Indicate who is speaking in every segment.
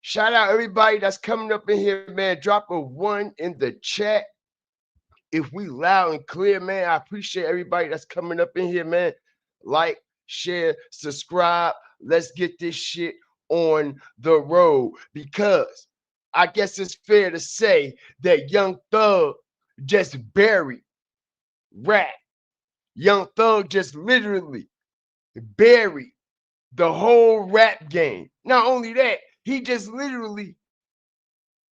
Speaker 1: Shout out everybody that's coming up in here, man. Drop a 1 in the chat if we loud and clear, man. I appreciate everybody that's coming up in here, man. Like, share, subscribe. Let's get this shit on the road, because I guess it's fair to say that Young Thug just buried rap. Young Thug just literally buried the whole rap game. Not only that, he just literally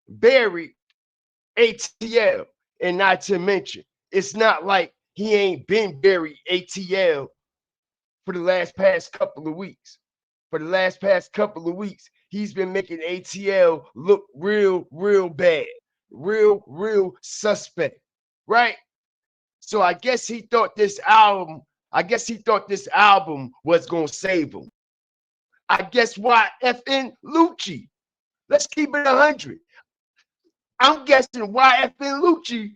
Speaker 1: buried ATL. And not to mention, it's not like he ain't been buried ATL for the past couple of weeks. For the past couple of weeks, he's been making ATL look real bad, real suspect, right? So I guess he thought this album was gonna save him. I guess why FN Lucci. Let's keep it 100. I'm guessing why FN Lucci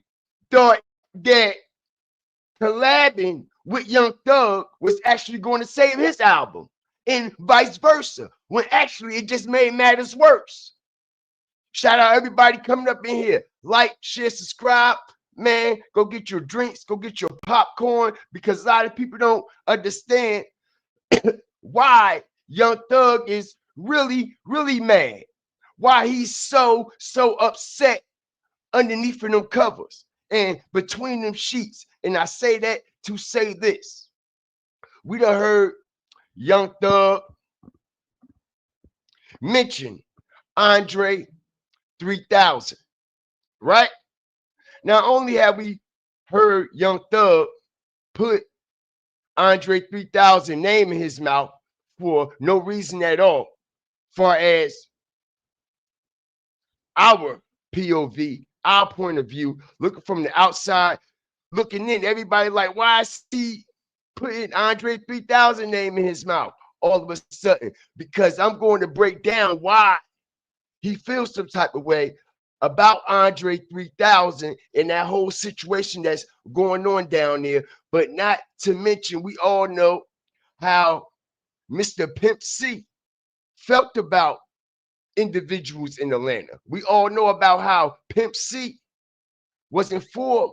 Speaker 1: thought that collabing with Young Thug was actually going to save his album, and vice versa, when actually it just made matters worse. Shout out everybody coming up in here. Like, share, subscribe. Man, go get your drinks, go get your popcorn, because a lot of people don't understand why Young Thug is really mad. Why he's so upset underneath of them covers and between them sheets. And I say that to say this. We done heard Young Thug mention Andre 3000, right? Not only have we heard Young Thug put Andre 3000 name in his mouth for no reason at all, far as our POV, our point of view, looking from the outside, looking in, everybody like, why is he putting Andre 3000 name in his mouth all of a sudden? Because I'm going to break down why he feels some type of way about Andre 3000 and that whole situation that's going on down there. But not to mention, we all know how Mr. Pimp C felt about individuals in Atlanta. We all know about how Pimp C wasn't for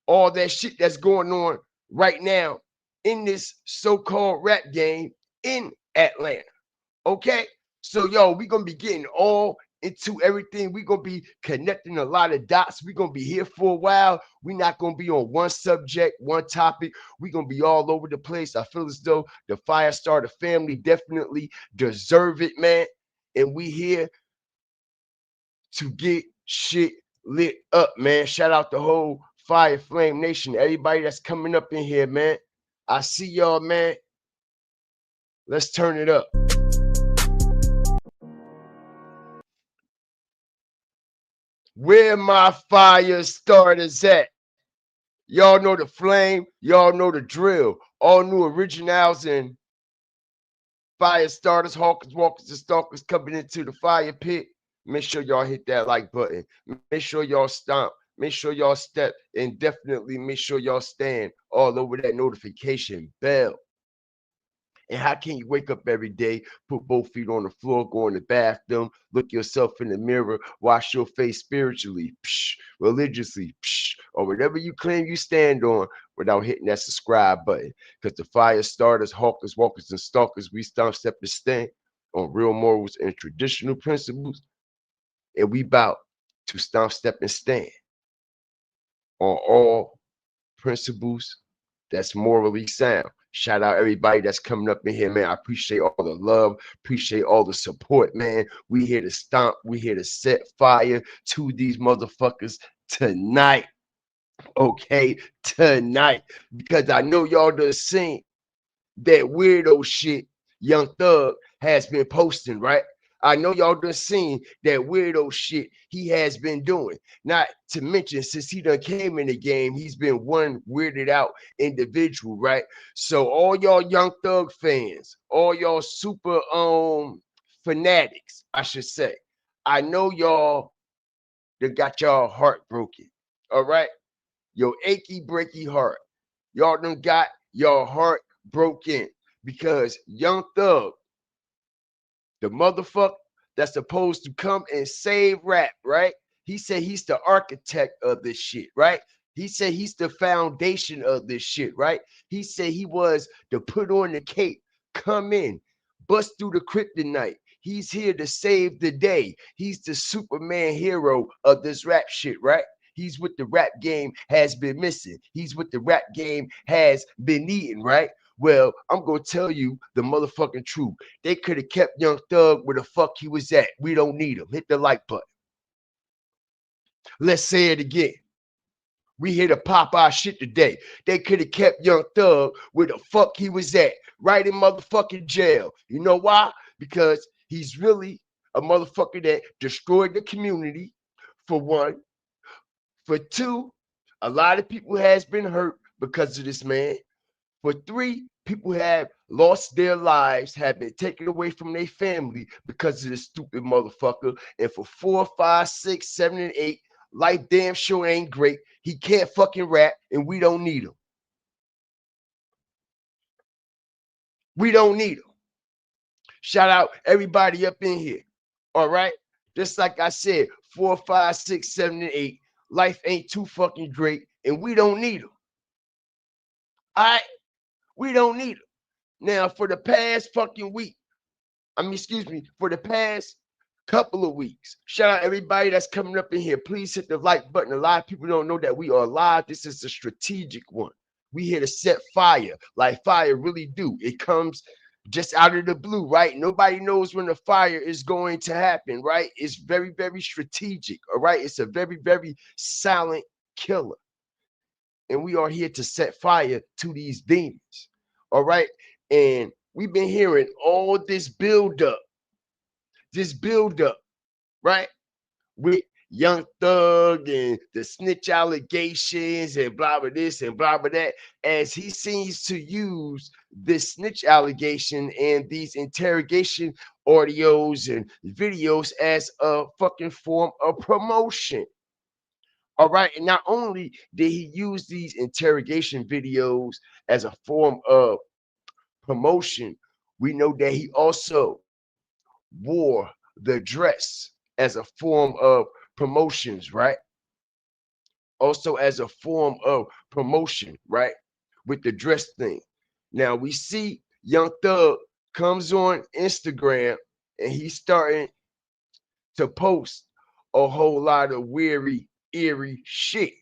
Speaker 1: all that shit that's going on right now in this so-called rap game in Atlanta. Okay? So, yo, we're going to be getting all into everything. We're going to be connecting a lot of dots. We're going to be here for a while. We're not going to be on one subject, one topic. We're going to be all over the place. I feel as though the Firestarter family definitely deserve it, man. And we here to get shit lit up, man. Shout out the whole Fire Flame Nation, everybody that's coming up in here, man. I see y'all, man. Let's turn it up. Where my fire starters at? Y'all know the flame. Y'all know the drill. All new originals and fire starters, hawkers, walkers, and stalkers coming into the fire pit. Make sure y'all hit that like button. Make sure y'all stomp. Make sure y'all step. And definitely make sure y'all stand all over that notification bell. And how can you wake up every day, put both feet on the floor, go in the bathroom, look yourself in the mirror, wash your face spiritually, religiously, or whatever you claim you stand on, without hitting that subscribe button? Because the fire starters, hawkers, walkers, and stalkers, we stomp, step, and stand on real morals and traditional principles. And we about to stomp, step, and stand on all principles that's morally sound. Shout out everybody that's coming up in here, man. I appreciate all the love, appreciate all the support, man. We here to stomp, we here to set fire to these motherfuckers tonight. Okay, tonight. Because I know y'all done seen that weirdo shit Young Thug has been posting, right? I know y'all done seen that weirdo shit he has been doing. Not to mention, since he done came in the game, he's been one weirded out individual, right? So all y'all Young Thug fans, all y'all super fanatics, I should say, I know y'all that got y'all heart broken. All right? Your achy breaky heart. Y'all done got your heart broken because Young Thug, the motherfucker that's supposed to come and save rap, right? He said he's the architect of this shit, right? He said he's the foundation of this shit, right? He said he was to put on the cape, come in, bust through the kryptonite. He's here to save the day. He's the Superman hero of this rap shit, right? He's what the rap game has been missing. He's what the rap game has been eating, right? Well, I'm gonna tell you the motherfucking truth. They could have kept Young Thug where the fuck he was at. We don't need him. Hit the like button. Let's say it again. We here to pop our shit today. They could have kept Young Thug where the fuck he was at, right in motherfucking jail. You know why? Because he's really a motherfucker that destroyed the community, for one. For two, a lot of people has been hurt because of this man. For three, people have lost their lives, have been taken away from their family because of this stupid motherfucker. And for 4, 5, 6, 7, and 8, life damn sure ain't great. He can't fucking rap, and we don't need him. We don't need him. Shout out everybody up in here. All right. Just like I said, 4, 5, 6, 7, and 8. Life ain't too fucking great, and we don't need him. All right. We don't need him. Now, for the past fucking week, for the past couple of weeks, shout out everybody that's coming up in here. Please hit the like button. A lot of people don't know that we are live. This is a strategic one. We here to set fire, like fire really do. It comes just out of the blue, right? Nobody knows when the fire is going to happen, right? It's very, very strategic, all right? It's a very, very silent killer. And we are here to set fire to these demons, all right? And we've been hearing all this buildup, right? With Young Thug and the snitch allegations and blah blah this and blah blah that, as he seems to use this snitch allegation and these interrogation audios and videos as a fucking form of promotion. All right. And not only did he use these interrogation videos as a form of promotion, we know that he also wore the dress as a form of promotions, right? Also as a form of promotion, right? With the dress thing. Now we see Young Thug comes on Instagram and he's starting to post a whole lot of weary, eerie shit.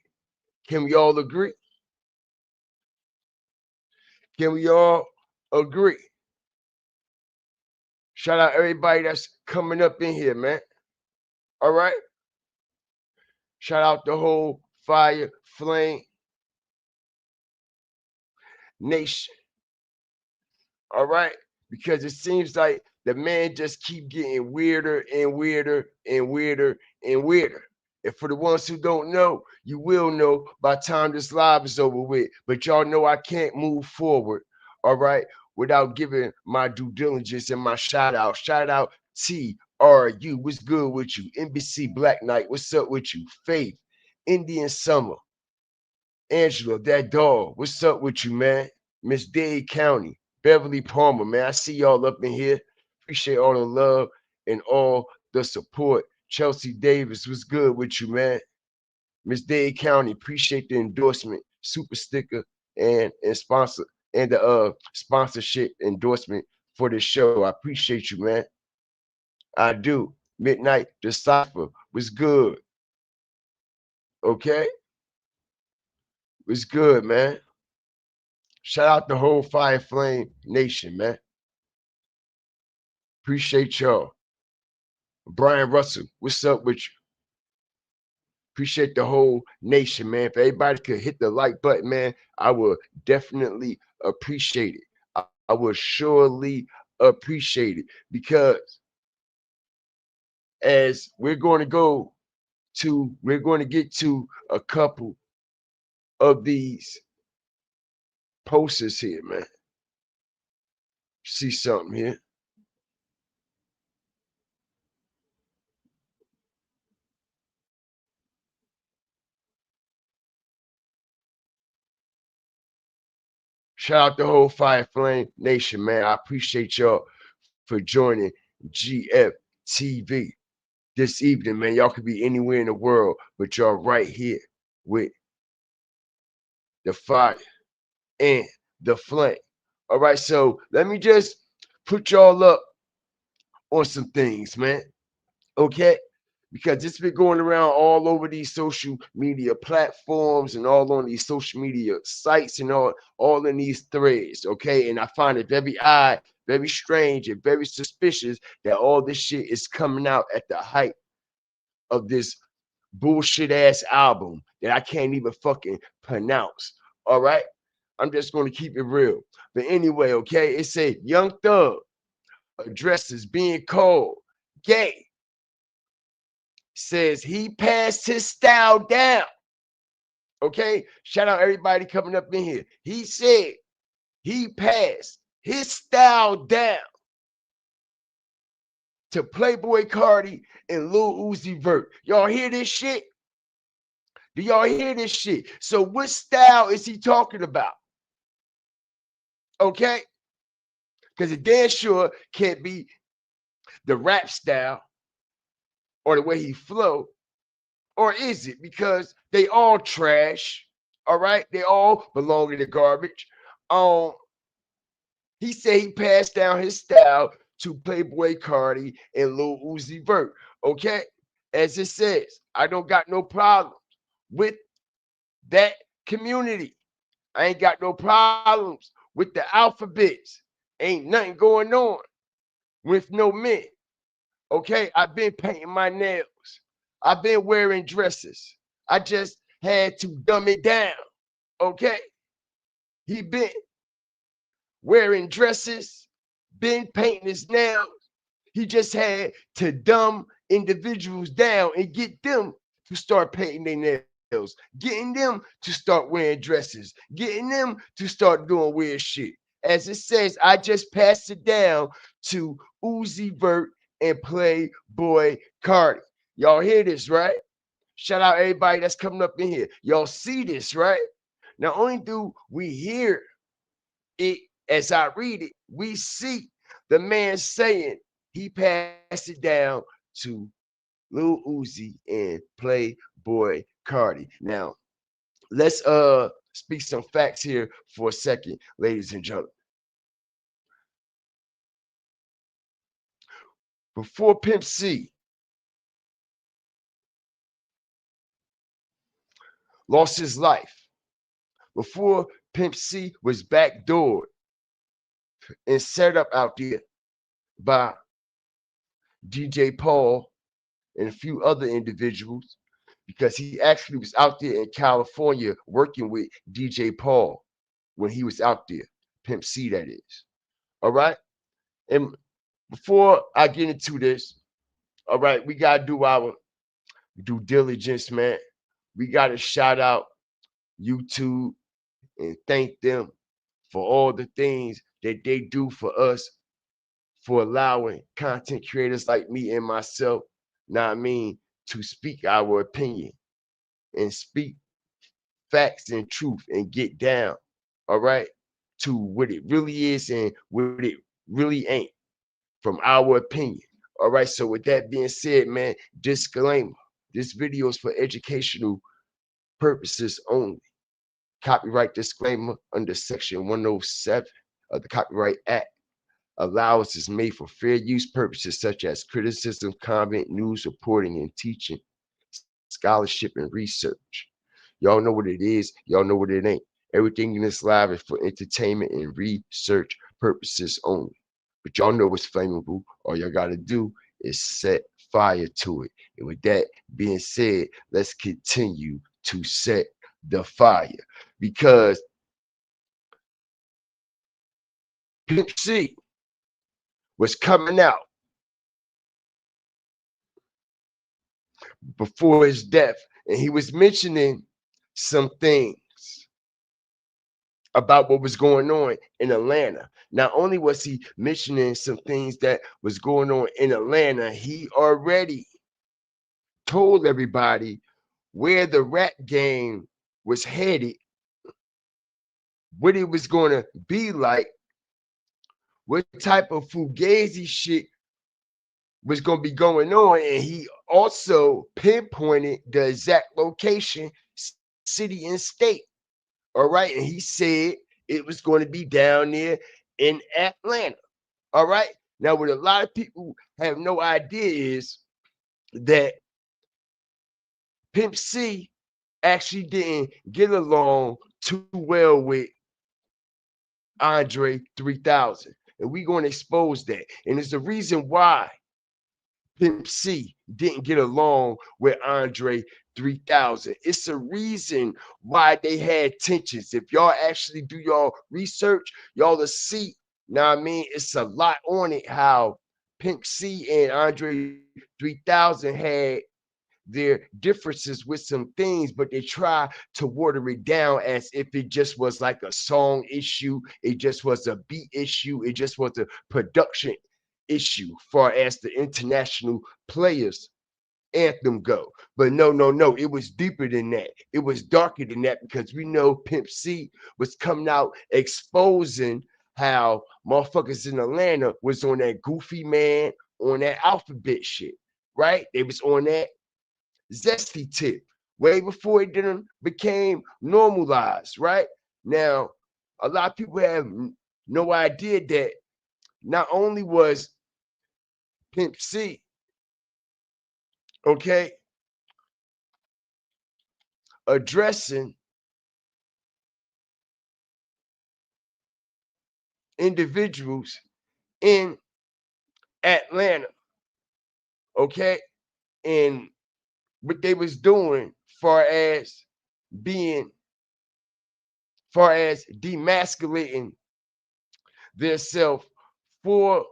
Speaker 1: Can we all agree? Can we all agree? Shout out everybody that's coming up in here, man. All right. Shout out the whole Fire Flame Nation. All right. Because it seems like the man just keep getting weirder and weirder and weirder and weirder. And for the ones who don't know, you will know by the time this live is over with. But y'all know I can't move forward, all right, without giving my due diligence and my shout out. Shout out TRU. What's good with you? NBC Black Knight. What's up with you? Faith. Indian Summer. Angela, that dog. What's up with you, man? Miss Dade County. Beverly Palmer, man. I see y'all up in here. Appreciate all the love and all the support. Chelsea Davis, what's good with you, man? Miss Dade County, appreciate the endorsement, super sticker, and sponsor and the sponsorship endorsement for the show. I appreciate you, man. I do. Midnight Decipher was good. Okay, was good, man. Shout out the whole Fire Flame Nation, man. Appreciate y'all. Brian Russell, what's up with you? Appreciate the whole nation, man. If everybody could hit the like button, man, I would definitely appreciate it. I would surely appreciate it, because as we're going to get to a couple of these posters here, man. See something here. Shout out the whole Fire Flame Nation, man. I appreciate y'all for joining GF TV this evening, man. Y'all could be anywhere in the world, but y'all right here with the fire and the flame. All right, so let me just put y'all up on some things, man. Okay, because it's been going around all over these social media platforms and all on these social media sites and all in these threads. Okay, and I find it very odd, very strange, and very suspicious that all this shit is coming out at the height of this bullshit ass album that I can't even fucking pronounce. All right, I'm just going to keep it real. But anyway, okay, it said Young Thug addresses being called gay, says he passed his style down. Okay, shout out everybody coming up in here. He said he passed his style down to Playboy Cardi and Lil Uzi Vert. Y'all hear this shit? Do y'all hear this shit? So what style is he talking about? Okay, because it damn sure can't be the rap style or the way he flow. Or is it? Because they all trash. All right, they all belong in the garbage. He said he passed down his style to Playboy Cardi and Lil Uzi Vert. Okay, as it says, I don't got no problems with that community. I ain't got no problems with the alphabets. Ain't nothing going on with no men. Okay, I've been painting my nails. I've been wearing dresses. I just had to dumb it down. Okay, he been wearing dresses, been painting his nails. He just had to dumb individuals down and get them to start painting their nails, getting them to start wearing dresses, getting them to start doing weird shit. As it says, I just passed it down to Uzi Vert and Playboy Cardi. Y'all hear this, right? Shout out everybody that's coming up in here. Y'all see this, right? Not only do we hear it as I read it, we see the man saying he passed it down to Lil Uzi and Playboy Cardi. Now, let's speak some facts here for a second, ladies and gentlemen. Before Pimp C lost his life, before Pimp C was backdoored and set up out there by DJ Paul and a few other individuals, because he actually was out there in California working with DJ Paul when he was out there, Pimp C, that is. All right. And before I get into this, all right, we got to do our due diligence, man. We got to shout out YouTube and thank them for all the things that they do for us, for allowing content creators like me and myself, now I mean, to speak our opinion and speak facts and truth and get down, all right, to what it really is and what it really ain't from our opinion. All right, so with that being said, man, disclaimer, this video is for educational purposes only. Copyright disclaimer under section 107 of the Copyright Act. Allowance is made for fair use purposes such as criticism, comment, news reporting, and teaching, scholarship, and research. Y'all know what it is. Y'all know what it ain't. Everything in this live is for entertainment and research purposes only. But y'all know what's flammable. All y'all got to do is set fire to it. And with that being said, let's continue to set the fire, because Pimp C was coming out before his death, and he was mentioning some things about what was going on in Atlanta. Not only was he mentioning some things that was going on in Atlanta, he already told everybody where the rap game was headed, what it was going to be like, what type of fugazi shit was going to be going on, and he also pinpointed the exact location, city, and state. All right, and he said it was going to be down there in Atlanta. All right. Now, what a lot of people have no idea is that Pimp C actually didn't get along too well with Andre 3000. And we're going to expose that. And it's the reason why Pimp C didn't get along with Andre 3000. It's a reason why they had tensions. If y'all actually do y'all research, y'all will see. Now, I mean, it's a lot on it how Pimp C and Andre 3000 had their differences with some things, but they try to water it down as if it just was like a song issue, it just was a beat issue, it just was a production issue far as the international players anthem go. But no, it was deeper than that. It was darker than that, because we know Pimp C was coming out exposing how motherfuckers in Atlanta was on that goofy man, on that alphabet shit, right? They was on that zesty tip way before it didn't became normalized, right? Now, a lot of people have no idea that not only was Pimp C, okay, addressing individuals in Atlanta, okay, and what they was doing far as being, far as demasculating their self for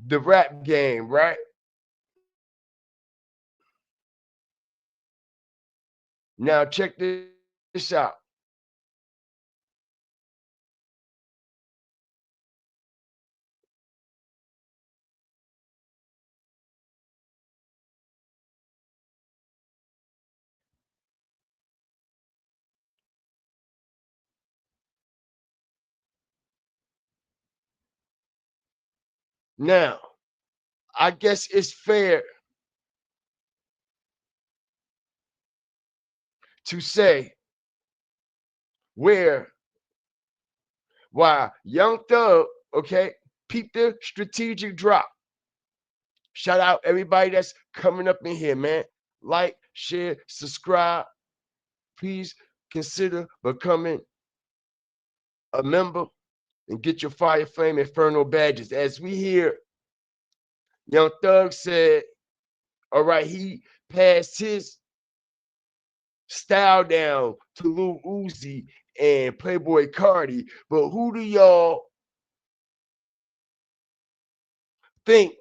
Speaker 1: the rap game, right? Now check this out. Now, I guess it's fair to say where why Young Thug, okay, peep the strategic drop. Shout out everybody that's coming up in here, man. Like, share, subscribe. Please consider becoming a member and get your Fire Flame Inferno badges. As we hear, Young Thug said, all right, he passed his style down to Lil Uzi and Playboy Cardi. But who do y'all think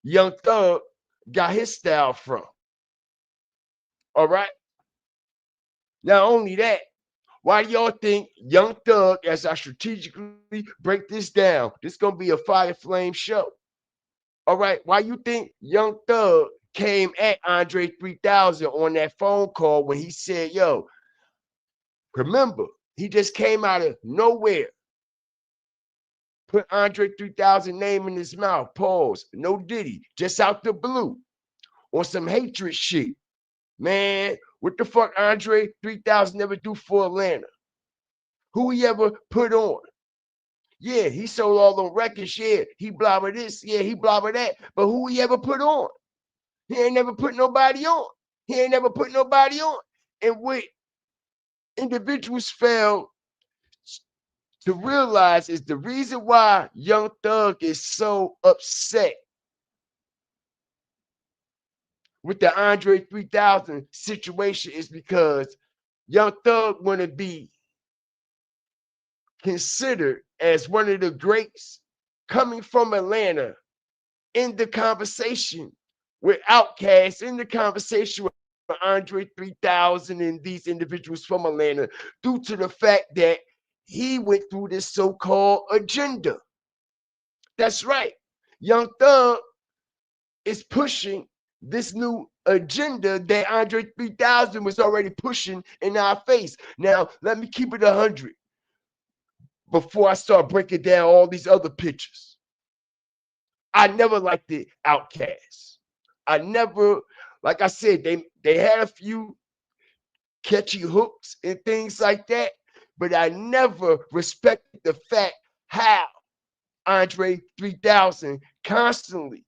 Speaker 1: Young Thug got his style from? All right. Not only that, why do y'all think Young Thug, as I strategically break this down, this gonna be a Fire Flame show? All right. Why you think Young Thug came at Andre 3000 on that phone call when he said, yo, remember, he just came out of nowhere, put Andre 3000 name in his mouth, pause, no Diddy, just out the blue, on some hatred shit. Man, what the fuck Andre 3000 never do for Atlanta? Who he ever put on? Yeah, he sold all them records. Yeah, he blabber this. Yeah, he blabber that. But who he ever put on? He ain't never put nobody on. He ain't never put nobody on. And what individuals fail to realize is the reason why Young Thug is so upset with the Andre 3000 situation is because Young Thug want to be considered as one of the greats coming from Atlanta, in the conversation with Outkast, in the conversation with Andre 3000 and these individuals from Atlanta, due to the fact that he went through this so-called agenda. That's right. Young Thug is pushing this new agenda that Andre 3000 was already pushing in our face. Now, let me keep it 100. before I start breaking down all these other pictures. I never liked the Outkast. I never, like I said, they had a few catchy hooks and things like that, but I never respected the fact how Andre 3000 constantly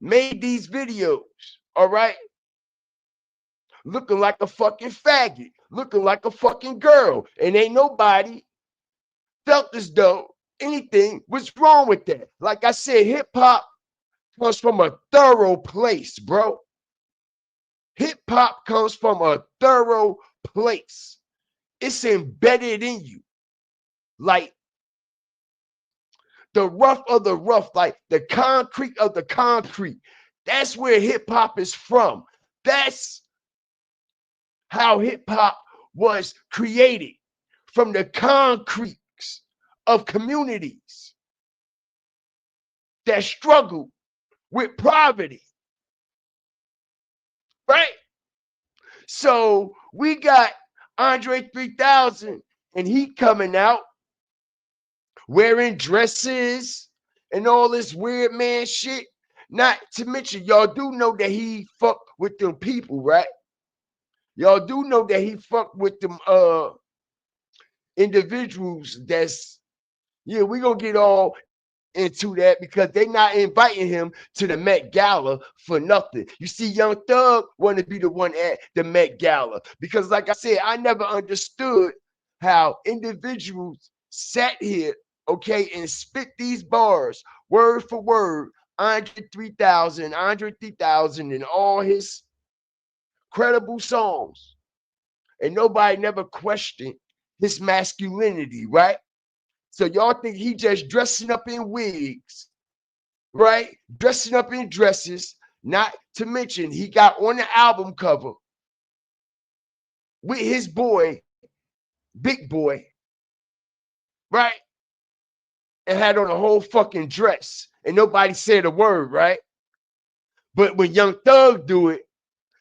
Speaker 1: made these videos, all right? Looking like a fucking faggot, looking like a fucking girl, and ain't nobody felt as though anything was wrong with that. Like I said, hip hop comes from a thorough place, bro. Hip hop comes from a thorough place. It's embedded in you. Like the rough of the rough, like the concrete of the concrete. That's where hip hop is from. That's how hip hop was created, from the concretes of communities that struggle with poverty, right? So we got Andre 3000 and he coming out wearing dresses and all this weird man shit. Not to mention, y'all do know that he fucked with them people, right? Y'all do know that he fucked with them individuals that's, yeah, we gonna get all into that because they not inviting him to the Met Gala for nothing. You see, Young Thug want to be the one at the Met Gala because, like I said, I never understood how individuals sat here, okay, and spit these bars word for word. Andre 3000, and all his credible songs, and nobody never questioned his masculinity, right? So y'all think he just dressing up in wigs, right? Dressing up in dresses. Not to mention he got on the album cover with his boy, Big Boy, right? And had on a whole fucking dress. And nobody said a word, right? But when Young Thug do it,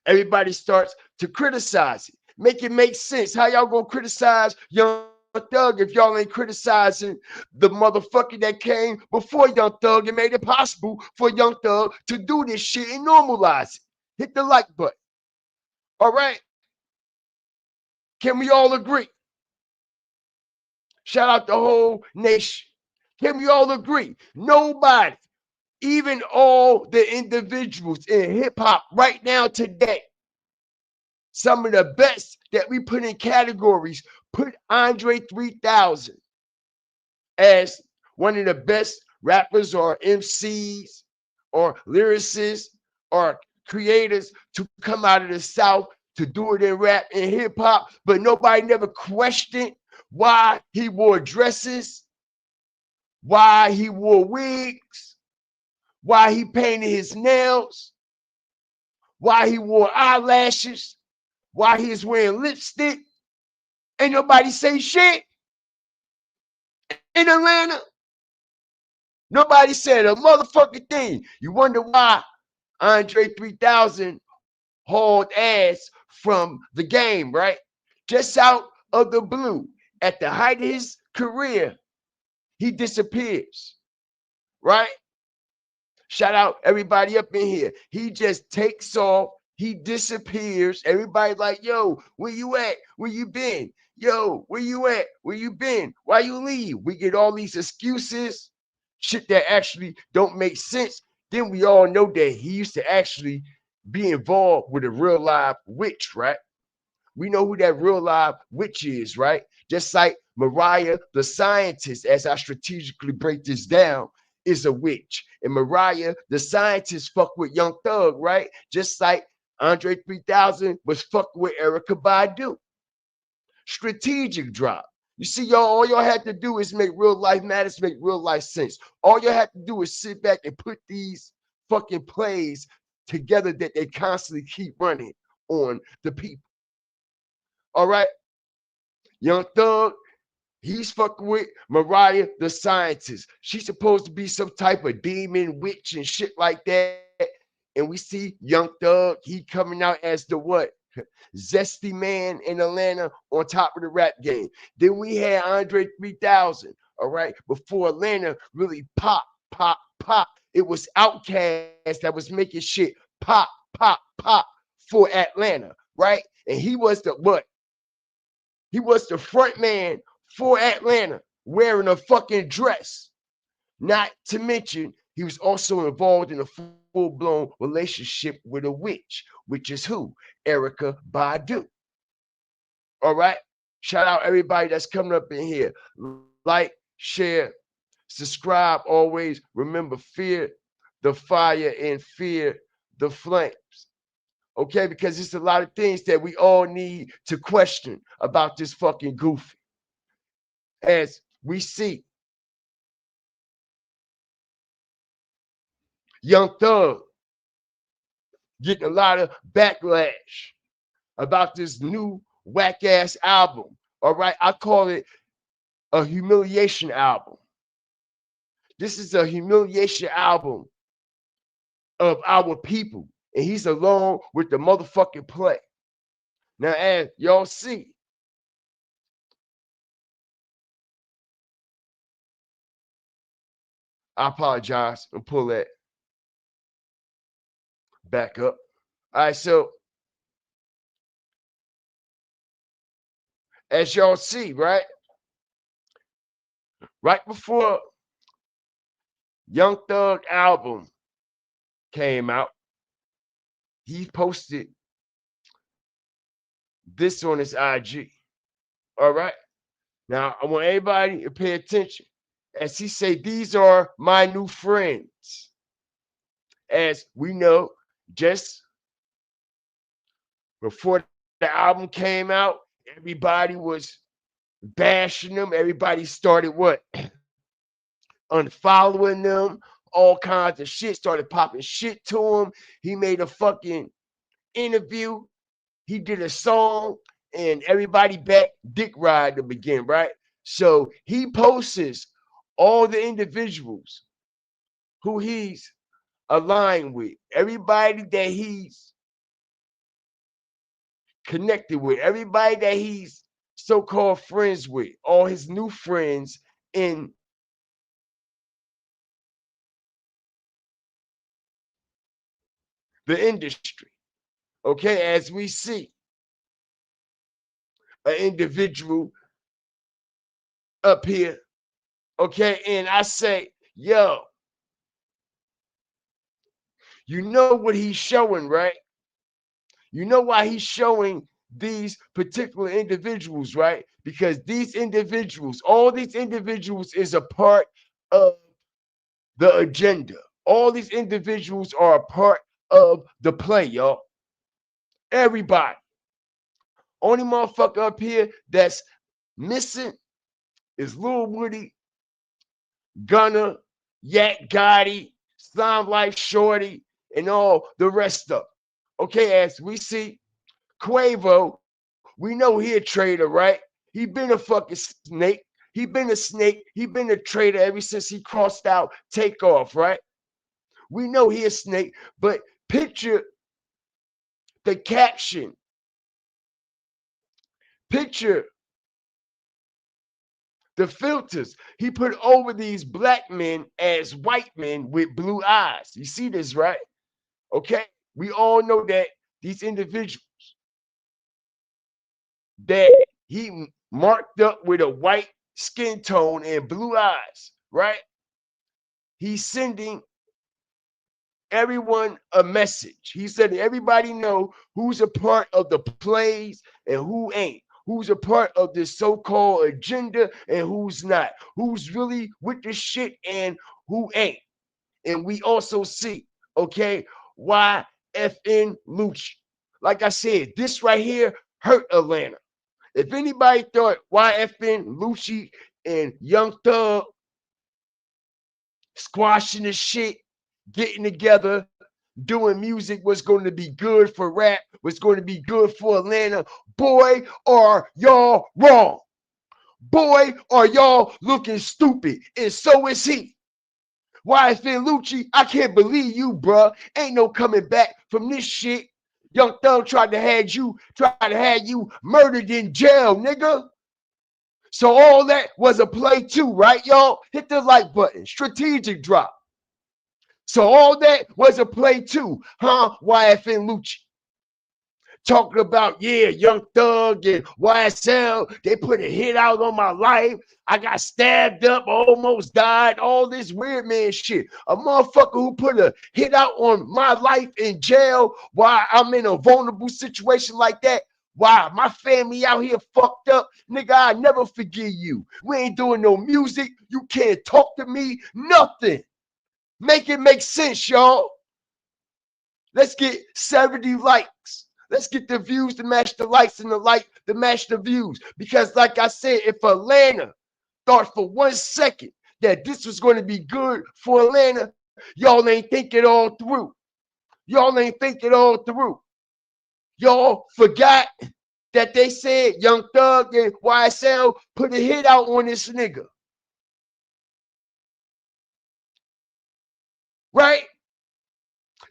Speaker 1: everybody starts to criticize it. Make it make sense. How y'all gonna criticize Young Thug if y'all ain't criticizing the motherfucker that came before Young Thug and made it possible for Young Thug to do this shit and normalize it? Hit the like button. All right? Can we all agree? Shout out the whole nation. Can we all agree? Nobody, even all the individuals in hip hop right now today, some of the best that we put in categories, put Andre 3000 as one of the best rappers or MCs or lyricists or creators to come out of the South to do it in rap and hip hop, but nobody never questioned why he wore dresses, why he wore wigs, why he painted his nails, why he wore eyelashes, why he was wearing lipstick. Ain't nobody say shit in Atlanta. Nobody said a motherfucking thing. You wonder why Andre 3000 hauled ass from the game, right? Just out of the blue, at the height of his career, he disappears, right? Shout out everybody up in here. He just takes off. He disappears. Everybody like, yo, where you at? Where you been? Yo, where you at? Where you been? Why you leave? We get all these excuses, shit that actually don't make sense. Then we all know that he used to actually be involved with a real live witch, right? We know who that real live witch is, right? Just like Mariah, the scientist, as I strategically break this down, is a witch. And Mariah, the scientist, fuck with Young Thug, right? Just like Andre 3000 was fucking with Erykah Badu. Strategic drop. You see, y'all, all y'all had to do is make real life matters, make real life sense. All y'all had to do is sit back and put these fucking plays together that they constantly keep running on the people. All right? Young Thug, he's fucking with Mariah, the scientist. She's supposed to be some type of demon witch and shit like that. And we see Young Thug, he coming out as the what? Zesty Man in Atlanta on top of the rap game. Then we had Andre 3000, all right? Before Atlanta really pop, pop, pop, it was Outkast that was making shit pop, pop, pop for Atlanta, right? And he was the what? He was the front man for Atlanta wearing a fucking dress. Not to mention, he was also involved in a full-blown relationship with a witch, which is who? Erica Badu. All right? Shout out everybody that's coming up in here. Like, share, subscribe always. Remember, fear the fire and fear the flames. Okay? Because it's a lot of things that we all need to question about this fucking goofy. As we see Young Thug getting a lot of backlash about this new whack ass album. All right, I call it a humiliation album. This is a humiliation album of our people, and he's along with the motherfucking play. Now, as y'all see, I apologize and pull that back up. All right, so as y'all see, right before Young Thug album came out, he posted this on his IG. All right. Now I want everybody to pay attention as he say, "These are my new friends." As we know, just before the album came out, everybody was bashing them. Everybody started what? Unfollowing them, all kinds of shit, started popping shit to him. He made a fucking interview. He did a song, and everybody back dick ride to begin, right? So he posts all the individuals who he's aligned with, everybody that he's connected with, everybody that he's so-called friends with, all his new friends in the industry. Okay, as we see an individual up here, okay, and I say, yo, you know what he's showing, right? You know why he's showing these particular individuals, right? Because these individuals, all these individuals is a part of the agenda. All these individuals are a part of the play, y'all. Everybody. Only motherfucker up here that's missing is Lil Woody, Gunna, Yak Gotti, Slime Life Shorty, and all the rest of them. Okay, as we see, Quavo, we know he a traitor, right? He been a fucking snake. He been a snake. He been a traitor ever since he crossed out Takeoff, right? We know he a snake, but picture the caption. Picture the filters he put over these black men as white men with blue eyes. You see this, right? Okay. We all know that these individuals that he marked up with a white skin tone and blue eyes, right? He's sending everyone a message. He said everybody know who's a part of the plays and who ain't. Who's a part of this so-called agenda and who's not. Who's really with the shit and who ain't. And we also see, okay, YFN Lucci. Like I said, this right here hurt Atlanta. If anybody thought YFN Lucci and Young Thug squashing the shit, getting together, doing music was going to be good for rap, was going to be good for Atlanta, boy, are y'all wrong. Boy, are y'all looking stupid. And so is he. YFN Lucci, I can't believe you, bruh. Ain't no coming back from this shit. Young Thug tried to have you murdered in jail, nigga. So all that was a play too, right, y'all? Hit the like button. Strategic drop. So all that was a play too, huh? YFN Lucci. Talking about, yeah, Young Thug and YSL, they put a hit out on my life. I got stabbed up, almost died, all this weird man shit. A motherfucker who put a hit out on my life in jail while I'm in a vulnerable situation like that. Why my family out here fucked up, nigga, I never forgive you. We ain't doing no music. You can't talk to me, nothing. Make it make sense, y'all. Let's get 70 likes. Let's get the views to match the likes and the like to match the views. Because like I said, if Atlanta thought for 1 second that this was going to be good for Atlanta, y'all ain't think it all through. Y'all ain't think it all through. Y'all forgot that they said Young Thug and YSL put a hit out on this nigga. Right?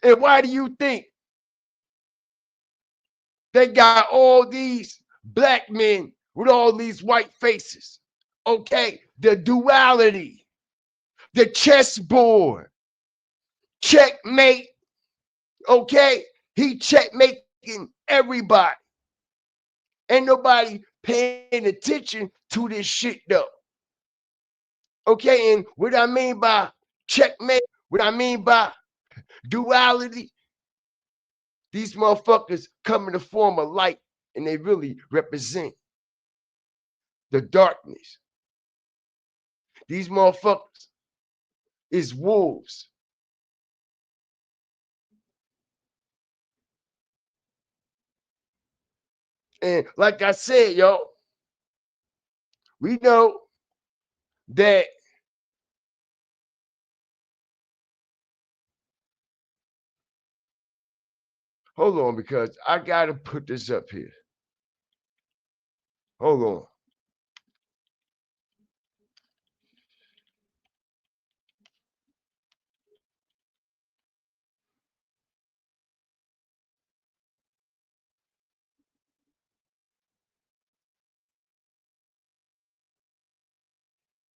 Speaker 1: And why do you think they got all these black men with all these white faces? Okay, the duality, the chessboard, checkmate. Okay, he checkmating everybody. Ain't nobody paying attention to this shit though. Okay, and what I mean by checkmate, what I mean by duality, these motherfuckers come in the form of light and they really represent the darkness. These motherfuckers is wolves. And like I said, y'all, we know that hold on, because I gotta put this up here. Hold on.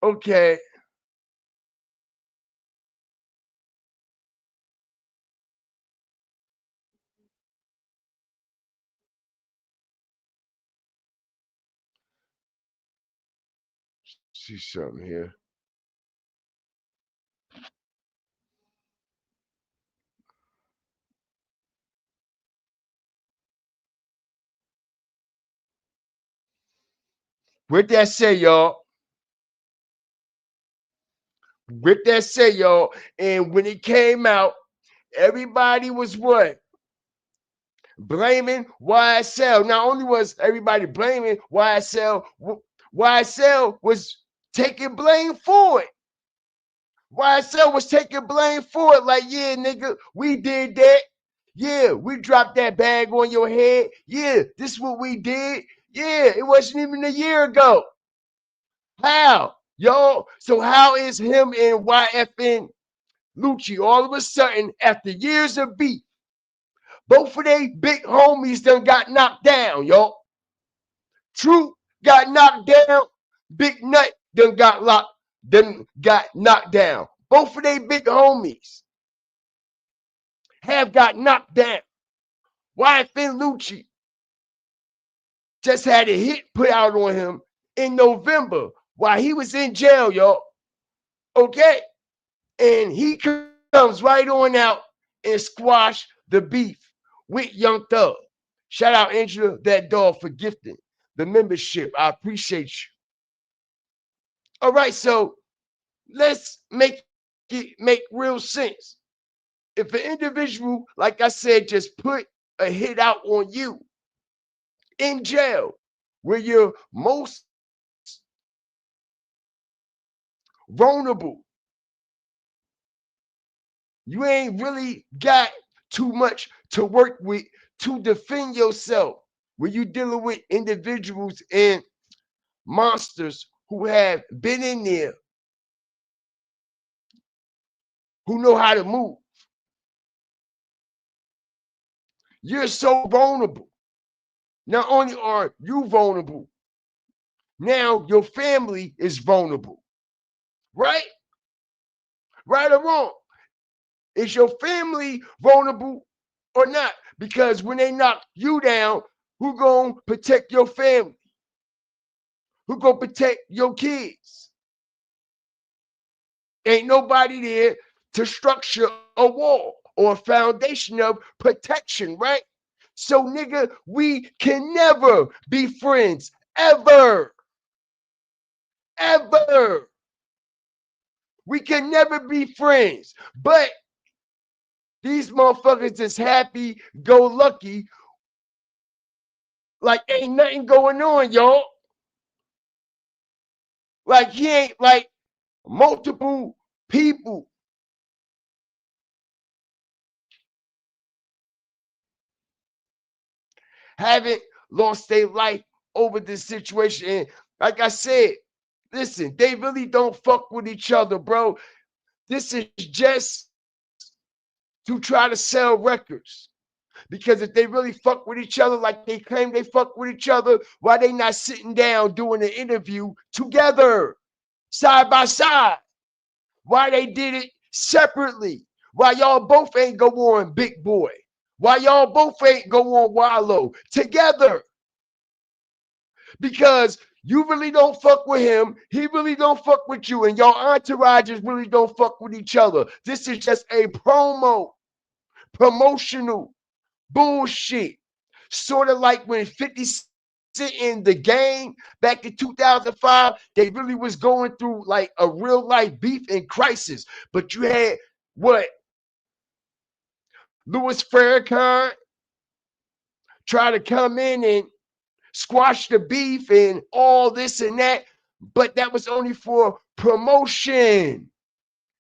Speaker 1: Okay. See something here. What that say, y'all? What that say, y'all? And when it came out, everybody was what? Blaming YSL. Not only was everybody blaming YSL, YSL was taking blame for it. YSL was taking blame for it. Like, yeah, nigga, we did that. Yeah, we dropped that bag on your head. Yeah, this is what we did. Yeah, it wasn't even a year ago. How? Y'all, so how is him and YFN Lucci all of a sudden, after years of beef, both of they big homies done got knocked down, y'all. Truth got knocked down. Big Nut done got knocked down. Both of they big homies have got knocked down. YFN Lucci just had a hit put out on him in November while he was in jail, y'all. Okay? And he comes right on out and squash the beef with Young Thug. Shout out Angela, that dog, for gifting the membership. I appreciate you. All right, so let's make it make real sense. If an individual, like I said, just put a hit out on you in jail, where you're most vulnerable, you ain't really got too much to work with to defend yourself when you're dealing with individuals and monsters who have been in there, who know how to move. You're so vulnerable. Not only are you vulnerable, now your family is vulnerable. Right? Right or wrong? Is your family vulnerable or not? Because when they knock you down, who gonna protect your family? Who gonna protect your kids? Ain't nobody there to structure a wall or a foundation of protection, right? So, nigga, we can never be friends, ever, ever. We can never be friends. But these motherfuckers is happy, go lucky, like ain't nothing going on, y'all. Like he ain't like multiple people haven't lost their life over this situation. And like I said, listen, they really don't fuck with each other, bro. This is just to try to sell records. Because if they really fuck with each other like they claim they fuck with each other, why they not sitting down doing an interview together, side by side? Why they did it separately? Why y'all both ain't go on Big Boy? Why y'all both ain't go on Wallow together? Because you really don't fuck with him. He really don't fuck with you. And your entourages really don't fuck with each other. This is just a promotional bullshit. Sort of like when 50 Cent in the game back in 2005, they really was going through like a real life beef and crisis. But you had what? Louis Farrakhan try to come in and squash the beef and all this and that, but that was only for promotion.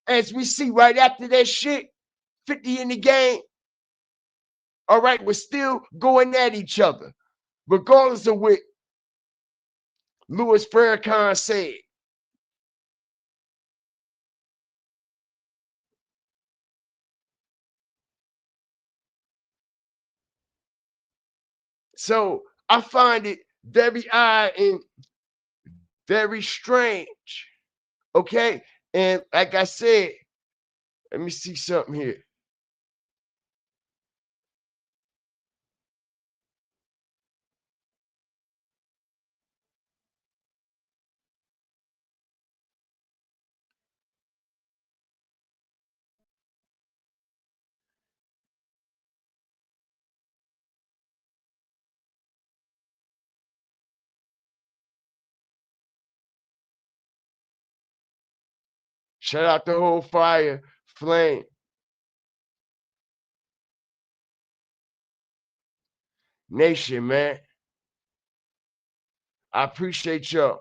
Speaker 1: As we see right after that shit, 50 in the game, all right, we're still going at each other, regardless of what Louis Farrakhan said. So I find it very odd and very strange. Okay. And like I said, let me see something here. Shout out the whole fire flame nation, man. I appreciate y'all.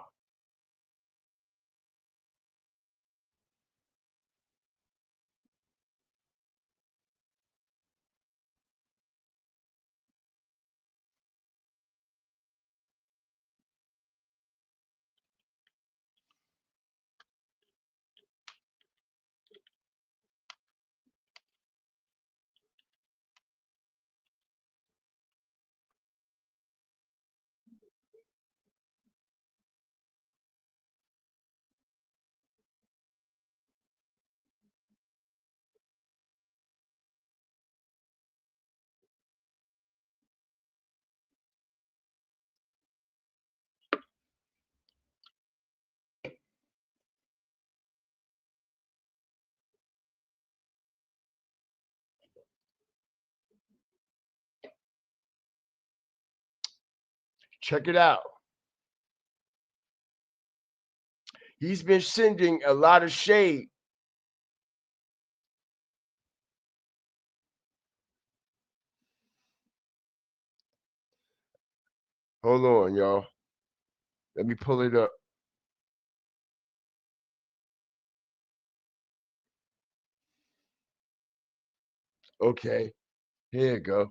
Speaker 1: Check it out. He's been sending a lot of shade. Hold on, y'all. Let me pull it up. Okay, here you go.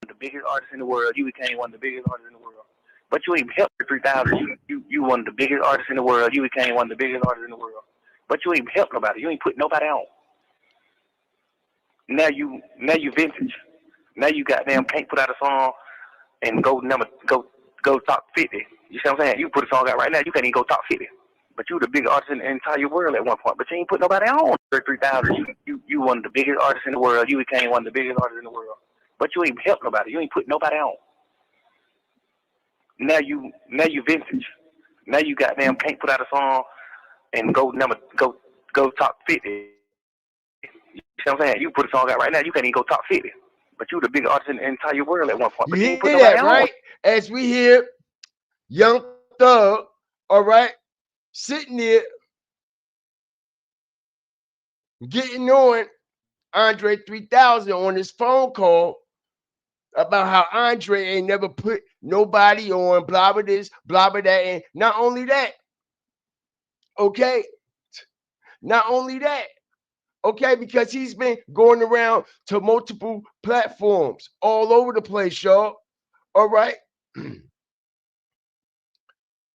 Speaker 2: The biggest artist in the world. You became one of the biggest artists in the world. But you ain't helped the 3,000. You one of the biggest artists in the world. You became one of the biggest artists in the world. but you ain't help nobody. You ain't put nobody on. Now you vintage. Now you goddamn can't put out a song and go top 50. You see what I'm saying? You put a song out right now, you can't even go top 50. But you the biggest artist in the entire world at one point. But you ain't put nobody on. 3,000. You one of the biggest artists in the world. You became one of the biggest artists in the world. But you ain't help nobody. You ain't put nobody on. Now you vintage. Now you goddamn can't put out a song and go top 50. You see what I'm saying? You put a song out right now, you can't even go top 50. But you the biggest artist in the entire world at one point. But you ain't put nobody on.
Speaker 1: Right? As we hear Young Thug, all right, sitting there getting on Andre 3000 on his phone call about how Andre ain't never put nobody on, blah, blah, this, blah, blah, that. And not only that, okay, okay, because he's been going around to multiple platforms all over the place, y'all. All right.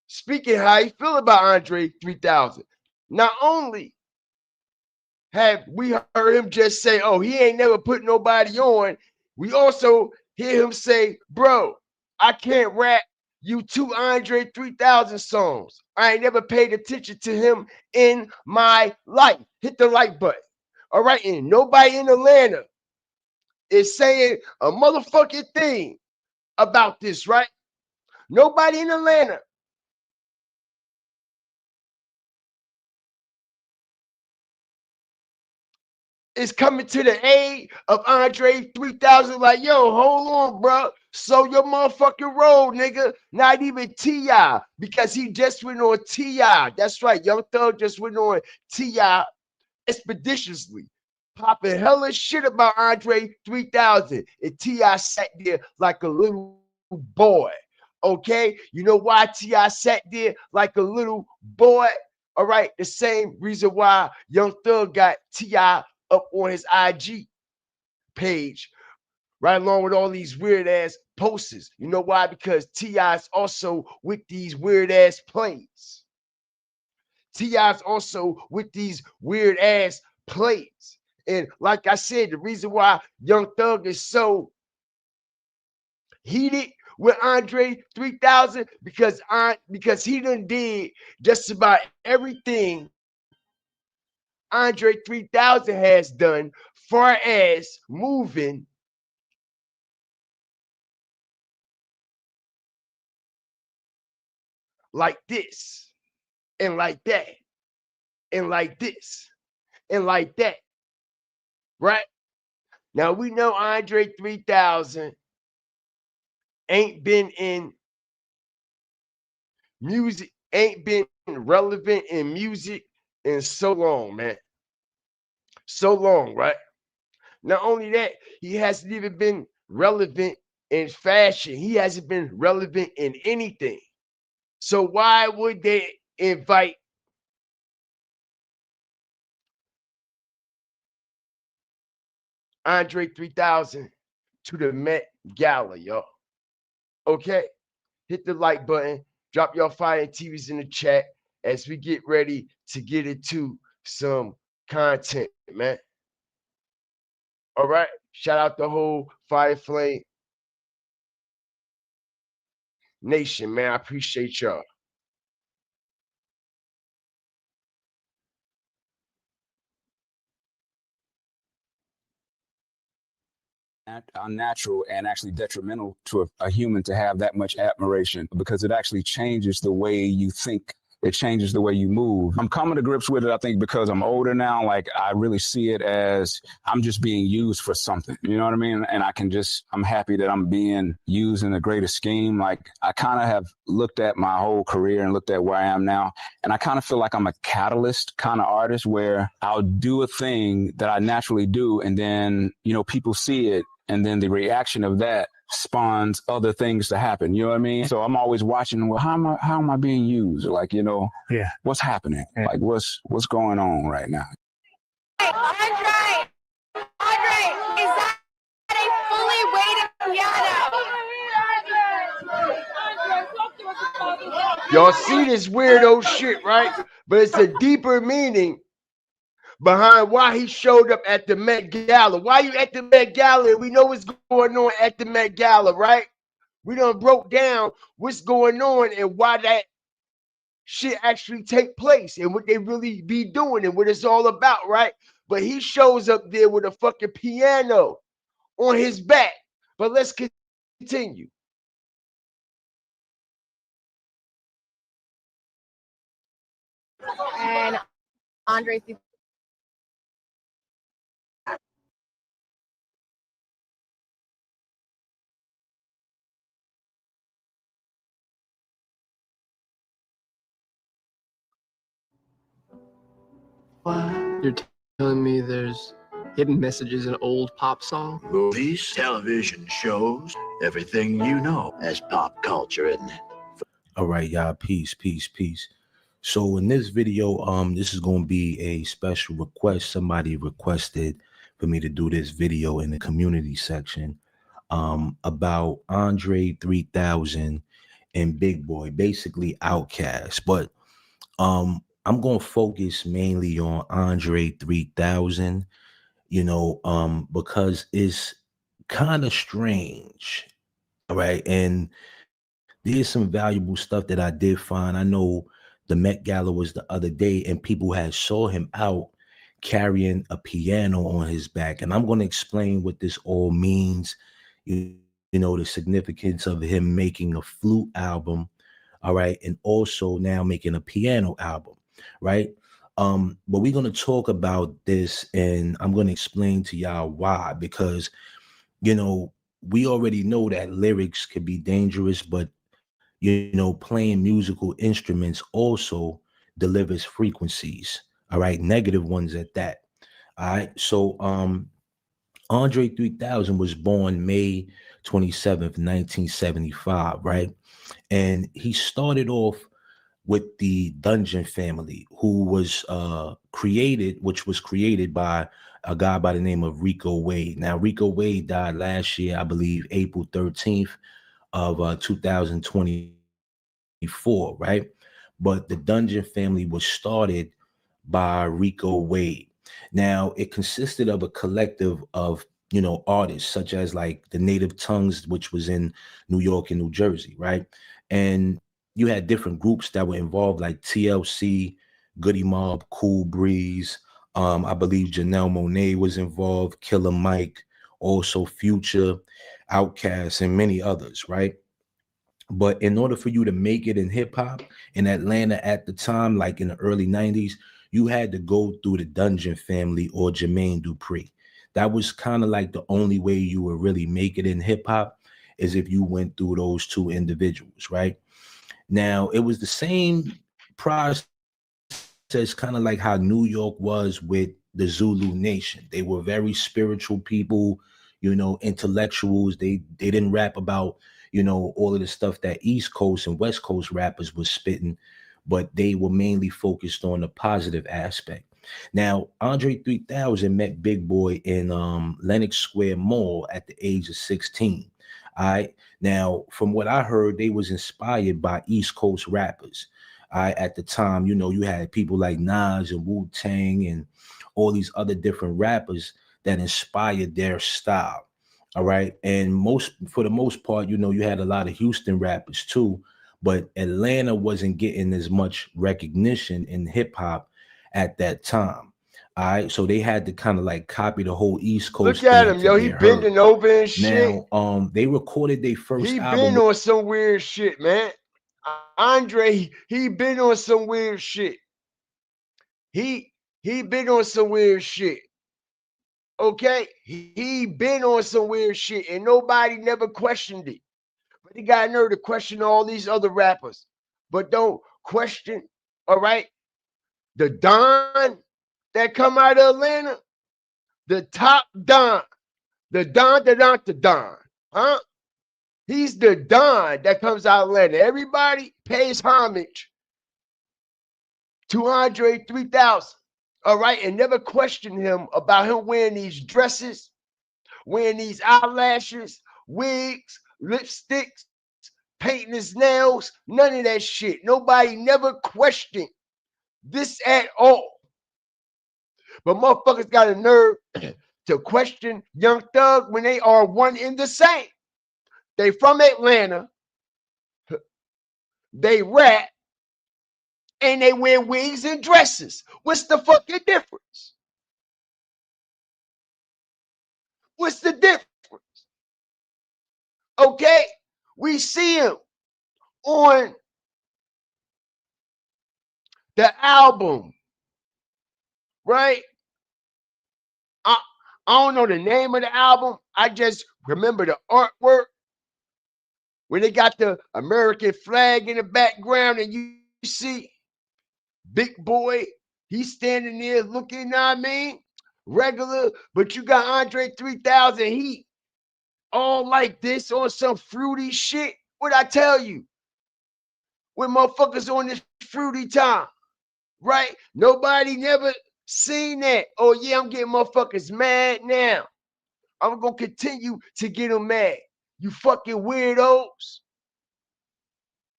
Speaker 1: Speaking how he feel about Andre 3000. Not only have we heard him just say, oh, he ain't never put nobody on, we also hear him say, bro, I can't rap you 2 Andre 3000 songs. I ain't never paid attention to him in my life. Hit the like button. All right, and nobody in Atlanta is saying a motherfucking thing about this, right? Nobody in Atlanta is coming to the aid of Andre 3000 like, yo, hold on, bro. So your motherfucking road, nigga. Not even T.I. because he just went on T.I. That's right. Young Thug just went on T.I. expeditiously, popping hella shit about Andre 3000. And T.I. sat there like a little boy. Okay? You know why T.I. sat there like a little boy? All right. The same reason why Young Thug got T.I. up on his IG page, right along with all these weird ass posters. You know why? Because T.I.'s also with these weird ass plays. T.I.'s also with these weird ass plays. And like I said, the reason why Young Thug is so heated with Andre 3000 because he done did just about everything Andre 3000 has done far as moving like this and like that and like this and like that, right? Now we know Andre 3000 ain't been in music, ain't been relevant in music in so long, man. So long, right? Not only that, he hasn't even been relevant in fashion. He hasn't been relevant in anything. So why would they invite Andre 3000 to the Met Gala, y'all? Okay? Hit the like button. Drop your fire and TVs in the chat as we get ready to get into some content, man. All right? Shout out the whole Fire Flame Nation, man. I appreciate y'all.
Speaker 3: Unnatural and actually detrimental to a human to have that much admiration, because it actually changes the way you think. It changes the way you move. I'm coming to grips with it, I think, because I'm older now. Like, I really see it as I'm just being used for something. You know what I mean? And I'm happy that I'm being used in a greater scheme. Like, I kind of have looked at my whole career and looked at where I am now. And I kind of feel like I'm a catalyst kind of artist where I'll do a thing that I naturally do. And then, people see it. And then the reaction of that spawns other things to happen. You know what I mean? So I'm always watching, well, how am I being used? Like,
Speaker 4: Yeah.
Speaker 3: What's happening? Yeah. Like, what's going on right now?
Speaker 5: Andre, is that a fully weighted piano?
Speaker 1: Y'all see this weirdo shit, right? But it's a deeper meaning behind why he showed up at the Met Gala. Why you at the Met Gala? We know what's going on at the Met Gala, right? We done broke down what's going on and why that shit actually take place and what they really be doing and what it's all about, right? But he shows up there with a fucking piano on his back. But let's continue.
Speaker 5: And Andre 3000.
Speaker 4: You're telling me there's hidden messages in old pop songs?
Speaker 6: Movies, television shows, everything you know as pop culture, isn't it?
Speaker 7: All right, y'all. Peace, peace, peace. So in this video, this is going to be a special request. Somebody requested for me to do this video in the community section about Andre 3000 and Big Boy, basically Outkast. But I'm going to focus mainly on Andre 3000, you know, because it's kind of strange. All right. And there's some valuable stuff that I did find. I know the Met Gala was the other day and people had saw him out carrying a piano on his back. And I'm going to explain what this all means, you know, the significance of him making a flute album. All right. And also now making a piano album. Right. But we're going to talk about this and I'm going to explain to y'all why, because, you know, we already know that lyrics could be dangerous, but you know, playing musical instruments also delivers frequencies. All right, negative ones at that. All right. So Andre 3000 was born May 27th, 1975, right? And he started off with the Dungeon family, who was which was created by a guy by the name of Rico Wade. Now, Rico Wade died last year, I believe, April 13th of 2024, right? But the Dungeon family was started by Rico Wade. Now, it consisted of a collective of, you know, artists such as like the Native Tongues, which was in New York and New Jersey, right? And you had different groups that were involved, like TLC, Goody Mob, Cool Breeze. I believe Janelle Monáe was involved, Killer Mike, also Future, Outkast, and many others, right? But in order for you to make it in hip hop in Atlanta at the time, like in the early 90s, you had to go through the Dungeon family or Jermaine Dupri. That was kind of like the only way you would really make it in hip hop, is if you went through those two individuals, right? Now, it was the same process, kind of like how New York was with the Zulu Nation. They were very spiritual people, you know, intellectuals. They didn't rap about, you know, all of the stuff that East Coast and West Coast rappers was spitting, but they were mainly focused on the positive aspect. Now, Andre 3000 met Big Boy in Lenox Square Mall at the age of 16. All right. Now, from what I heard, they was inspired by East Coast rappers. At the time, you know, you had people like Nas and Wu-Tang and all these other different rappers that inspired their style. All right. And for the most part, you know, you had a lot of Houston rappers too, but Atlanta wasn't getting as much recognition in hip hop at that time. All right. So they had to kind of like copy the whole East Coast.
Speaker 1: Look at
Speaker 7: thing
Speaker 1: him,
Speaker 7: to
Speaker 1: yo. He
Speaker 7: get
Speaker 1: bending
Speaker 7: heard.
Speaker 1: over and shit.
Speaker 7: Now, they recorded their first
Speaker 1: He
Speaker 7: album.
Speaker 1: been on some weird shit, man. Andre, he been on some weird shit. He been on some weird shit. Okay, he been on some weird shit, and nobody never questioned it. But he got nerve to question all these other rappers, but don't question. All right, the Don that come out of Atlanta, the top Don, the Don, huh? He's the Don that comes out of Atlanta. Everybody pays homage to Andre 3000. All right, and never question him about him wearing these dresses, wearing these eyelashes, wigs, lipsticks, painting his nails, none of that shit. Nobody never questioned this at all. But motherfuckers got a nerve to question Young Thug when they are one in the same. They from Atlanta, they rap, and they wear wigs and dresses. What's the fucking difference? What's the difference? Okay, we see him on the album, right? I don't know the name of the album. I just remember the artwork where they got the American flag in the background, and you see Big Boy, he's standing there looking, you know what I mean, regular, but you got Andre 3000, he all like this on some fruity shit. What I tell you? When motherfuckers on this fruity time, right? Nobody never seen that. Oh yeah, I'm getting motherfuckers mad now. I'm gonna continue to get them mad. You fucking weirdos.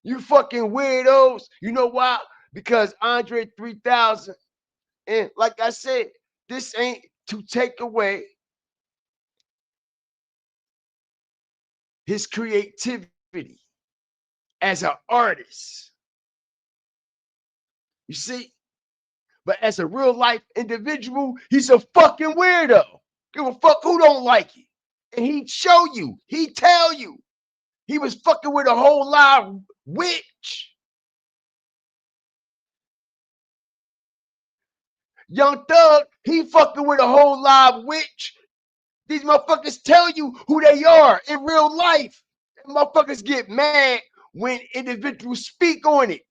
Speaker 1: You fucking weirdos. You know why? Because Andre 3000, and like I said, this ain't to take away his creativity as an artist. You see? But as a real life individual, he's a fucking weirdo. Give a fuck who don't like it. And he'd show you, he'd tell you. He was fucking with a whole live witch. Young Thug, he fucking with a whole live witch. These motherfuckers tell you who they are in real life. And motherfuckers get mad when individuals speak on it.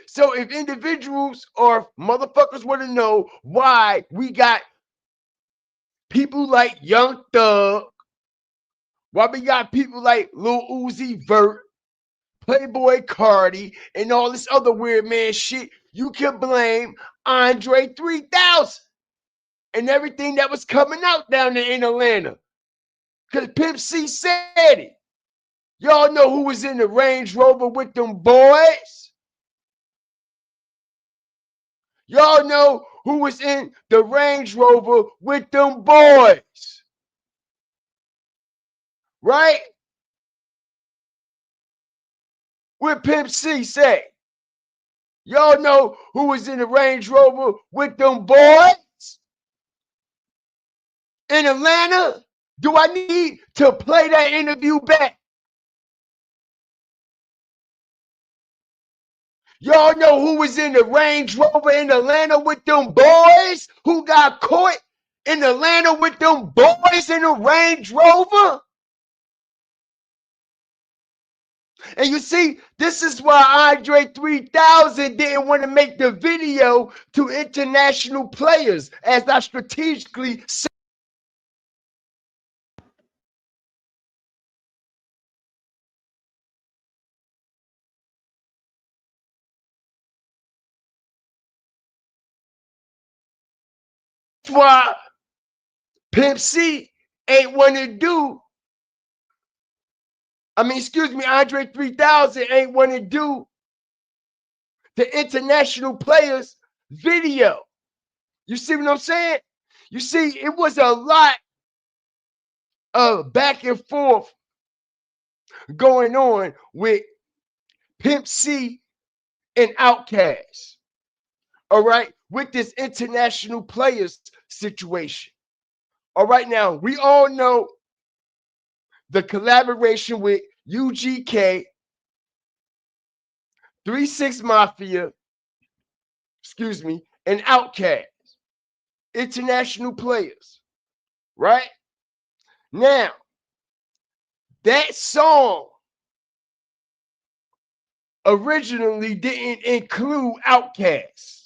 Speaker 1: So if individuals or motherfuckers want to know why we got people like Young Thug, why we got people like Lil Uzi Vert, Playboy Cardi, and all this other weird man shit, you can blame Andre 3000 and everything that was coming out down there in Atlanta. Because Pimp C said it. Y'all know who was in the Range Rover with them boys? Y'all know who was in the Range Rover with them boys? Right? What Pimp C say? Y'all know who was in the Range Rover with them boys? In Atlanta? Do I need to play that interview back? Y'all know who was in the Range Rover in Atlanta with them boys? Who got caught in Atlanta with them boys in the Range Rover? And you see, this is why Andre 3000 didn't want to make the video to international players, as I strategically said. That's why Pimp C ain't want to do, Andre 3000 ain't want to do the international players video. You see what I'm saying? You see, it was a lot of back and forth going on with Pimp C and Outkast. All right, with this international players situation. All right, now we all know the collaboration with UGK, 3-6 Mafia, and Outkast. International players, right? Now, that song originally didn't include Outkast.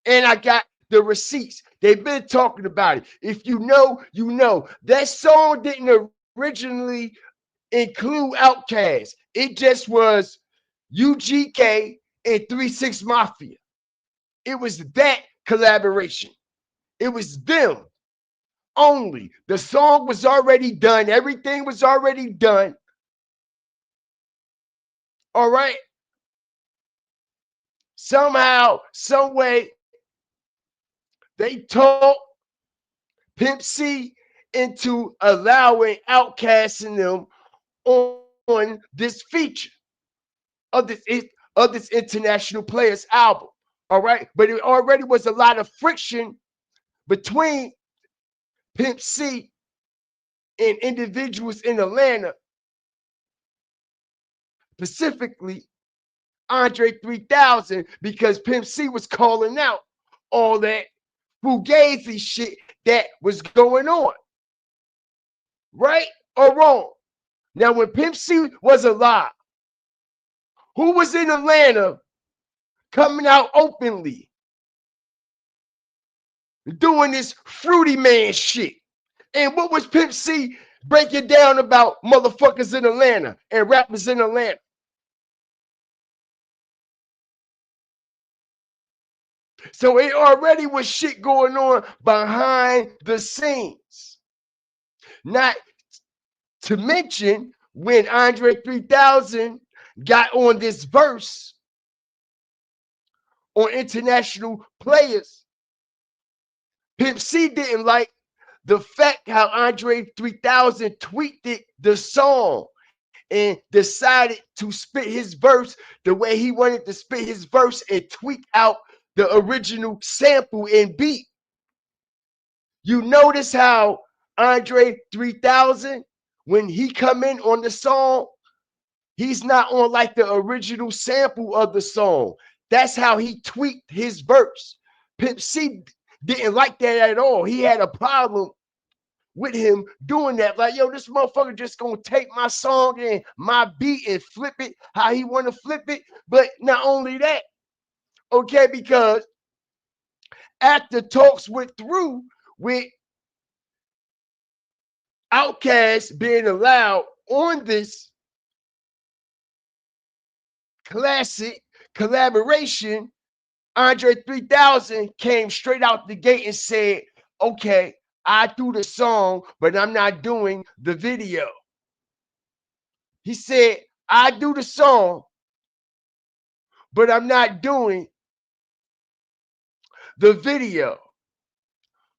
Speaker 1: And I got the receipts. They've been talking about it. If you know, you know. That song didn't originally include Outkast. It just was UGK and 3-6 Mafia. It was that collaboration. It was them only. The song was already done. Everything was already done. All right. Somehow, some way, they talked Pimp C into allowing Outkast and them on this feature of this International Players album. All right. But it already was a lot of friction between Pimp C and individuals in Atlanta, specifically Andre 3000, because Pimp C was calling out all that fugazi shit that was going on. Right or wrong? Now, when Pimp C was alive, who was in Atlanta coming out openly doing this fruity man shit? And what was Pimp C breaking down about motherfuckers in Atlanta and rappers in Atlanta? So it already was shit going on behind the scenes. Not to mention when Andre 3000 got on this verse on International Players, Pimp C didn't like the fact how Andre 3000 tweaked the song and decided to spit his verse the way he wanted to spit his verse and tweak out the original sample and beat. You notice how Andre 3000, when he come in on the song, he's not on like the original sample of the song. That's how he tweaked his verse. Pimp C didn't like that at all. He had a problem with him doing that. Like, yo, this motherfucker just gonna take my song and my beat and flip it how he want to flip it. But not only that, okay, because after talks went through with Outkast being allowed on this classic collaboration, Andre 3000 came straight out the gate and said, okay, I do the song, but I'm not doing the video. He said, I do the song, but I'm not doing the video.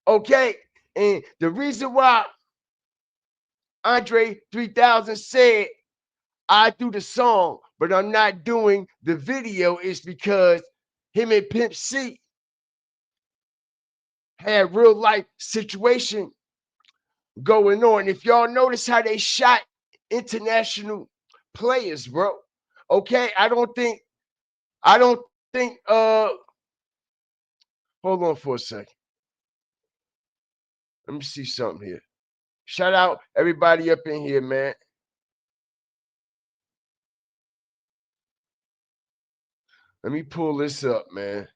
Speaker 1: Okay? And the reason why Andre 3000 said, I do the song, but I'm not doing the video is because him and Pimp C had real life situation going on. If y'all notice how they shot International Players, bro. Okay, I don't think hold on for a second. Let me see something here. Shout out everybody up in here, man. Let me pull this up, man.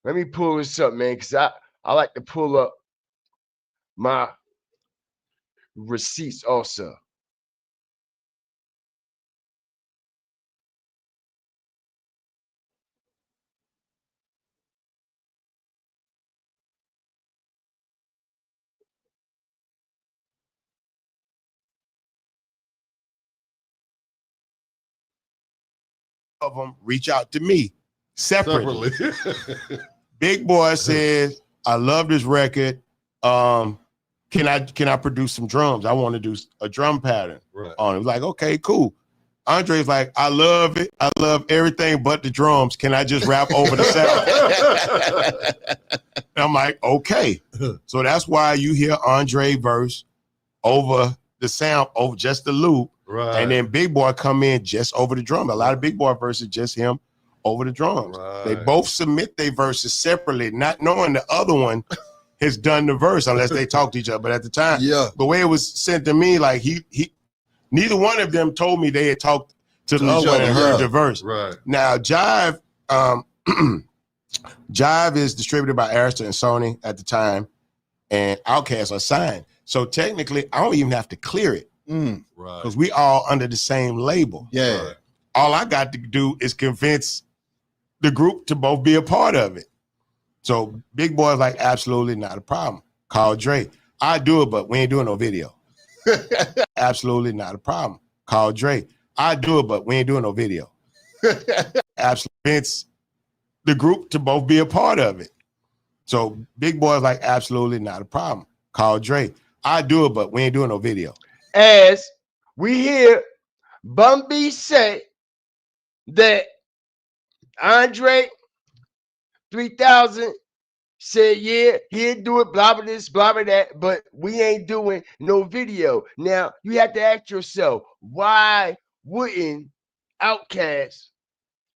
Speaker 1: Let me pull this up, man, because I like to pull up my receipts also.
Speaker 8: Of them reach out to me separately. Big Boy says, I love this record. Can I produce some drums? I want to do a drum pattern on it. Like, okay, cool. Andre's like, I love it. I love everything but the drums. Can I just rap over the sound? I'm like, okay. So that's why you hear Andre verse over the sound, over just the loop. Right. And then Big Boy come in just over the drum. A lot of Big Boy verses, just him over the drums. Right. They both submit their verses separately, not knowing the other one has done the verse unless they talk to each other. But at the time, the way it was sent to me, like he neither one of them told me they had talked to the other one and heard the verse. Right. Now, Jive, Jive is distributed by Arista and Sony at the time, and Outkast are signed. So technically, I don't even have to clear it. Right.
Speaker 9: Right.
Speaker 8: Because we all under the same label.
Speaker 9: Yeah.
Speaker 8: Right. All I got to do is convince the group to both be a part of it. So Big Boy's like, absolutely not a problem. Call Dre. I do it, but we ain't doing no video. Absolutely not a problem. Call Dre. I do it, but we ain't doing no video. Absolutely convince the group to both be a part of it. So Big Boy's like, absolutely not a problem. Call Dre. I do it, but we ain't doing no video.
Speaker 1: As we hear Bun B say that Andre 3000 said, yeah, he'd do it, blah, blah, this, blah, blah, that, but we ain't doing no video. Now, you have to ask yourself, why wouldn't Outkast,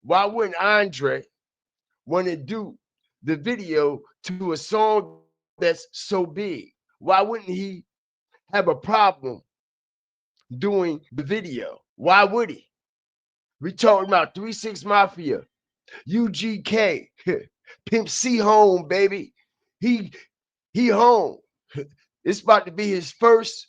Speaker 1: why wouldn't Andre want to do the video to a song that's so big? Why wouldn't he have a problem doing the video? Why would he? We talking about 3-6 Mafia, UGK, Pimp C home, baby. He home. It's about to be his first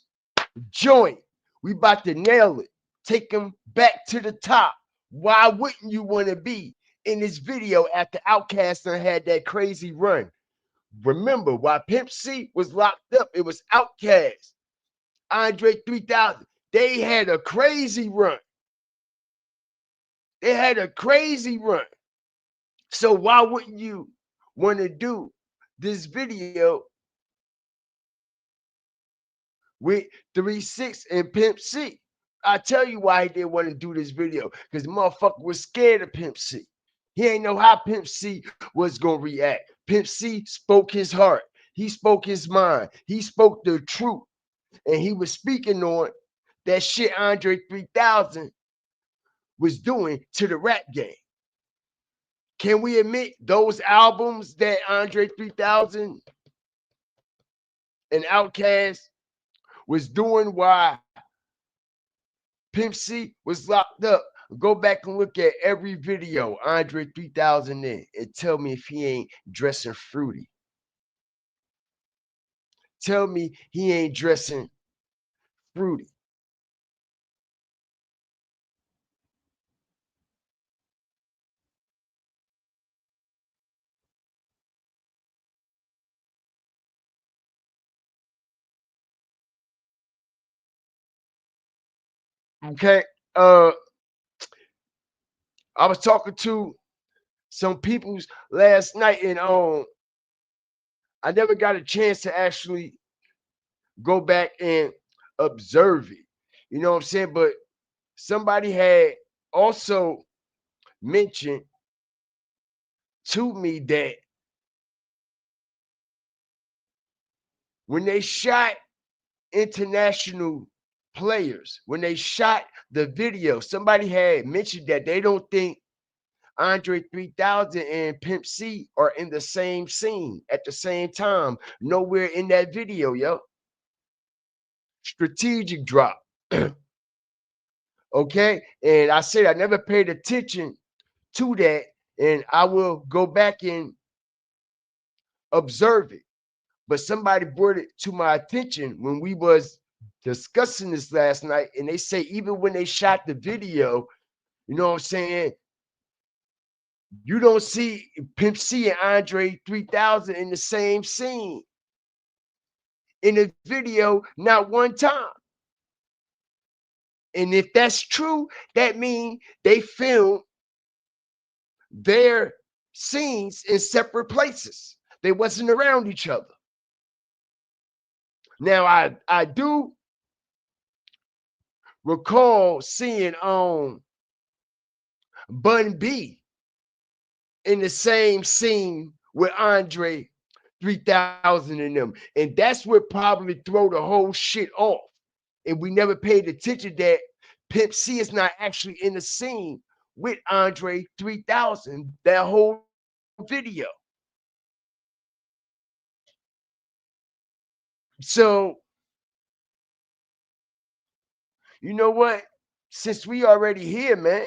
Speaker 1: joint. We about to nail it. Take him back to the top. Why wouldn't you want to be in this video after Outkast done had that crazy run? Remember, while Pimp C was locked up, it was Outkast, Andre 3000. They had a crazy run. They had a crazy run. So why wouldn't you want to do this video with 3-6 and Pimp C? I tell you why he didn't want to do this video, because the motherfucker was scared of Pimp C. He ain't know how Pimp C was gonna react. Pimp C spoke his heart. He spoke his mind. He spoke the truth, and he was speaking on that shit Andre 3000 was doing to the rap game. Can we admit those albums that Andre 3000 and Outkast was doing while Pimp C was locked up? Go back and look at every video Andre 3000 in and tell me if he ain't dressing fruity. Tell me he ain't dressing fruity. Okay. I was talking to some peoples last night, and I never got a chance to actually go back and observe it. You know what I'm saying? But somebody had also mentioned to me that when they shot international players, when they shot the video, somebody had mentioned that they don't think Andre 3000 and Pimp C are in the same scene at the same time. Nowhere in that video, yo. Strategic drop. Okay. And I said I never paid attention to that, and I will go back and observe it. But somebody brought it to my attention when we was discussing this last night, and they say even when they shot the video, you know what I'm saying, you don't see Pimp C and Andre 3000 in the same scene in the video, not one time. And if that's true, that means they filmed their scenes in separate places. They wasn't around each other. Now I do recall seeing Bun B in the same scene with Andre 3000 in them. And that's what probably throw the whole shit off. And we never paid attention that Pimp C is not actually in the scene with Andre 3000, that whole video. So, you know what? Since we already here, man,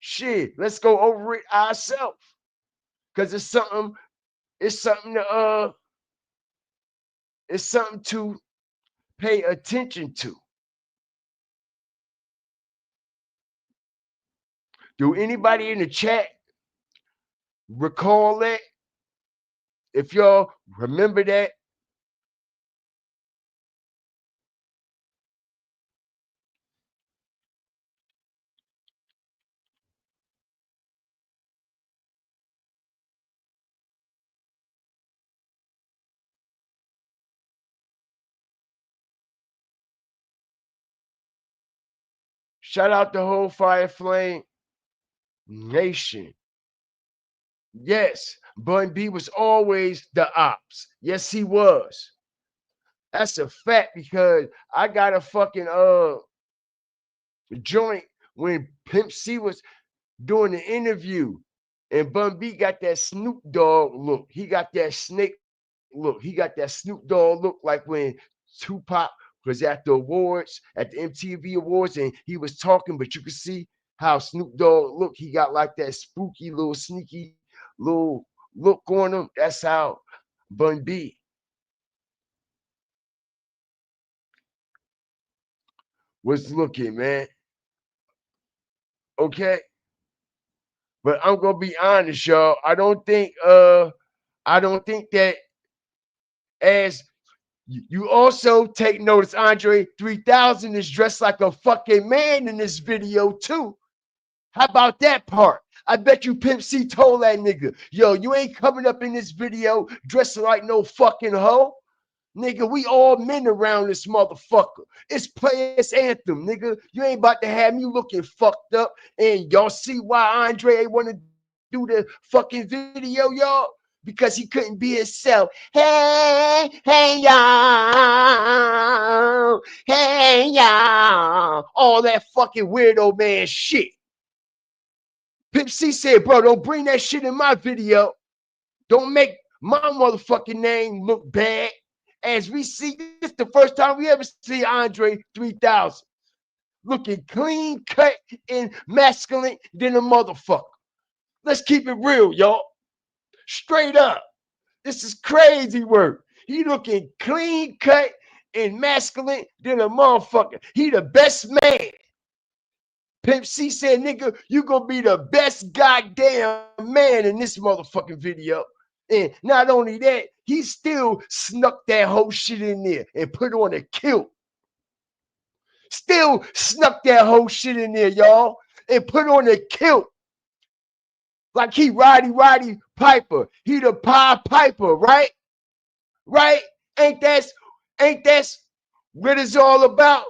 Speaker 1: shit, let's go over it ourselves. Cause it's something to pay attention to. Do anybody in the chat recall that? If y'all remember that? Shout out the whole Fire Flame Nation. Yes, Bun B was always the ops. Yes, he was. That's a fact because I got a fucking joint when Pimp C was doing the interview, and Bun B got that Snoop Dogg look. He got that snake look. He got that Snoop Dogg look, like when Tupac was at the awards, at the MTV Awards, and he was talking, but you could see how Snoop Dogg look. He got like that spooky little sneaky little look on him. That's how Bun B was looking, man. Okay. But I'm gonna be honest, y'all. I don't think that, as you also take notice, Andre 3000 is dressed like a fucking man in this video too. How about that part? I bet you Pimp C told that nigga, yo, you ain't coming up in this video dressing like no fucking hoe. Nigga, we all men around this motherfucker. It's Players Anthem, nigga. You ain't about to have me looking fucked up. And y'all see why Andre ain't want to do the fucking video, y'all? Because he couldn't be himself. Hey, hey, y'all. Hey, y'all. All that fucking weirdo man shit. Pimp C said, bro, don't bring that shit in my video. Don't make my motherfucking name look bad. As we see, this the first time we ever see Andre 3000 looking clean cut and masculine than a motherfucker. Let's keep it real, y'all. Straight up. This is crazy work. He looking clean cut and masculine than a motherfucker. He the best man. Pimp C said, nigga, you gonna be the best goddamn man in this motherfucking video. And not only that, he still snuck that whole shit in there and put on a kilt. Still snuck that whole shit in there, y'all, and put on a kilt. Like he Roddy Piper. He the Pied Piper, right? Right? Ain't that what it's all about?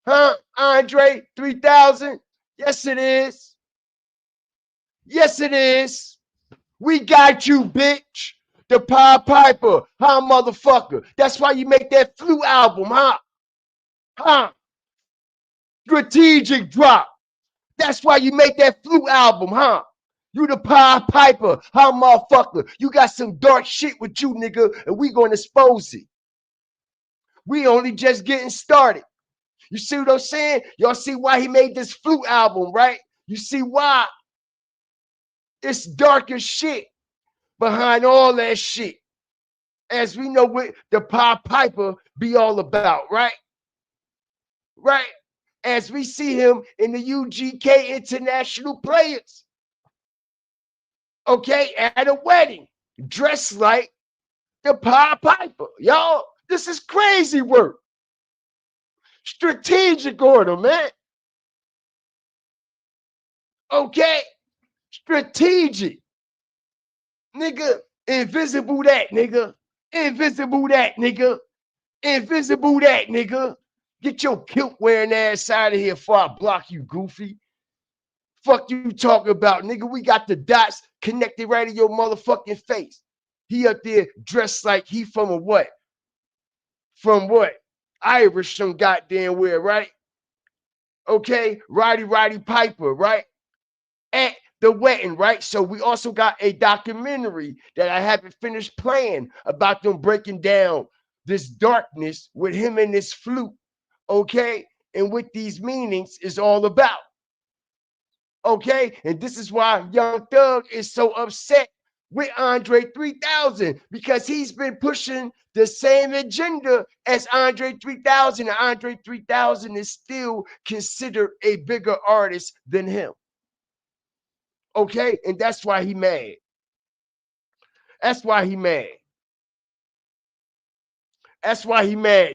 Speaker 1: Huh, Andre 3000? Yes, it is. Yes, it is. We got you, bitch. The Pied Piper, huh, motherfucker? That's why you make that Flu album, huh? Huh? Strategic drop. That's why you make that Flu album, huh? You the Pied Piper, huh, motherfucker? You got some dark shit with you, nigga, and we gonna expose it. We only just getting started. You see what I'm saying? Y'all see why he made this Flu album, right? You see why? It's dark as shit behind all that shit. As we know what the Pied Piper be all about, right? Right? As we see him in the UGK International Players. Okay, at a wedding, dressed like the Pied Piper. Y'all, this is crazy work. Strategic order, man. Okay, strategic. Nigga, invisible that, nigga. Invisible that, nigga. Invisible that, nigga. Get your kilt wearing ass out of here before I block you, goofy. Fuck you talking about, nigga. We got the dots connected right in your motherfucking face. He up there dressed like he from a what? From what? Irish some goddamn where, right? Okay, Roddy Piper, right? At the wedding, right? So we also got a documentary that I haven't finished playing about them breaking down this darkness with him and this flute, okay? And what these meanings is all about. Okay, and this is why Young Thug is so upset with Andre 3000 because he's been pushing the same agenda as Andre 3000, and Andre 3000 is still considered a bigger artist than him. Okay, and that's why he mad. That's why he mad. That's why he mad.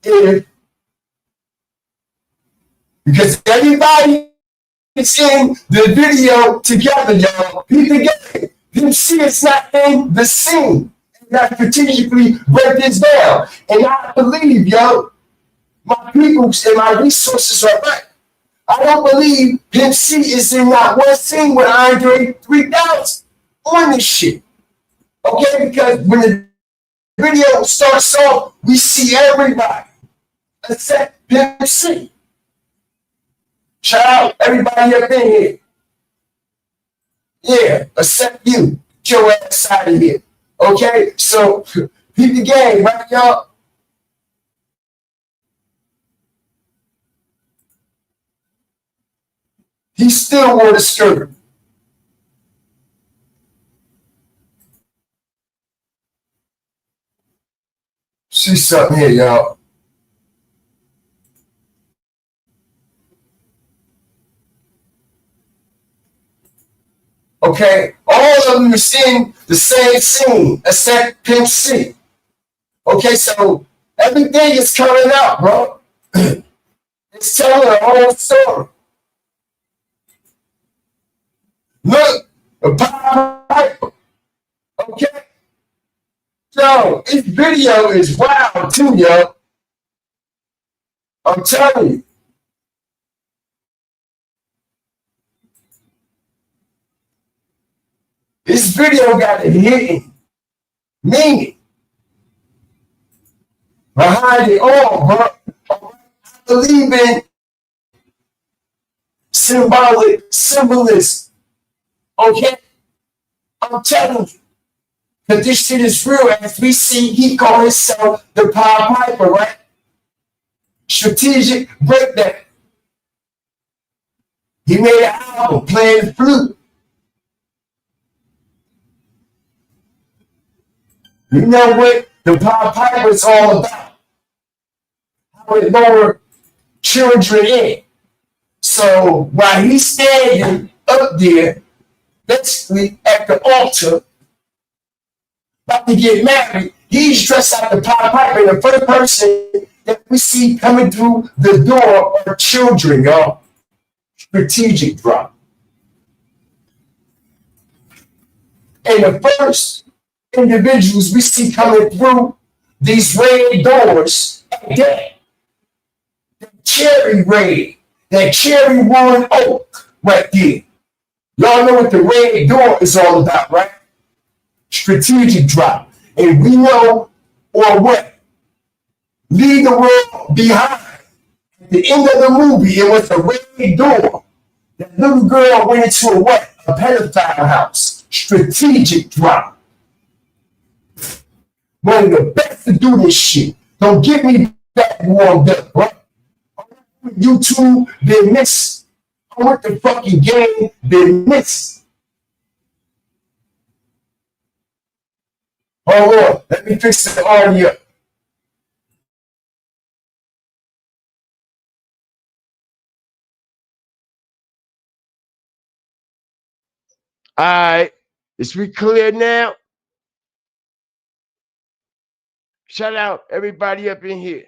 Speaker 9: If, because everybody is in the video together, y'all. People get it. Pimp C is not in the scene. And I strategically break this down. And I believe, yo, my people and my resources are right. I don't believe Pimp C is in not one scene with Andre 3000 on this shit. Okay, because when the video starts off, we see everybody except Pimp C. Shout out everybody up in here. Yeah, except you. Get your ass out of here. Okay, so peep the game, right, y'all? He still wore the skirt. See something here, y'all. Okay, all of them is in the same scene except Pimp C. Okay, so everything is coming out, bro. It's telling a whole story. Look, a piper. Okay? So, this video is wild too, yo. I'm telling you. This video got a hidden meaning behind it all, bro. I believe in symbolism. Okay? I'm telling you. But this shit is real. As we see, he called himself the Pied Piper, right? Strategic breakdown. He made an album playing the flute. You know what the Pied Piper is all about? How it lured children in. So while he's standing up there, basically at the altar, about to get married, he's dressed like the Pied Piper. And the first person that we see coming through the door are children, y'all. Strategic drop. And the first individuals we see coming through these red doors, that cherry red, that cherry one oak right there. Y'all know what the red door is all about, right? Strategic drop. And we know, or what? Leave the world behind. At the end of the movie, it was a red door. That little girl went into a what? A pedophile house. Strategic drop. One of the best to do this shit. Don't get me back warmed up, bro. YouTube been missed. I want the fucking game been missed. Hold on, let me fix the audio.
Speaker 1: All right, is we clear now? Shout out everybody up in here.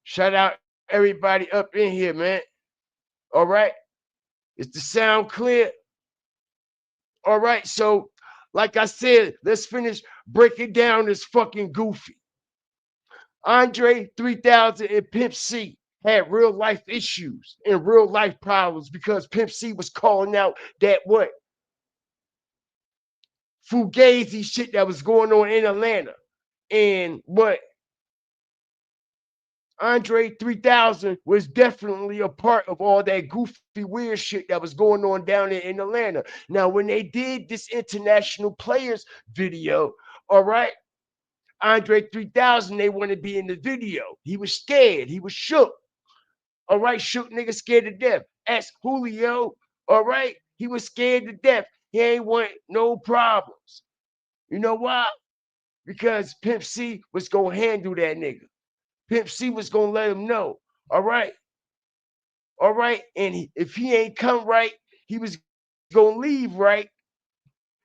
Speaker 1: Shout out everybody up in here, man. All right. Is the sound clear? All right. So, like I said, let's finish breaking down this fucking goofy. Andre 3000 and Pimp C had real life issues and real life problems because Pimp C was calling out that what? Fugazi shit that was going on in Atlanta. And what? Andre 3000 was definitely a part of all that goofy, weird shit that was going on down there in Atlanta. Now, when they did this international players video, all right, Andre 3000, they want to be in the video. He was scared. He was shook. All right, shoot niggas scared to death. Ask Julio. All right, he was scared to death. He ain't want no problems. You know why? Because Pimp C was gonna handle that nigga. Pimp C was gonna let him know. All right, and if he ain't come right, he was gonna leave right.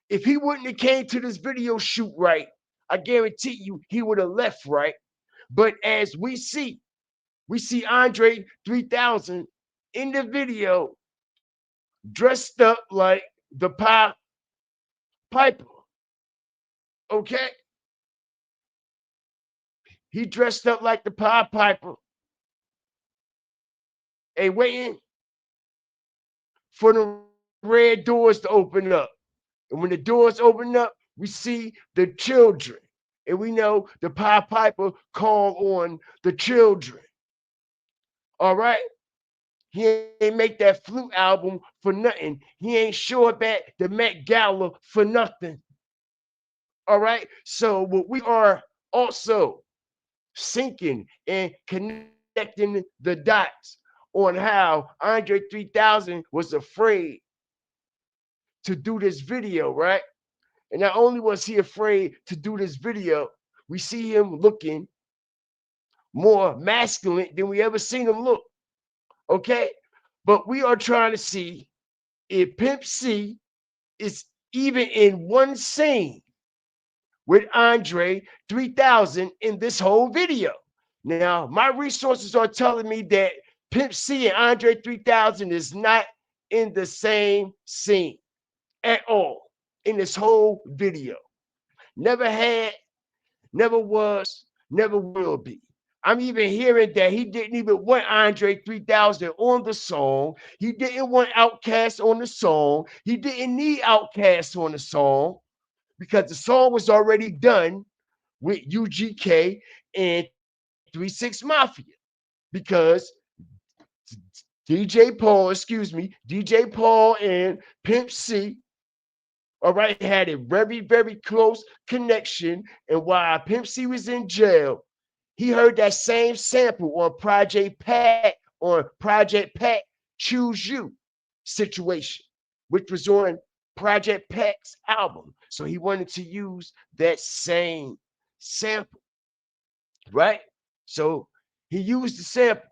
Speaker 1: If he wouldn't have came to this video shoot right, I guarantee you he would have left right. But as we see Andre 3000 in the video dressed up like the Piper. Okay? He dressed up like the Piper. And waiting for the red doors to open up. And when the doors open up, we see the children. And we know the Piper called on the children. All right? He ain't make that flute album for nothing. He ain't show up at the Met Gala for nothing. All right? So what we are also sinking and connecting the dots on how Andre 3000 was afraid to do this video, right? And not only was he afraid to do this video, we see him looking more masculine than we ever seen him look. Okay? But we are trying to see if Pimp C is even in one scene with Andre 3000 in this whole video. Now, my resources are telling me that Pimp C and Andre 3000 is not in the same scene at all in this whole video. Never had, never was, never will be. I'm even hearing that he didn't even want Andre 3000 on the song. He didn't want Outkast on the song. He didn't need Outkast on the song because the song was already done with UGK and 3-6 Mafia. Because DJ Paul and Pimp C, all right, had a very, very close connection. And while Pimp C was in jail, he heard that same sample on Project Pat Choose You situation, which was on Project Pat's album. So he wanted to use that same sample, right? So he used the sample.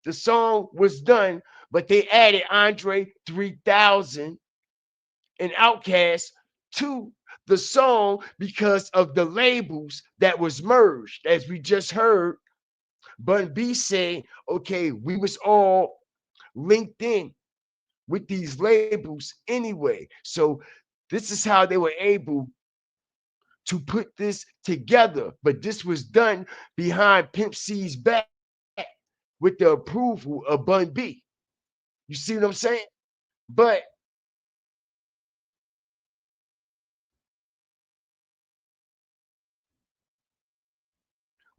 Speaker 1: The song was done, but they added Andre 3000 and Outkast to the song because of the labels that was merged. As we just heard, Bun B say, okay, we was all linked in with these labels anyway. So this is how they were able to put this together. But this was done behind Pimp C's back with the approval of Bun B. You see what I'm saying? But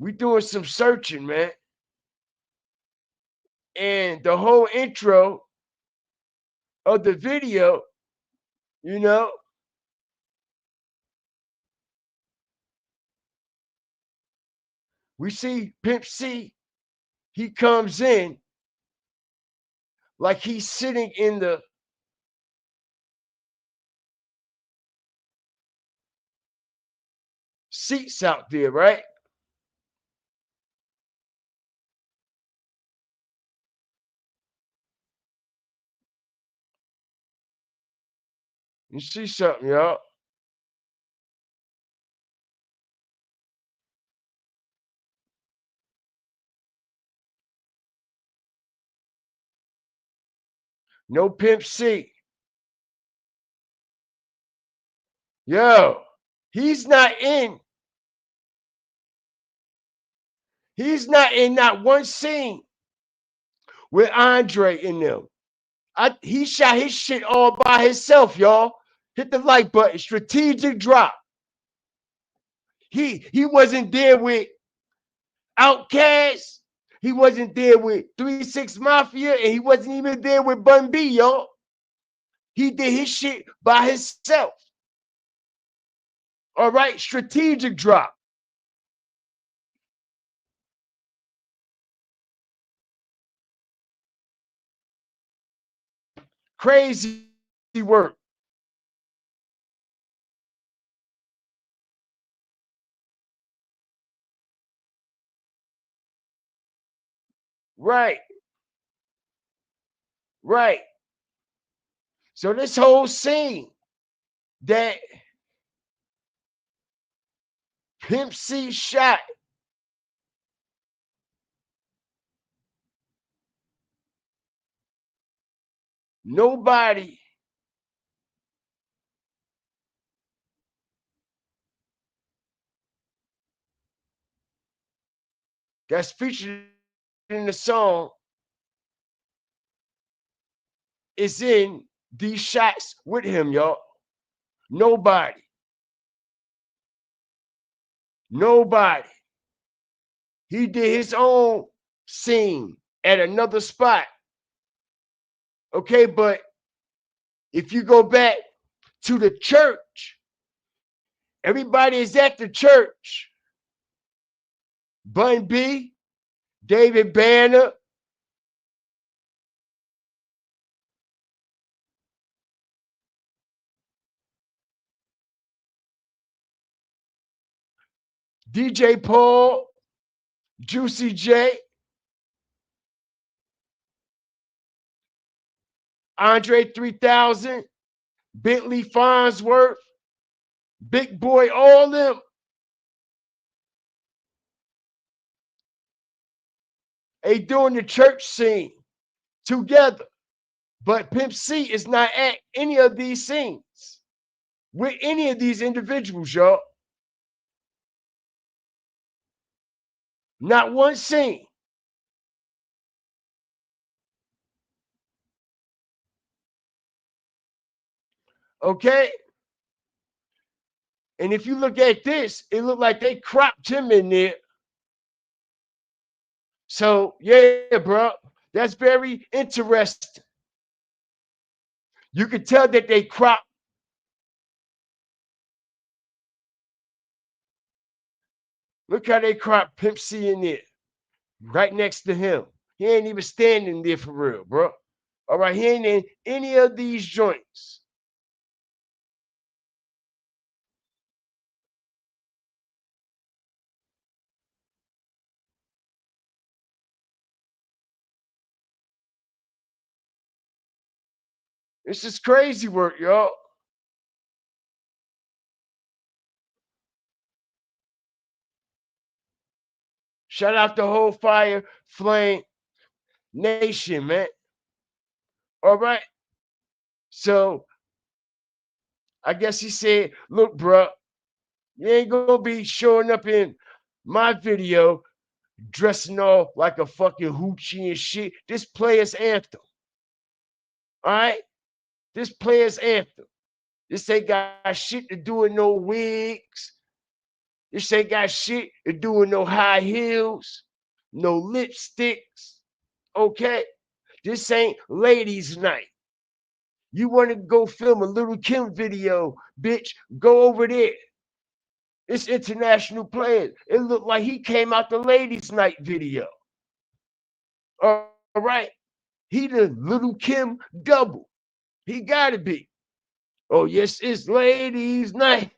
Speaker 1: we doing some searching, man. And the whole intro of the video, you know, we see Pimp C, he comes in like he's sitting in the seats out there, right? You see something, y'all. No Pimp C. Yo, he's not in. He's not in not one scene with Andre in them. He shot his shit all by himself, y'all. Hit the like button. Strategic drop. He wasn't there with Outkast. He wasn't there with 3-6 Mafia, and he wasn't even there with Bun B, y'all. He did his shit by himself. All right, strategic drop. Crazy work. Right. Right. So this whole scene that Pimp C shot, nobody that's featured in the song is in these shots with him, y'all. Nobody. Nobody. He did his own scene at another spot. Okay, but if you go back to the church, everybody is at the church. Bun B, David Banner, DJ Paul, Juicy J, Andre 3000, Bentley Farnsworth, Big Boy, all them. They doing the church scene together. But Pimp C is not at any of these scenes with any of these individuals, y'all. Not one scene. Okay? And if you look at this, it looked like they cropped him in there. So, yeah, bro, that's very interesting. You could tell that they cropped. Look how they cropped Pimp C in there, right next to him. He ain't even standing there for real, bro. All right, he ain't in any of these joints. This is crazy work, y'all. Shout out the whole Fire Flame Nation, man. All right. So I guess he said, look, bro, you ain't gonna be showing up in my video dressing all like a fucking hoochie and shit. This player's anthem. All right? This player's anthem. This ain't got shit to do with no wigs. This ain't got shit to do with no high heels, no lipsticks. Okay? This ain't ladies' night. You want to go film a Little Kim video, bitch, go over there. It's international players. It looked like he came out the ladies' night video. All right. He the Little Kim double. He gotta be. Oh, yes, it's ladies' night.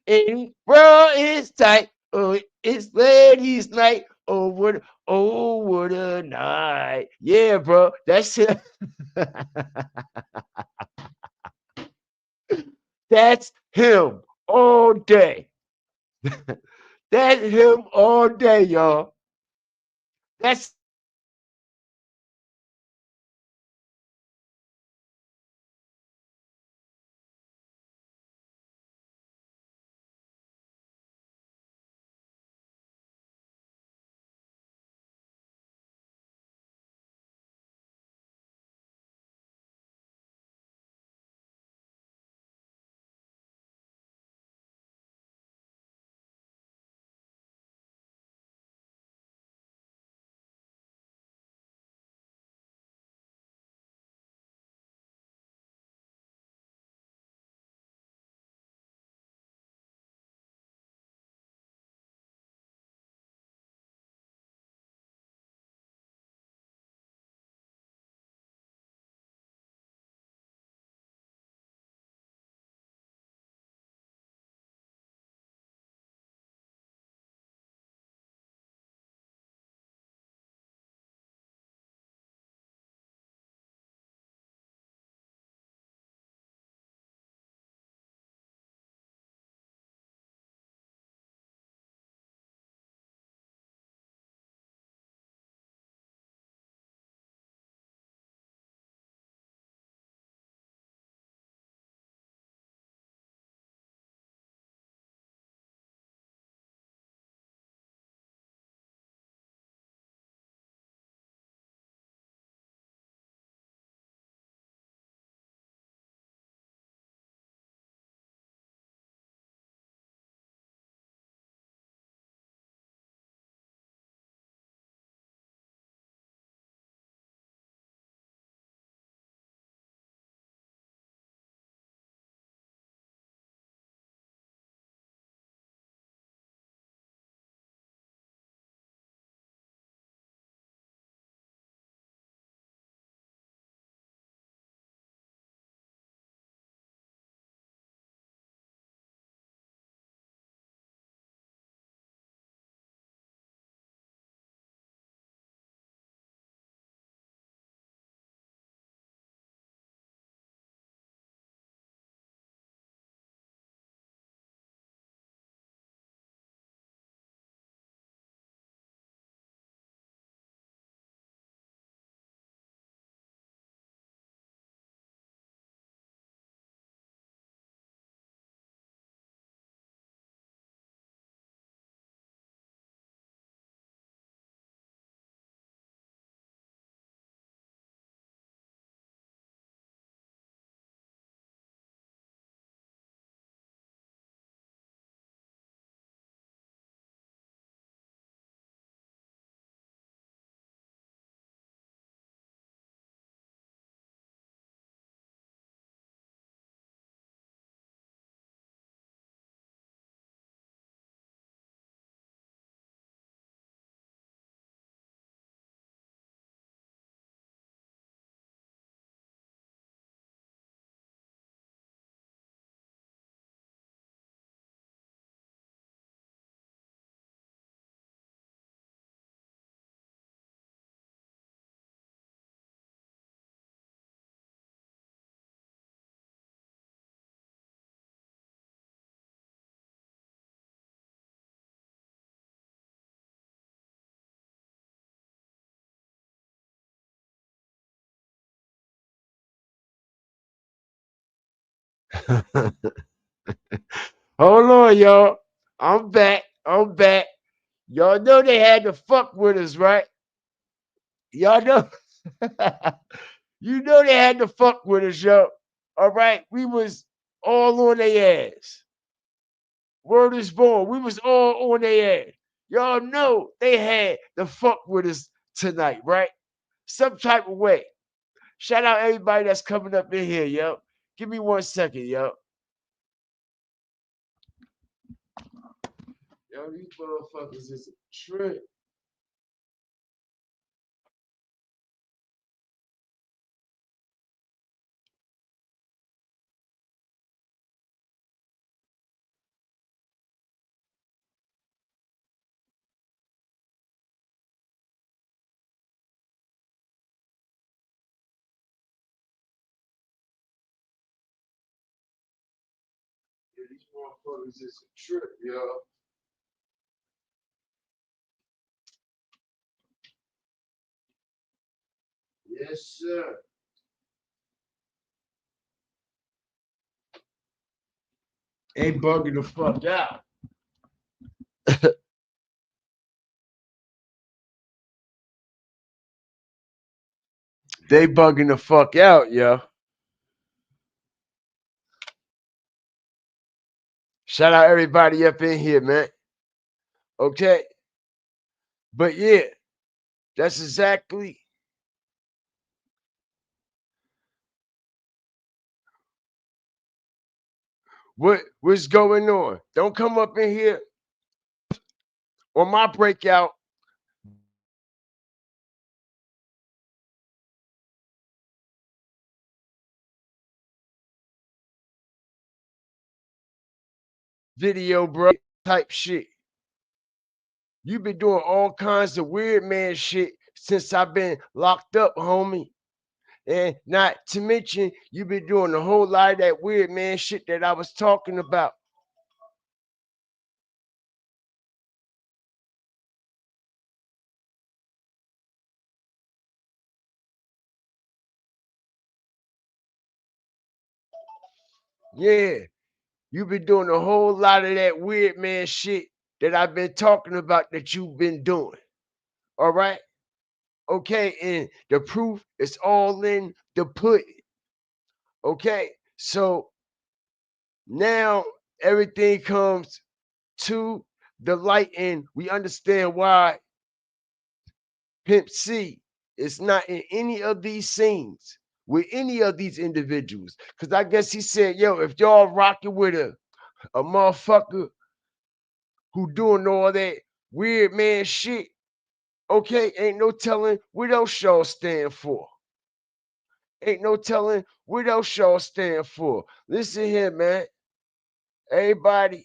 Speaker 1: And bro, it's tight. Oh, it's ladies' night. What a night. Yeah, bro. That's it. That's him all day. That's him all day, y'all. That's Hold on, y'all. I'm back. I'm back. Y'all know they had to fuck with us, right? Y'all know. You know they had to fuck with us, yo. All right. We was all on their ass. Word is born. We was all on their ass. Y'all know they had to fuck with us tonight, right? Some type of way. Shout out everybody that's coming up in here, yo. Give me 1 second, yo. Yo, these motherfuckers is a trip. Yeah, these motherfuckers is a trip, yo. Yes, sir. They bugging the fuck out. They bugging the fuck out, yo. Shout out everybody up in here, man. Okay. But yeah, that's exactly what's going on. Don't come up in here on my breakout video, bro, type shit. You've been doing all kinds of weird man shit since I've been locked up, homie. And not to mention, you've been doing a whole lot of that weird man shit that I was talking about. Yeah, you've been doing a whole lot of that weird man shit that I've been talking about that you've been doing. All right? Okay, and the proof is all in the pudding. Okay, so now everything comes to the light, and we understand why Pimp C is not in any of these scenes with any of these individuals. Because I guess he said, yo, if y'all rocking with a motherfucker who doing all that weird man shit, okay, ain't no telling what else y'all stand for. Ain't no telling what else y'all stand for. Listen here, man. Everybody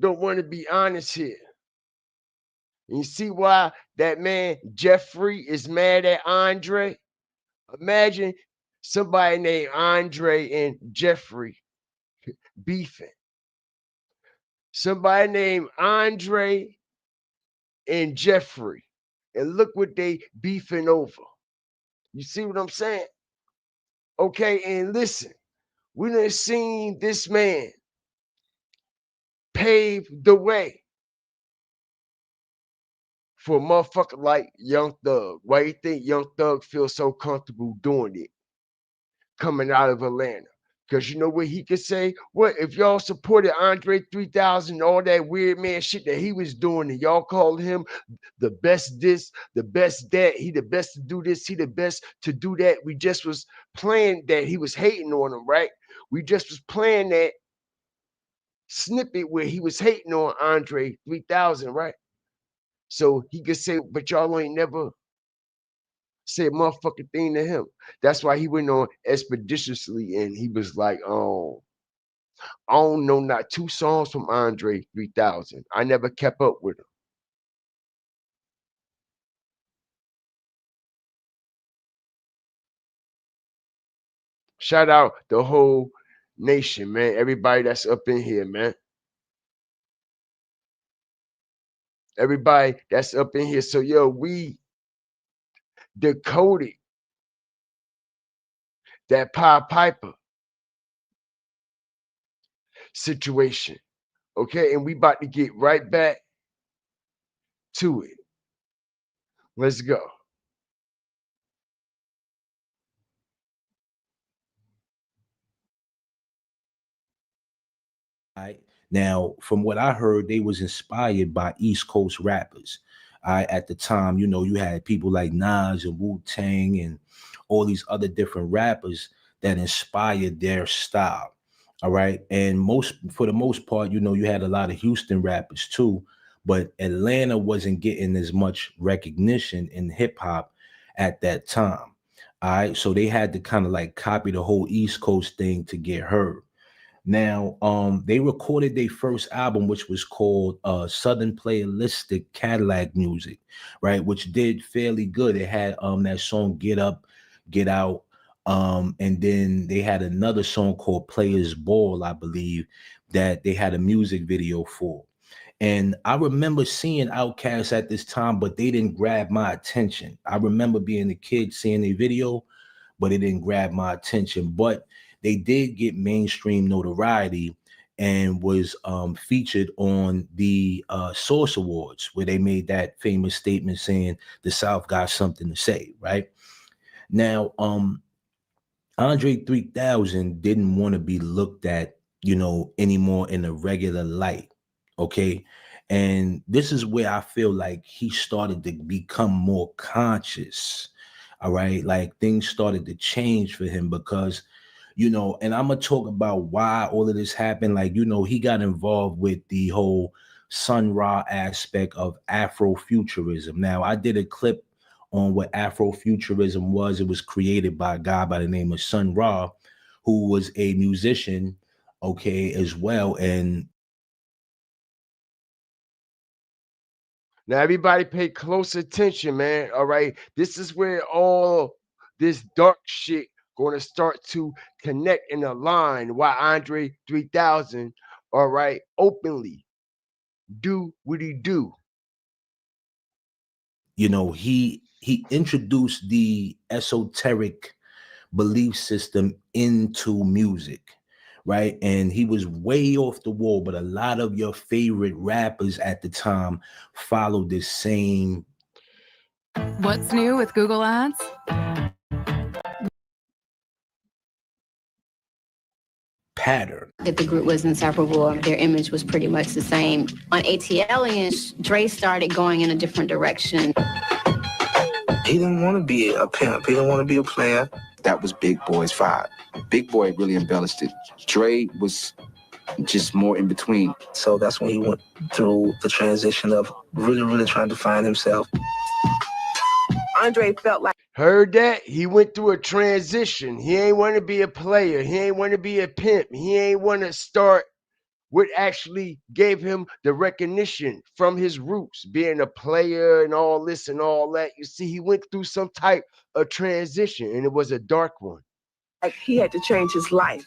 Speaker 1: don't want to be honest here. And you see why that man Jeffrey is mad at Andre? Imagine somebody named Andre and Jeffrey beefing. Somebody named Andre and Jeffrey. And look what they beefing over. You see what I'm saying? Okay, and listen, we done seen this man pave the way for a motherfucker like Young Thug. Why you think Young Thug feels so comfortable doing it, coming out of Atlanta? Because you know what he could say? What if y'all supported Andre 3000, all that weird man shit that he was doing, and y'all called him the best this, the best that, he the best to do this, he the best to do that. We just was playing that he was hating on him, right? We just was playing that snippet where he was hating on Andre 3000, right? So he could say, but y'all ain't never said motherfucking thing to him. That's why he went on expeditiously and he was like, oh, I don't know not 2 songs from Andre 3000. I never kept up with him. Shout out the whole nation, man. Everybody that's up in here, man. Everybody that's up in here. So, yo, we decoded that Pied Piper situation. Okay, and we about to get right back to it. Let's go.
Speaker 7: Right. Now, from what I heard, they was inspired by East Coast rappers. At the time, you know, you had people like Nas and Wu-Tang and all these other different rappers that inspired their style. All right. And for the most part, you know, you had a lot of Houston rappers too, but Atlanta wasn't getting as much recognition in hip hop at that time. All right. So they had to kind of like copy the whole East Coast thing to get heard. Now, they recorded their first album, which was called Southern Playalistic Cadillac Music, right? Which did fairly good. It had that song Get Up, Get Out. And then they had another song called Players Ball, I believe, that they had a music video for. And I remember seeing Outkast at this time, but they didn't grab my attention. I remember being a kid seeing a video, but it didn't grab my attention. But they did get mainstream notoriety and was featured on the Source Awards, where they made that famous statement saying the South got something to say, right? Now, Andre 3000 didn't want to be looked at, you know, anymore in a regular light, okay? And this is where I feel like he started to become more conscious, all right? Like things started to change for him because, you know, and I'm gonna talk about why all of this happened. Like, you know, he got involved with the whole Sun Ra aspect of Afrofuturism. Now, I did a clip on what Afrofuturism was. It was created by a guy by the name of Sun Ra, who was a musician, okay, as well. And
Speaker 1: Now, everybody pay close attention, man. All right. This is where all this dark shit going to start to connect and align. Why Andre 3000, all right, openly do what he do.
Speaker 7: you know, he introduced the esoteric belief system into music, right? And he was way off the wall, but a lot of your favorite rappers at the time followed this same.
Speaker 10: What's new with Google Ads?
Speaker 7: Pattern.
Speaker 5: That the group was inseparable. Their image was pretty much the same. On ATL, Dre started going in a different direction.
Speaker 11: He didn't want to be a pimp. He didn't want to be a player. That was Big Boy's vibe. Big Boy really embellished it. Dre was just more in between.
Speaker 2: So that's when he went through the transition of really trying to find himself.
Speaker 12: Andre felt like.
Speaker 1: Heard that? He went through a transition. He ain't want to be a player. He ain't want to be a pimp. He ain't want to start what actually gave him the recognition from his roots, being a player and all this and all that. You see, he went through some type of transition, and it was a dark one.
Speaker 12: Like he had to change his life.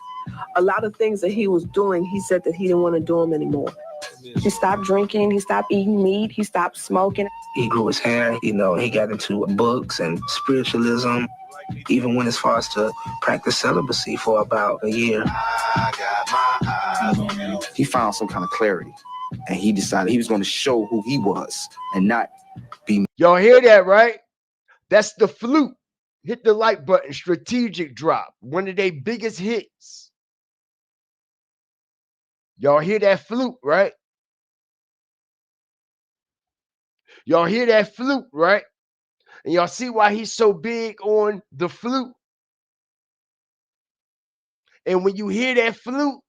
Speaker 12: A lot of things that he was doing, he said that he didn't want to do them anymore. He stopped drinking, he stopped eating meat, he stopped smoking.
Speaker 2: He grew his hair, you know, he got into books and spiritualism, even went as far as to practice celibacy for about a year.
Speaker 11: He found some kind of clarity, and he decided he was going to show who he was and not be.
Speaker 1: Y'all hear that, right? That's the flute. Hit the like button. Strategic drop. One of their biggest hits. Y'all hear that flute, right? Y'all hear that flute, right? And y'all see why he's so big on the flute. And when you hear that flute,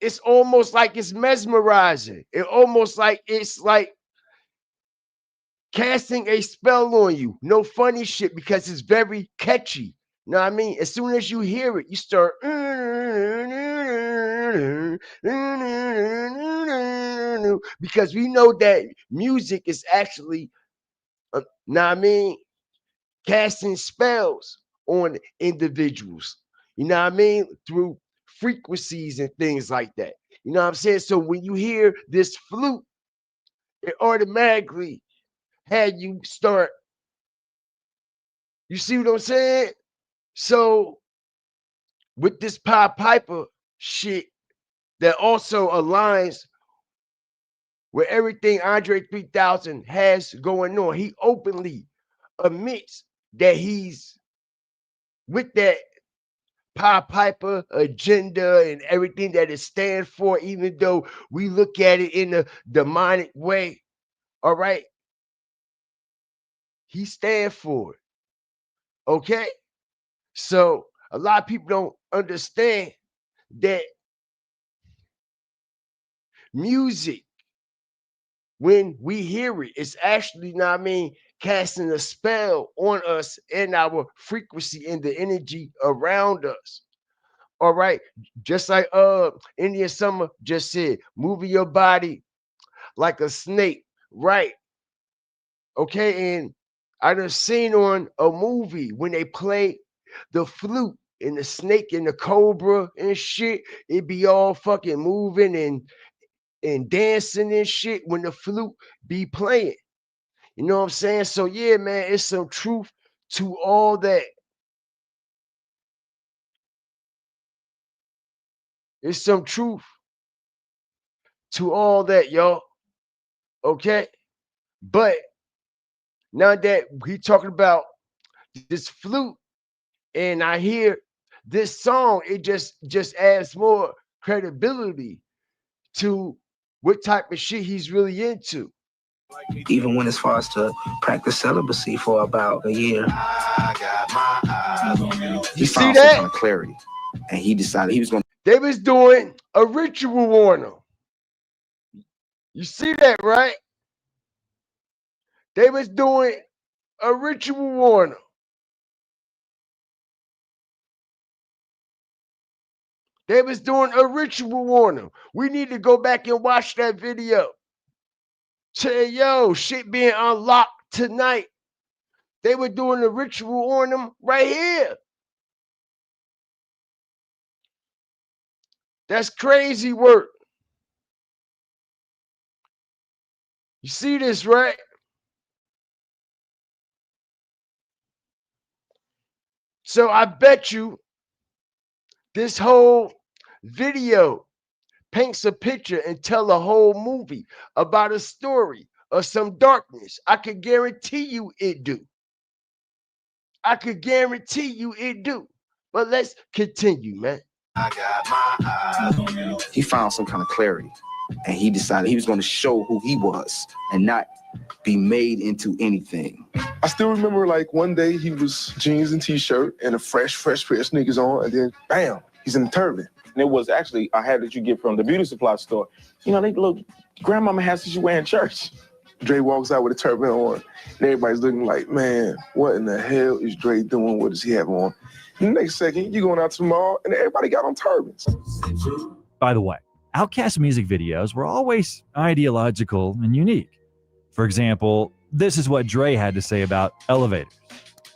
Speaker 1: it's almost like it's mesmerizing. It almost like it's like casting a spell on you. No funny shit, because it's very catchy. You know what I mean? As soon as you hear it, you start because we know that music is actually know what I mean, casting spells on individuals. You know what I mean? Through frequencies and things like that. You know what I'm saying? So when you hear this flute, it automatically had you start. You see what I'm saying? So with this Pied Piper shit, that also aligns with everything Andre 3000 has going on. He openly admits that he's with that Pied Piper agenda and everything that it stands for, even though we look at it in a demonic way. All right. He stands for it. Okay. So a lot of people don't understand that music, when we hear it, it's actually, you know what I mean, casting a spell on us and our frequency and the energy around us. All right. Just like Indian Summer just said, moving your body like a snake. Right. Okay. And I done seen on a movie when they play the flute and the snake and the cobra and shit, it be all fucking moving and dancing and shit when the flute be playing. You know what I'm saying? So yeah, man, it's some truth to all that. It's some truth to all that, y'all. Okay. But now that we talking about this flute and I hear this song, it just adds more credibility to what type of shit he's really into.
Speaker 11: Even went as far as to practice celibacy for about a year.
Speaker 1: You see that?
Speaker 11: Kind of clarity, and he decided he was going.
Speaker 1: They was doing a ritual on him. You see that, right? They was doing a ritual on him. They was doing a ritual on him. We need to go back and watch that video. Say, yo, shit being unlocked tonight. They were doing a ritual on him right here. That's crazy work. You see this, right? So I bet you this whole video paints a picture and tell a whole movie about a story of some darkness. I could guarantee you it do. I could guarantee you it do. But let's continue, man.
Speaker 11: I got my eyes on you. He found some kind of clarity, and he decided he was going to show who he was and not be made into anything.
Speaker 13: I still remember, like, one day he was jeans and t-shirt and a fresh pair of sneakers on, and then bam, he's in a turban.
Speaker 14: And it was actually a hat that you get from the beauty supply store. You know, they look, grandmama has that you wear in church.
Speaker 13: Dre walks out with a turban on, and everybody's looking like, man, what in the hell is Dre doing? What does he have on? And the next second, you're going out to the mall, and everybody got on turbans.
Speaker 15: By the way, Outkast music videos were always ideological and unique. For example, this is what Dre had to say about elevators.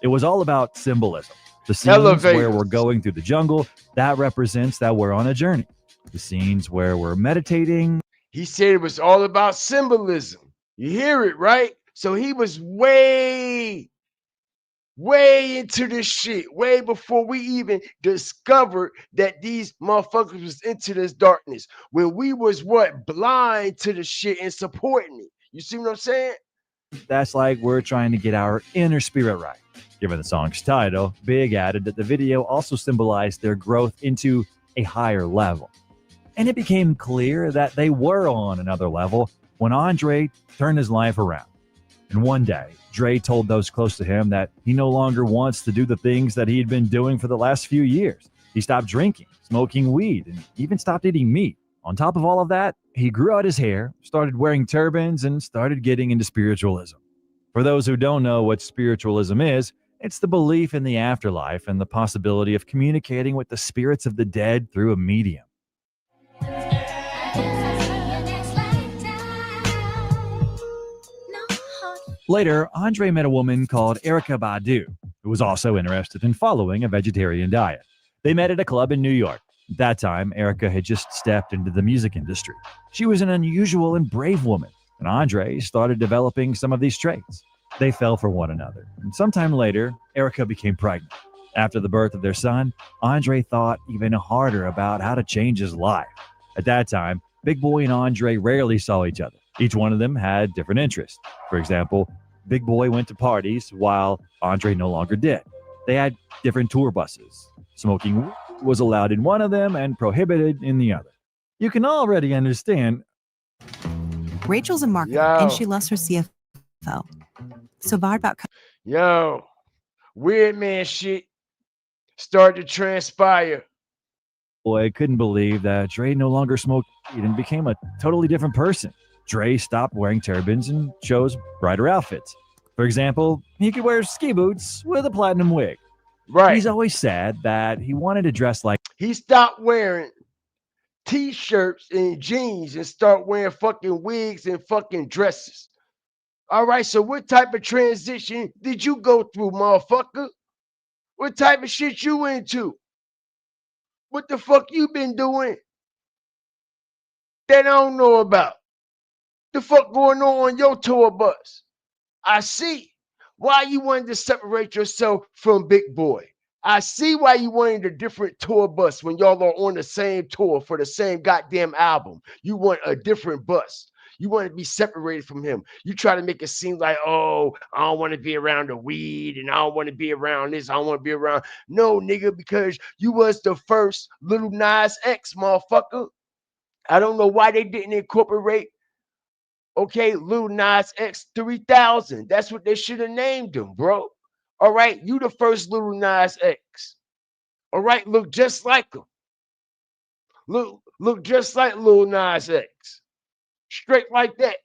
Speaker 15: It was all about symbolism. The scenes where we're going through the jungle, that represents that we're on a journey. The scenes where we're meditating.
Speaker 1: He said it was all about symbolism. You hear it, right? So he was way into this shit, way before we even discovered that these motherfuckers was into this darkness. When we was blind to the shit and supporting it. You see what I'm saying?
Speaker 15: That's like we're trying to get our inner spirit right. Given the song's title, Big added that the video also symbolized their growth into a higher level. And it became clear that they were on another level when Andre turned his life around. And one day, Dre told those close to him that he no longer wants to do the things that he'd been doing for the last few years. He stopped drinking, smoking weed, and even stopped eating meat. On top of all of that, he grew out his hair, started wearing turbans, and started getting into spiritualism. For those who don't know what spiritualism is, it's the belief in the afterlife and the possibility of communicating with the spirits of the dead through a medium. Later, Andre met a woman called Erykah Badu, who was also interested in following a vegetarian diet. They met at a club in New York. At that time, Erykah had just stepped into the music industry. She was an unusual and brave woman, and Andre started developing some of these traits. They fell for one another, and sometime later, Erykah became pregnant. After the birth of their son, Andre thought even harder about how to change his life. At that time, Big Boy and Andre rarely saw each other. Each one of them had different interests. For example, Big Boy went to parties while Andre no longer did. They had different tour buses. Smoking was allowed in one of them and prohibited in the other. You can already understand.
Speaker 16: Rachel's a marketer and she loves her CFO. So Bard.com.
Speaker 1: Yo, weird man shit started to transpire.
Speaker 15: Boy couldn't believe that Dre no longer smoked weed and became a totally different person. Dre stopped wearing turbans and chose brighter outfits. For example, he could wear ski boots with a platinum wig.
Speaker 1: Right.
Speaker 15: He's always said that he wanted to dress like.
Speaker 1: He stopped wearing t-shirts and jeans and start wearing fucking wigs and fucking dresses. All right, so what type of transition did you go through, motherfucker? What type of shit you into? What the fuck you been doing that I don't know about? The fuck going on your tour bus? I see why you wanted to separate yourself from Big Boy. I see why you wanted a different tour bus when y'all are on the same tour for the same goddamn album. You want a different bus. You want to be separated from him. You try to make it seem like, oh, I don't want to be around the weed and I don't want to be around this. I don't want to be around. No, nigga, because you was the first Little Nas X, motherfucker. I don't know why they didn't incorporate, okay, Lil Nas X 3000. That's what they should have named him, bro. All right, you the first Lil Nas X. All right, look just like him. Look just like Lil Nas X. Straight like that.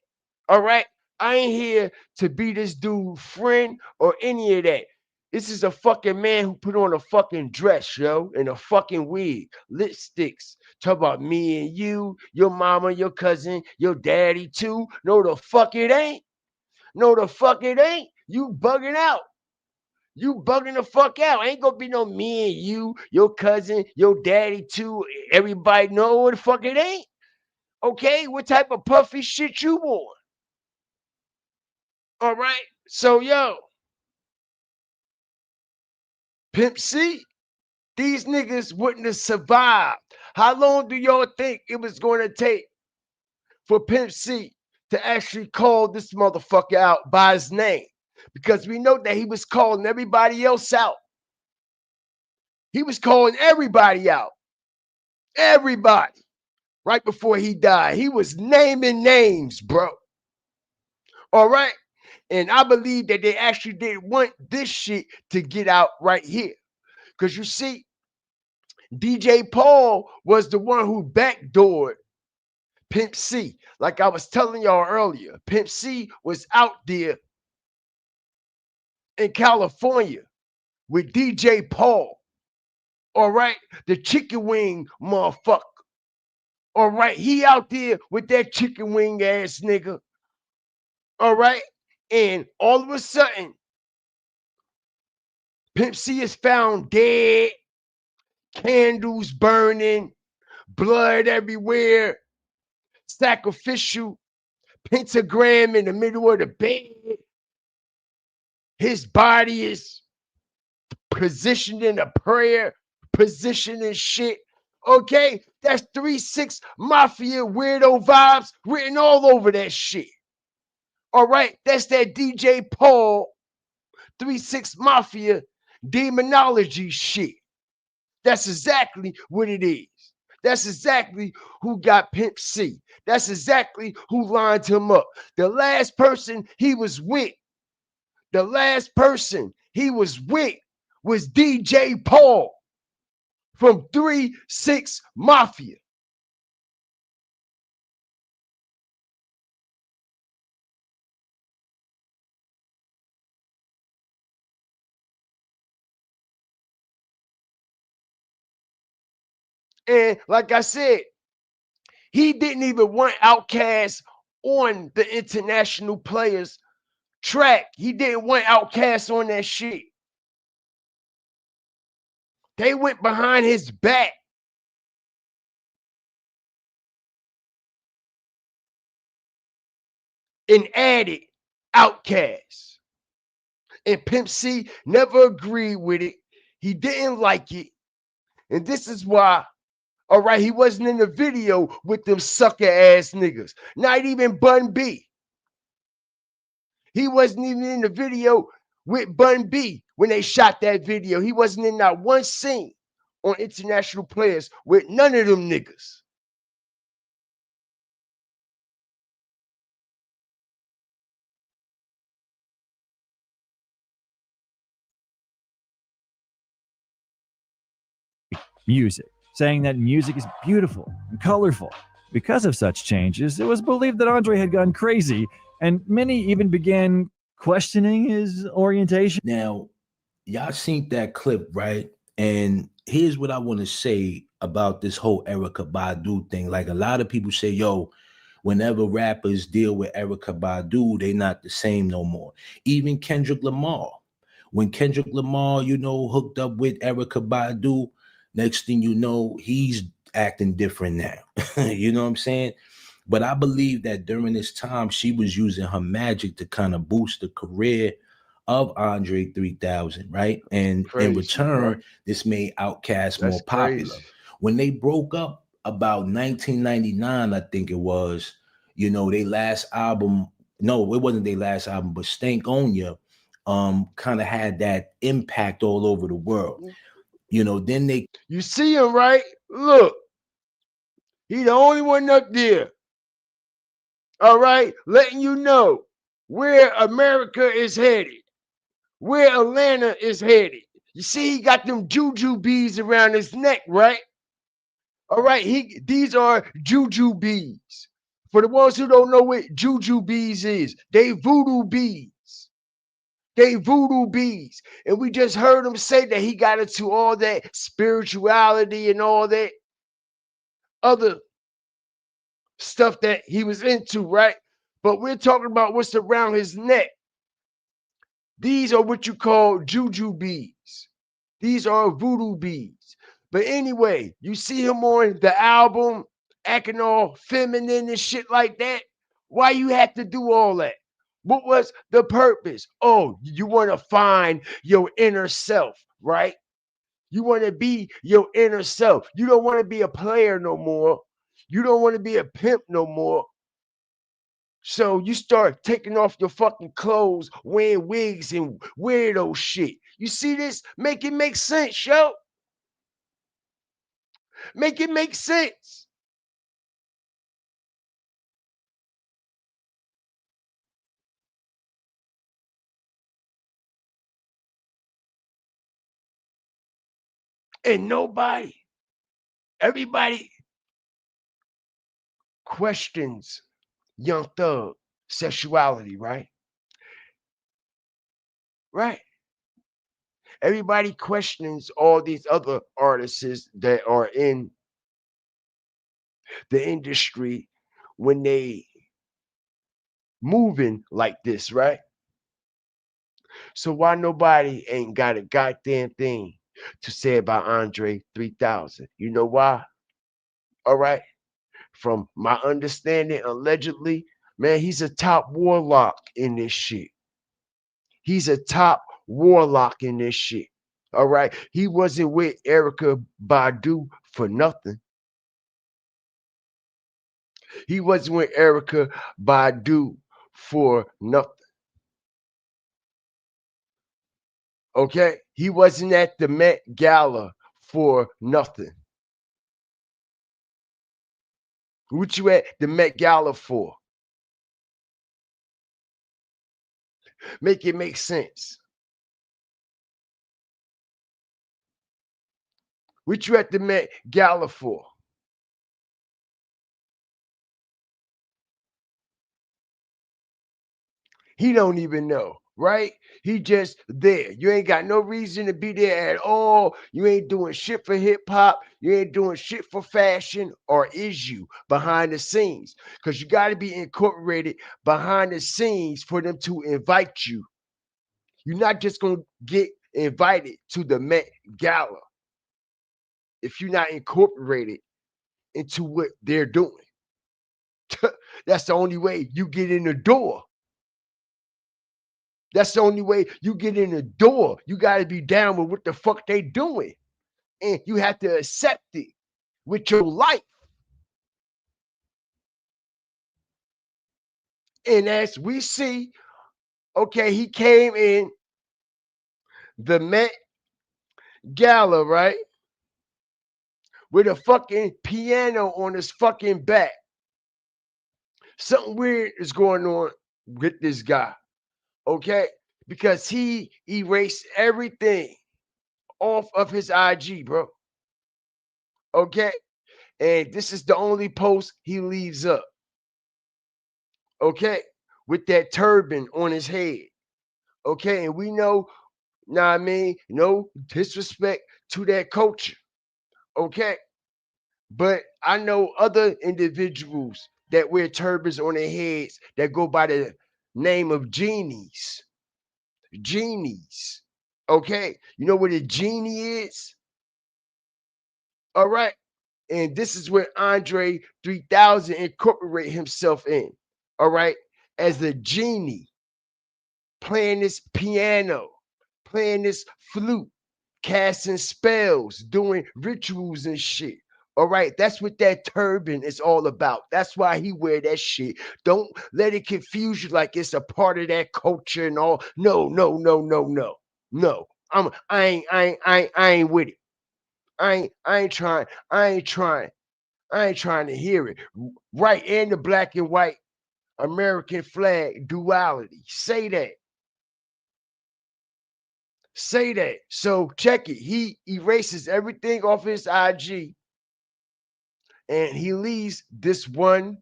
Speaker 1: All right, I ain't here to be this dude friend or any of that. This is a fucking man who put on a fucking dress, yo, and a fucking wig, lipsticks. Talk about me and you, your mama, your cousin, your daddy too. No, the fuck it ain't. No, the fuck it ain't. You bugging out. You bugging the fuck out. Ain't gonna be no me and you, your cousin, your daddy too. Everybody know what the fuck it ain't. Okay, what type of puffy shit you want? All right, so yo, Pimp C, these niggas wouldn't have survived. How long do y'all think it was going to take for Pimp C to actually call this motherfucker out by his name? Because we know that he was calling everybody else out. He was calling everybody out. Everybody. Right before he died. He was naming names, bro. All right? And I believe that they actually didn't want this shit to get out right here. Because you see, DJ Paul was the one who backdoored Pimp C. Like I was telling y'all earlier, Pimp C was out there in California with DJ Paul. All right? The chicken wing motherfucker. All right? He out there with that chicken wing ass nigga. All right? And all of a sudden, Pimp C is found dead, candles burning, blood everywhere, sacrificial pentagram in the middle of the bed. His body is positioned in a prayer position and shit. Okay, that's 3-6 Mafia weirdo vibes written all over that shit. All right, that's that DJ Paul 3-6 Mafia demonology shit. That's exactly what it is. That's exactly who got Pimp C. That's exactly who lined him up. The last person he was with, was DJ Paul from 3-6 Mafia. And like I said, he didn't even want Outkast on the international players track. He didn't want Outkast on that shit. They went behind his back. And added Outkast. And Pimp C never agreed with it. He didn't like it. And this is why, All right, he wasn't in the video with them sucker ass niggas. Not even Bun B. He wasn't even in the video with Bun B when they shot that video. He wasn't in that one scene on International Players with none of them niggas.
Speaker 15: Music, saying that music is beautiful and colorful. Because of such changes, it was believed that Andre had gone crazy, and many even began questioning his orientation.
Speaker 7: Now, y'all seen that clip, right? And here's what I want to say about this whole Erykah Badu thing. Like, a lot of people say, yo, whenever rappers deal with Erykah Badu, they not the same no more. Even Kendrick Lamar. When Kendrick Lamar, you know, hooked up with Erykah Badu, next thing you know, he's acting different now. You know what I'm saying? But I believe that during this time, she was using her magic to kind of boost the career of Andre 3000, right? And
Speaker 1: Crazy,
Speaker 7: in return,
Speaker 1: bro.
Speaker 7: this made Outkast
Speaker 1: That's
Speaker 7: more popular.
Speaker 1: crazy.
Speaker 7: When they broke up about 1999, I think it was, you know, their last album, no, it wasn't their last album, but Stank On Ya kind of had that impact all over the world. You know, then they...
Speaker 1: You see him, right? Look. He the only one up there. All right? Letting you know where America is headed. Where Atlanta is headed. You see, he got them juju beads around his neck, right? All right, these are juju beads. For the ones who don't know what juju beads is, they voodoo beads. They voodoo beads. And we just heard him say that he got into all that spirituality and all that other stuff that he was into, right? But we're talking about what's around his neck. These are what you call juju beads. These are voodoo beads. But anyway, you see him on the album acting all feminine and shit like that. Why you had to do all that? What was the purpose? Oh, you want to find your inner self, right? You want to be your inner self. You don't want to be a player no more. You don't want to be a pimp no more. So you start taking off your fucking clothes, wearing wigs and weirdo shit. You see this? Make it make sense, yo. Make it make sense. And everybody questions Young Thug sexuality, right? Right. Everybody questions all these other artists that are in the industry when they moving like this, right? So why nobody ain't got a goddamn thing to say about Andre 3000? You know why? All right. From my understanding, allegedly, man, he's a top warlock in this shit. He's a top warlock in this shit. All right. He wasn't with Erykah Badu for nothing. He wasn't with Erykah Badu for nothing. Okay? He wasn't at the Met Gala for nothing. What you at the Met Gala for? Make it make sense. What you at the Met Gala for? He don't even know, right? He just there. You ain't got no reason to be there at all. You ain't doing shit for hip hop. You ain't doing shit for fashion, or is you behind the scenes? Because you got to be incorporated behind the scenes for them to invite you. You're not just going to get invited to the Met Gala if you're not incorporated into what they're doing. That's the only way you get in the door. That's the only way you get in the door. You got to be down with what the fuck they doing. And you have to accept it. with your life. And as we see, okay, he came in the Met Gala, right? With a fucking piano on his fucking back. Something weird is going on with this guy, okay? Because he erased everything off of his IG, bro. Okay? And this is the only post he leaves up. Okay? With that turban on his head. Okay? And we know, I mean, no disrespect to that culture. Okay? But I know other individuals that wear turbans on their heads that go by the name of genies. Genies. Okay? You know what a genie is? All right. And this is where Andre 3000 incorporate himself in. All right. As a genie, playing this piano, playing this flute, casting spells, doing rituals and shit. All right, that's what that turban is all about. That's why he wear that shit. Don't let it confuse you like it's a part of that culture and all. No. I ain't with it. I ain't trying to hear it. Right in the black and white American flag duality. Say that. Say that. So check it. He erases everything off his IG and he leaves this one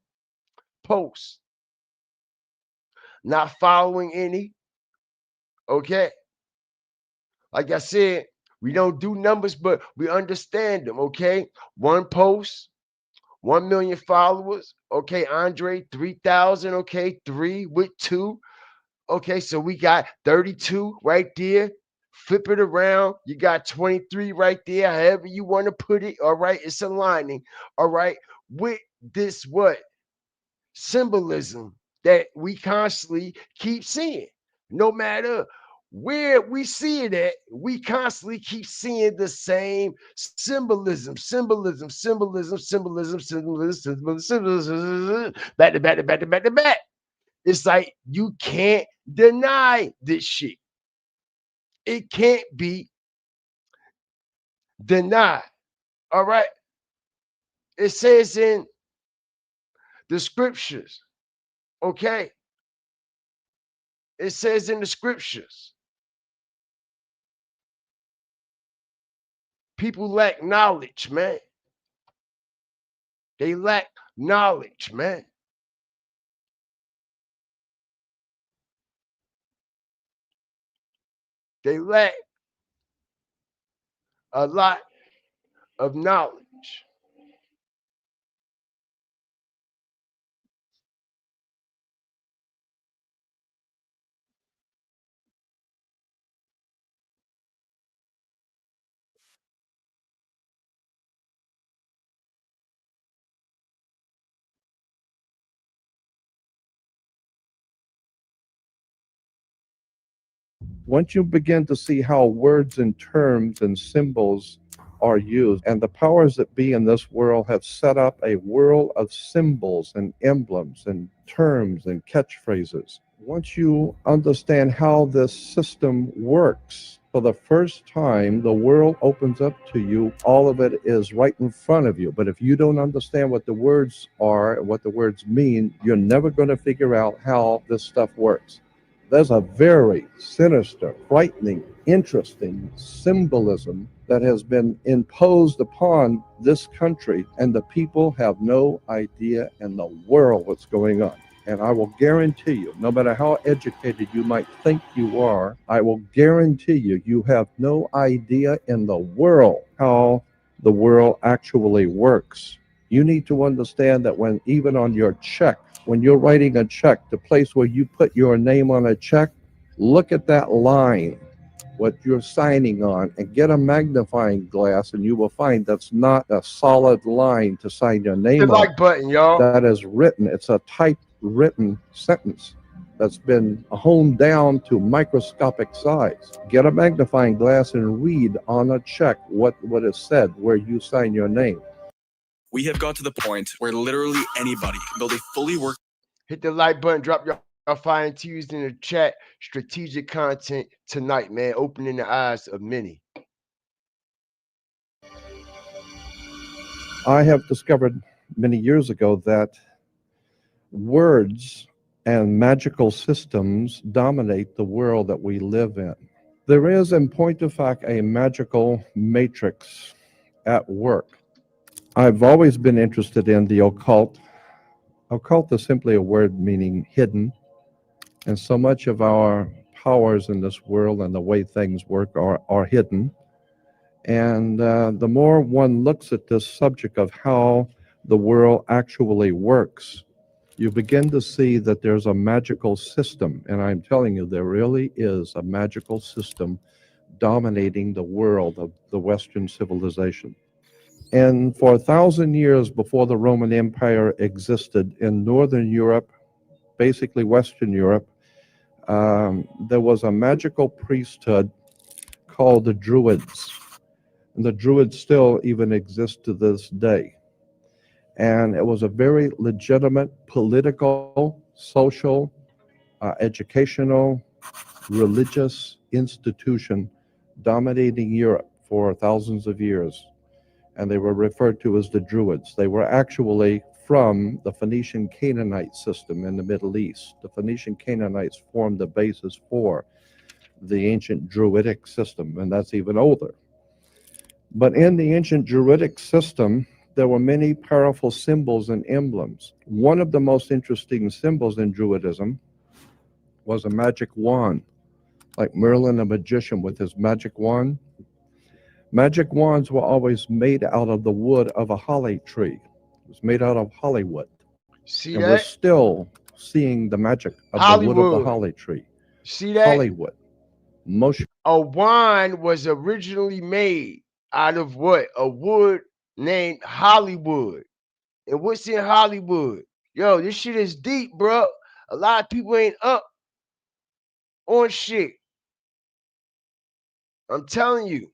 Speaker 1: post. Not following any. Okay. Like I said, we don't do numbers, but we understand them. Okay. One post, 1 million followers. Okay. Andre 3000. Okay. 3 with 2. Okay. So we got 32 right there. Flip it around. You got 23 right there. However you want to put it. All right. It's aligning. All right. With this what? Symbolism that we constantly keep seeing. No matter where we see it at, we constantly keep seeing the same symbolism, back to back. It's like you can't deny this shit. It can't be denied. All right. It says in the scriptures, okay? It says in the scriptures, people lack knowledge, man. They lack knowledge, man. They lack a lot of knowledge.
Speaker 17: Once you begin to see how words and terms and symbols are used, and the powers that be in this world have set up a world of symbols and emblems and terms and catchphrases. Once you understand how this system works, for the first time, the world opens up to you. All of it is right in front of you. But if you don't understand what the words are and what the words mean, you're never going to figure out how this stuff works. There's a very sinister, frightening, interesting symbolism that has been imposed upon this country, and the people have no idea in the world what's going on. And I will guarantee you, no matter how educated you might think you are, I will guarantee you, you have no idea in the world how the world actually works. You need to understand that when even on your check, when you're writing a check, the place where you put your name on a check, look at that line, what you're signing on, and get a magnifying glass, and you will find that's not a solid line to sign your name on.
Speaker 1: The like button, y'all.
Speaker 17: That is written. It's a typewritten sentence that's been honed down to microscopic size. Get a magnifying glass and read on a check what is said where you sign your name.
Speaker 18: We have got to the point where literally anybody can build a fully work.
Speaker 1: Hit the like button, drop your fire and Tuesday in the chat. Strategic content tonight, man. Opening the eyes of many.
Speaker 17: I have discovered many years ago that words and magical systems dominate the world that we live in. There is, in point of fact, a magical matrix at work. I've always been interested in the occult. Occult is simply a word meaning hidden, and so much of our powers in this world and the way things work are hidden. And the more one looks at this subject of how the world actually works, you begin to see that there's a magical system. And I'm telling you, there really is a magical system dominating the world of the Western civilization. And for 1,000 years before the Roman Empire existed in Northern Europe, basically Western Europe, there was a magical priesthood called the Druids. And the Druids still even exist to this day. And it was a very legitimate political, social, educational, religious institution dominating Europe for thousands of years. And they were referred to as the Druids. They were actually from the Phoenician Canaanite system in the Middle East. The Phoenician Canaanites formed the basis for the ancient Druidic system, and that's even older. But in the ancient Druidic system, there were many powerful symbols and emblems. One of the most interesting symbols in Druidism was a magic wand, like Merlin, a magician with his magic wand. Magic wands were always made out of the wood of a holly tree. It was made out of hollywood.
Speaker 1: See
Speaker 17: and
Speaker 1: that?
Speaker 17: we're still seeing the magic of
Speaker 1: Hollywood.
Speaker 17: the wood of the holly tree.
Speaker 1: See that?
Speaker 17: Hollywood. Motion.
Speaker 1: A wand was originally made out of what? A wood named Hollywood. And what's in Hollywood? Yo, this shit is deep, bro. A lot of people ain't up on shit. I'm telling you.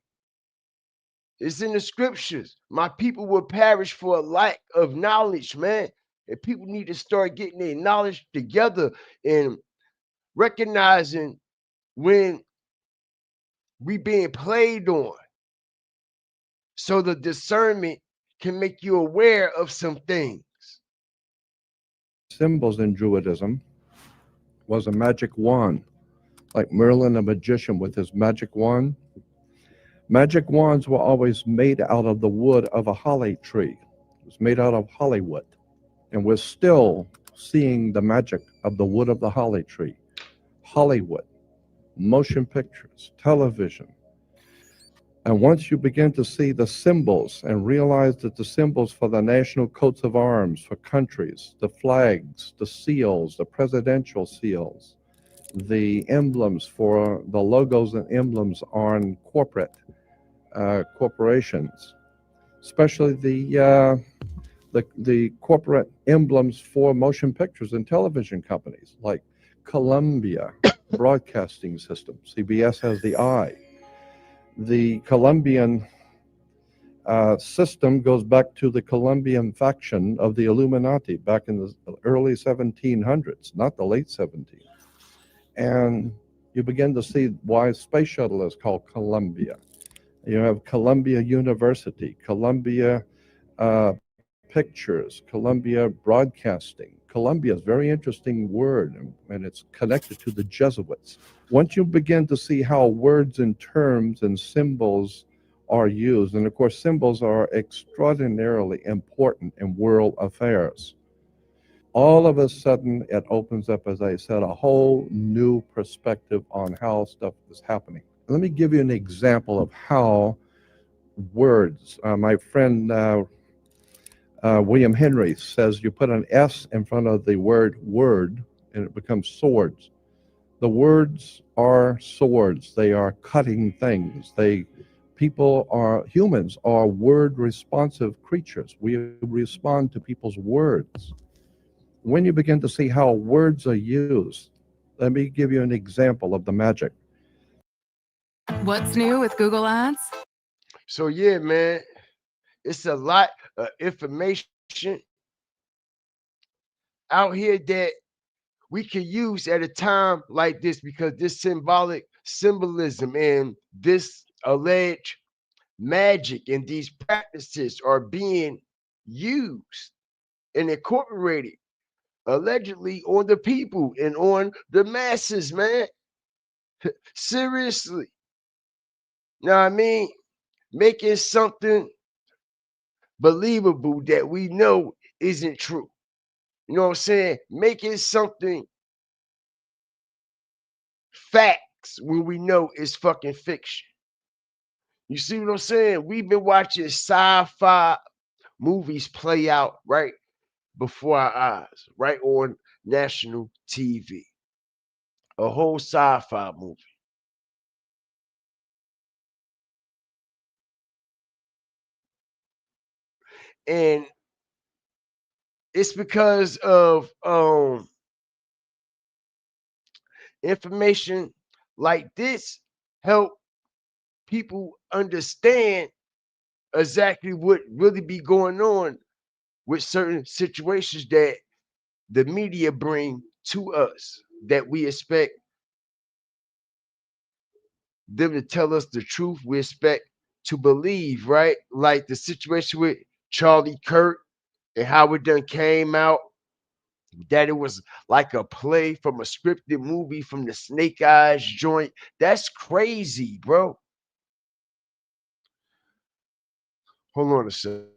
Speaker 1: It's in the scriptures. My people will perish for a lack of knowledge, man. And people need to start getting their knowledge together and recognizing when we being played on. So the discernment can make you aware of some things.
Speaker 17: Symbols in Druidism was a magic wand, like Merlin, a magician with his magic wand. Magic wands were always made out of the wood of a holly tree. It was made out of hollywood. And we're still seeing the magic of the wood of the holly tree. Hollywood, motion pictures, television. And once you begin to see the symbols and realize that the symbols for the national coats of arms for countries, the flags, the seals, the presidential seals, the emblems for the logos and emblems on corporations, especially the corporate emblems for motion pictures and television companies like Columbia Broadcasting System. CBS has the eye. The Colombian system goes back to the Colombian faction of the Illuminati back in the early 1700s, not the late 1700s. And you begin to see why space shuttle is called Columbia. You have Columbia University, Columbia Pictures, Columbia Broadcasting. Columbia is a very interesting word, and it's connected to the Jesuits. Once you begin to see how words and terms and symbols are used, and of course symbols are extraordinarily important in world affairs, all of a sudden it opens up, as I said, a whole new perspective on how stuff is happening. Let me give you an example of how words, my friend William Henry says you put an S in front of the word word and it becomes swords. The words are swords. They are cutting things. Humans are word responsive creatures. We respond to people's words. When you begin to see how words are used, let me give you an example of the magic.
Speaker 10: What's new with Google Ads?
Speaker 1: So yeah, man, It's a lot of information out here that we can use at a time like this, because this symbolism and this alleged magic and these practices are being used and incorporated allegedly on the people and on the masses, man. Seriously. Know what I mean? Making something believable that we know isn't true. You know what I'm saying? Making something facts when we know it's fucking fiction. You see what I'm saying? We've been watching sci-fi movies play out right before our eyes, right on national TV. A whole sci-fi movie. And it's because of information like this help people understand exactly what really be going on with certain situations that the media bring to us, that we expect them to tell us the truth. We expect to believe, right? Like the situation with Charlie Kirk and how it done came out that it was like a play from a scripted movie from the Snake Eyes joint. That's crazy, bro. Hold on a second.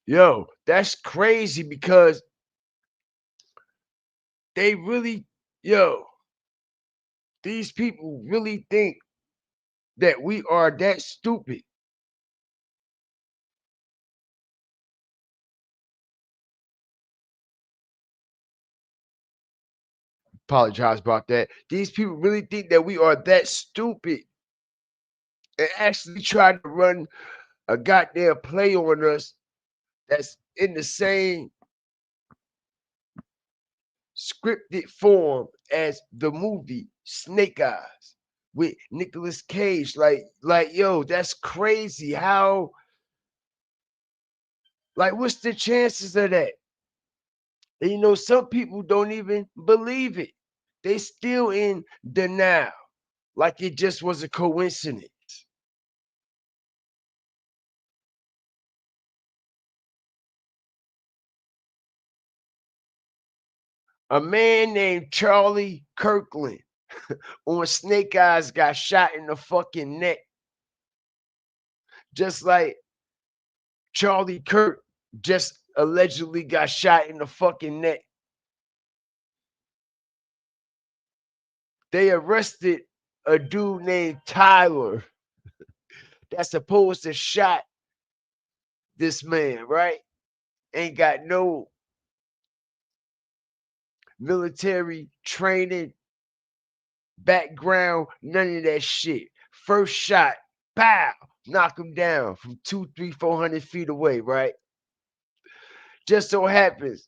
Speaker 1: Yo, that's crazy because they really, yo, these people really think that we are that stupid. Apologize about that. These people really think that we are that stupid and actually try to run a goddamn play on us that's in the same scripted form as the movie Snake Eyes with Nicolas Cage. Like, yo, that's crazy. How, like, what's the chances of that? And you know, some people don't even believe it. They still in denial, like it just was a coincidence. A man named Charlie Kirkland on Snake Eyes got shot in the fucking neck. Just like Charlie Kirk just allegedly got shot in the fucking neck. They arrested a dude named Tyler that's supposed to shot this man, right? Ain't got no military training, background, none of that shit. First shot, pow, knock him down from 2, 3, 400 feet away, right? Just so happens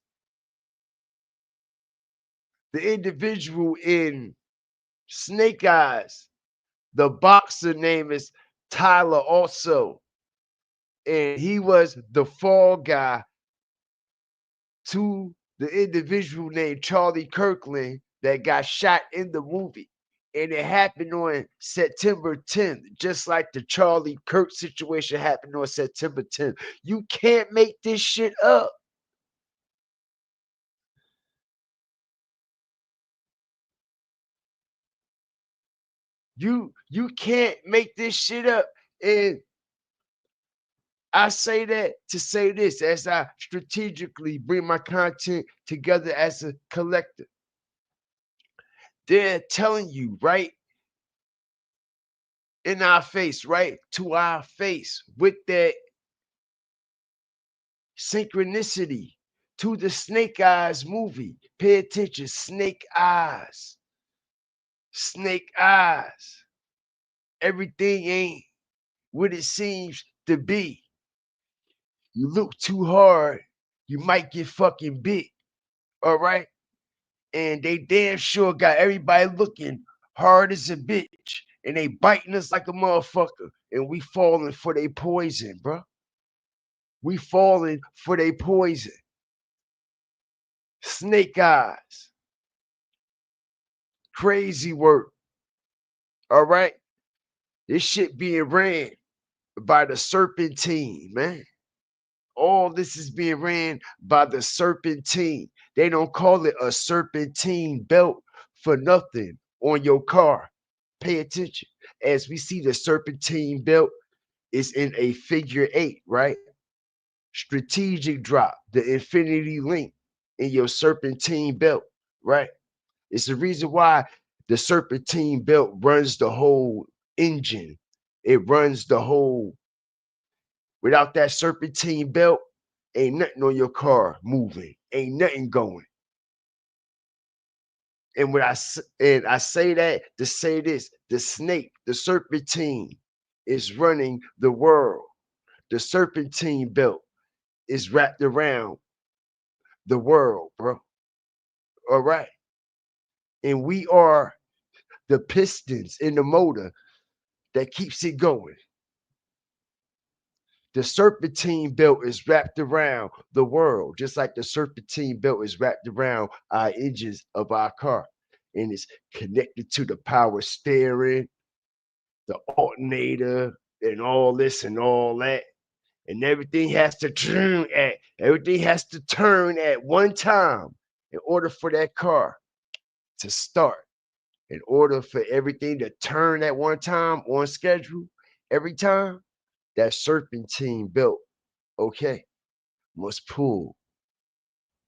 Speaker 1: the individual in Snake Eyes, the boxer name is Tyler also. And he was the fall guy to the individual named Charlie Kirkland that got shot in the movie. And it happened on September 10th, just like the Charlie Kirk situation happened on September 10th. You can't make this shit up. You can't make this shit up. And I say that to say this as I strategically bring my content together as a collective. They're telling you, right, in our face, right, to our face, with that synchronicity to the Snake Eyes movie. Pay attention, Snake Eyes. Snake eyes. Everything ain't what it seems to be. You look too hard, you might get fucking bit. All right? And they damn sure got everybody looking hard as a bitch. And they biting us like a motherfucker. And we falling for their poison, bro. We falling for their poison. Snake eyes. Crazy work. All right? This shit being ran by the serpentine, man. All this is being ran by the serpentine. They don't call it a serpentine belt for nothing on your car. Pay attention. As we see, the serpentine belt is in a figure 8, right? Strategic drop, the infinity link in your serpentine belt, right? It's the reason why the serpentine belt runs the whole engine. It runs the whole. Without that serpentine belt, ain't nothing on your car moving. Ain't nothing going. And I say that to say this: the snake, the serpentine, is running the world. The serpentine belt is wrapped around the world, bro. All right. And we are the pistons in the motor that keeps it going. The serpentine belt is wrapped around the world, just like the serpentine belt is wrapped around our engines of our car. And it's connected to the power steering, the alternator, and all this and all that. And everything has to turn at one time in order for that car to start. In order for everything to turn at one time on schedule, every time, that serpentine belt, okay, must pull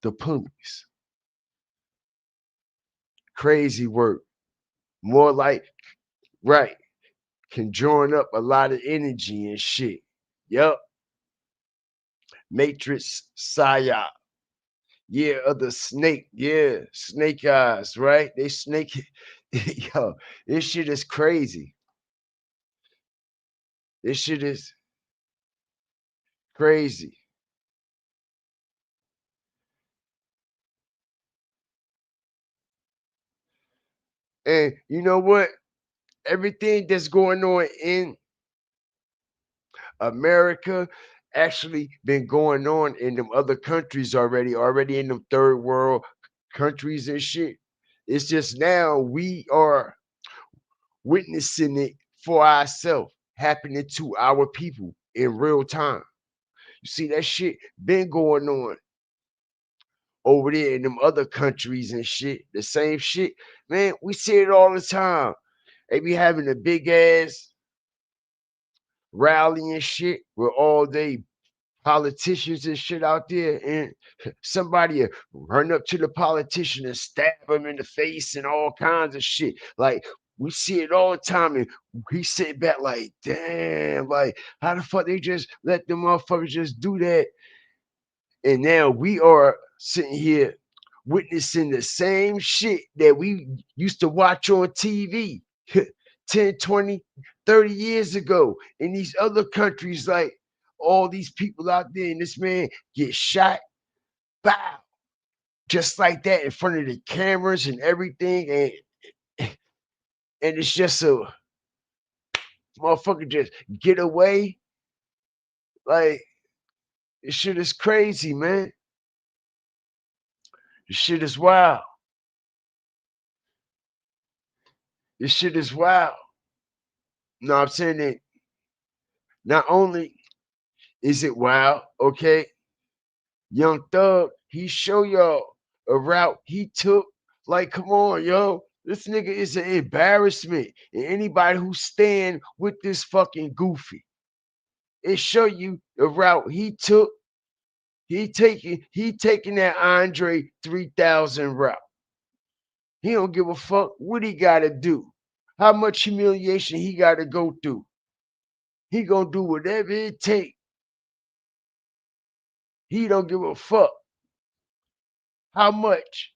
Speaker 1: the pulleys. Crazy work. More like, right, can join up a lot of energy and shit. Yup. Matrix psyop. Yeah, of the snake. Yeah, snake eyes, right? They snake. Yo, this shit is crazy. This shit is crazy. And you know what? Everything that's going on in America actually been going on in them other countries already in them third world countries and shit. It's just now we are witnessing it for ourselves happening to our people in real time. You see that shit been going on over there in them other countries and shit. The same shit, man. We see it all the time. They be having a big ass rally and shit with all they politicians and shit out there, and somebody run up to the politician and stab him in the face and all kinds of shit. Like we see it all the time, and we sit back like, damn, like how the fuck they just let the motherfuckers just do that? And now we are sitting here witnessing the same shit that we used to watch on TV 10, 20, 30 years ago in these other countries. Like all these people out there, and this man gets shot, bow, just like that in front of the cameras and everything. And it's just a motherfucker just get away. Like, this shit is crazy, man. This shit is wild. This shit is wild. No, I'm saying that not only is it wild, okay? Young Thug, he show y'all a route he took. Like, come on, yo. This nigga is an embarrassment. And anybody who stand with this fucking goofy, it show you the route he took. He taking that Andre 3000 route. He don't give a fuck what he gotta do. How much humiliation he gotta go through. He gonna do whatever it take. He don't give a fuck how much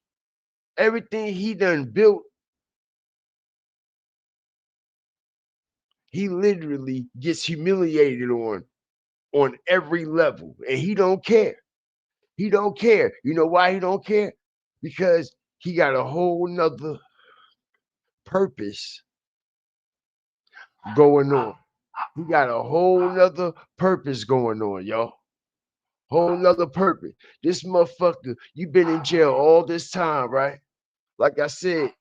Speaker 1: everything he done built he literally gets humiliated on every level, and he don't care. He don't care. You know why he don't care? Because he got a whole nother purpose going on. He got a whole nother purpose going on, y'all. Whole nother purpose. This motherfucker, you been in jail all this time, right? Like I said,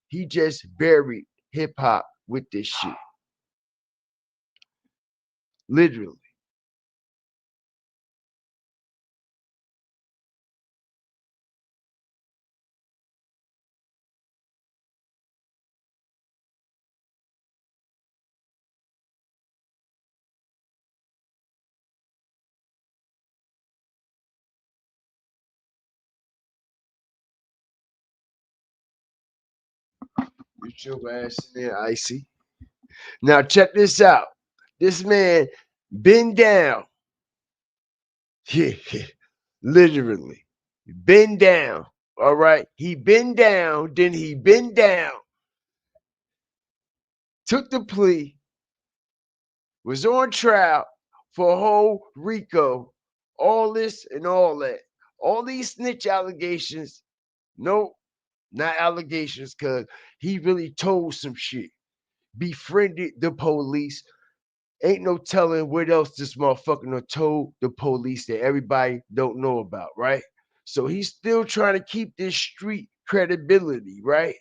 Speaker 1: he just buried hip hop with this shit. Literally. Get your ass in there, Icy. Now check this out. This man been down. Yeah, literally. Been down. All right. He been down. Then he been down. Took the plea. Was on trial for a whole RICO. All this and all that. All these snitch allegations. No, not allegations, because he really told some shit. Befriended the police. Ain't no telling what else this motherfucker done told the police that everybody don't know about, right? So he's still trying to keep this street credibility, right?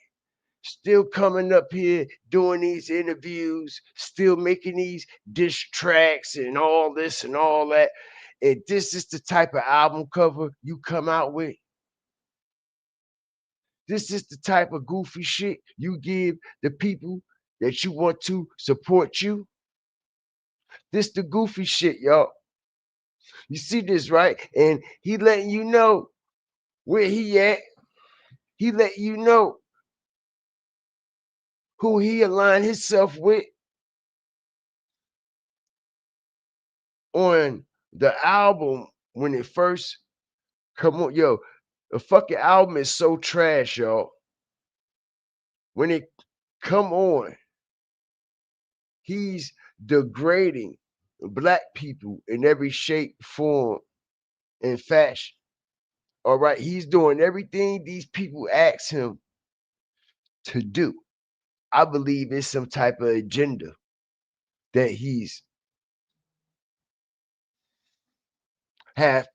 Speaker 1: Still coming up here doing these interviews, still making these diss tracks and all this and all that. And this is the type of album cover you come out with. This is the type of goofy shit you give the people that you want to support you. This the goofy shit, y'all. You see this, right? And he letting you know where he at. He let you know who he aligned himself with on the album when it first come on. Yo, the fucking album is so trash, y'all. When it come on, he's degrading black people in every shape, form, and fashion. All right, he's doing everything these people ask him to do. I believe it's some type of agenda that he's have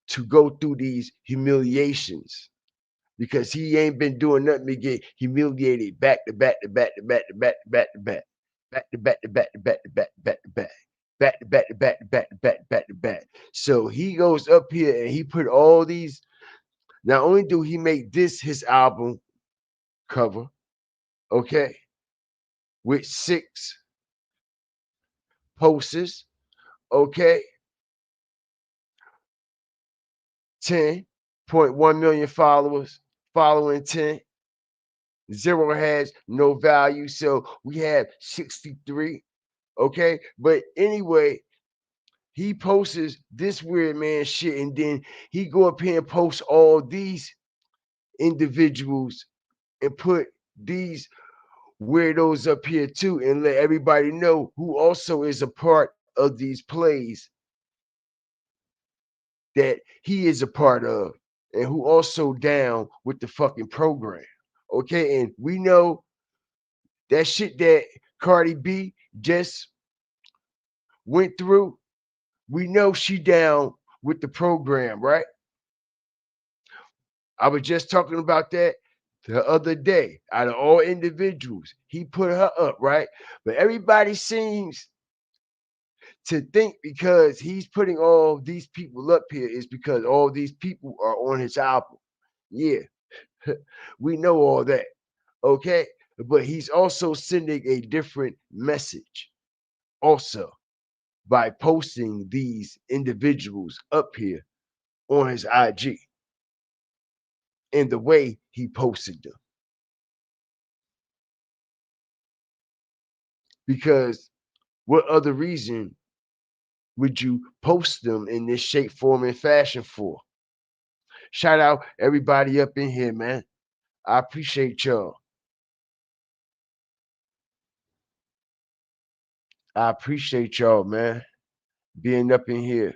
Speaker 1: to go through these humiliations because he ain't been doing nothing to get humiliated back to back to back to back to back to back to back back to back to back to back to back to back to back back to back to back to back to back to back to back. So he goes up here and he put all these. Not only do he make this his album cover, okay, with 6 posters, okay, 10.1 million followers, following 10. 0 has no value. So we have 63. Okay. But anyway, he posts this weird man shit, and then he go up here and post all these individuals and put these weirdos up here too, and let everybody know who also is a part of these plays that he is a part of, and who also down with the fucking program. Okay, and we know that shit that Cardi B just went through. We know she down with the program, right? I was just talking about that the other day. Out of all individuals, he put her up, right? But everybody seems to think because he's putting all these people up here is because all these people are on his album. Yeah, we know all that. Okay, but he's also sending a different message also by posting these individuals up here on his IG and the way he posted them. Because what other reason would you post them in this shape, form, and fashion for? Shout out everybody up in here, man. I appreciate y'all. I appreciate y'all, man, being up in here.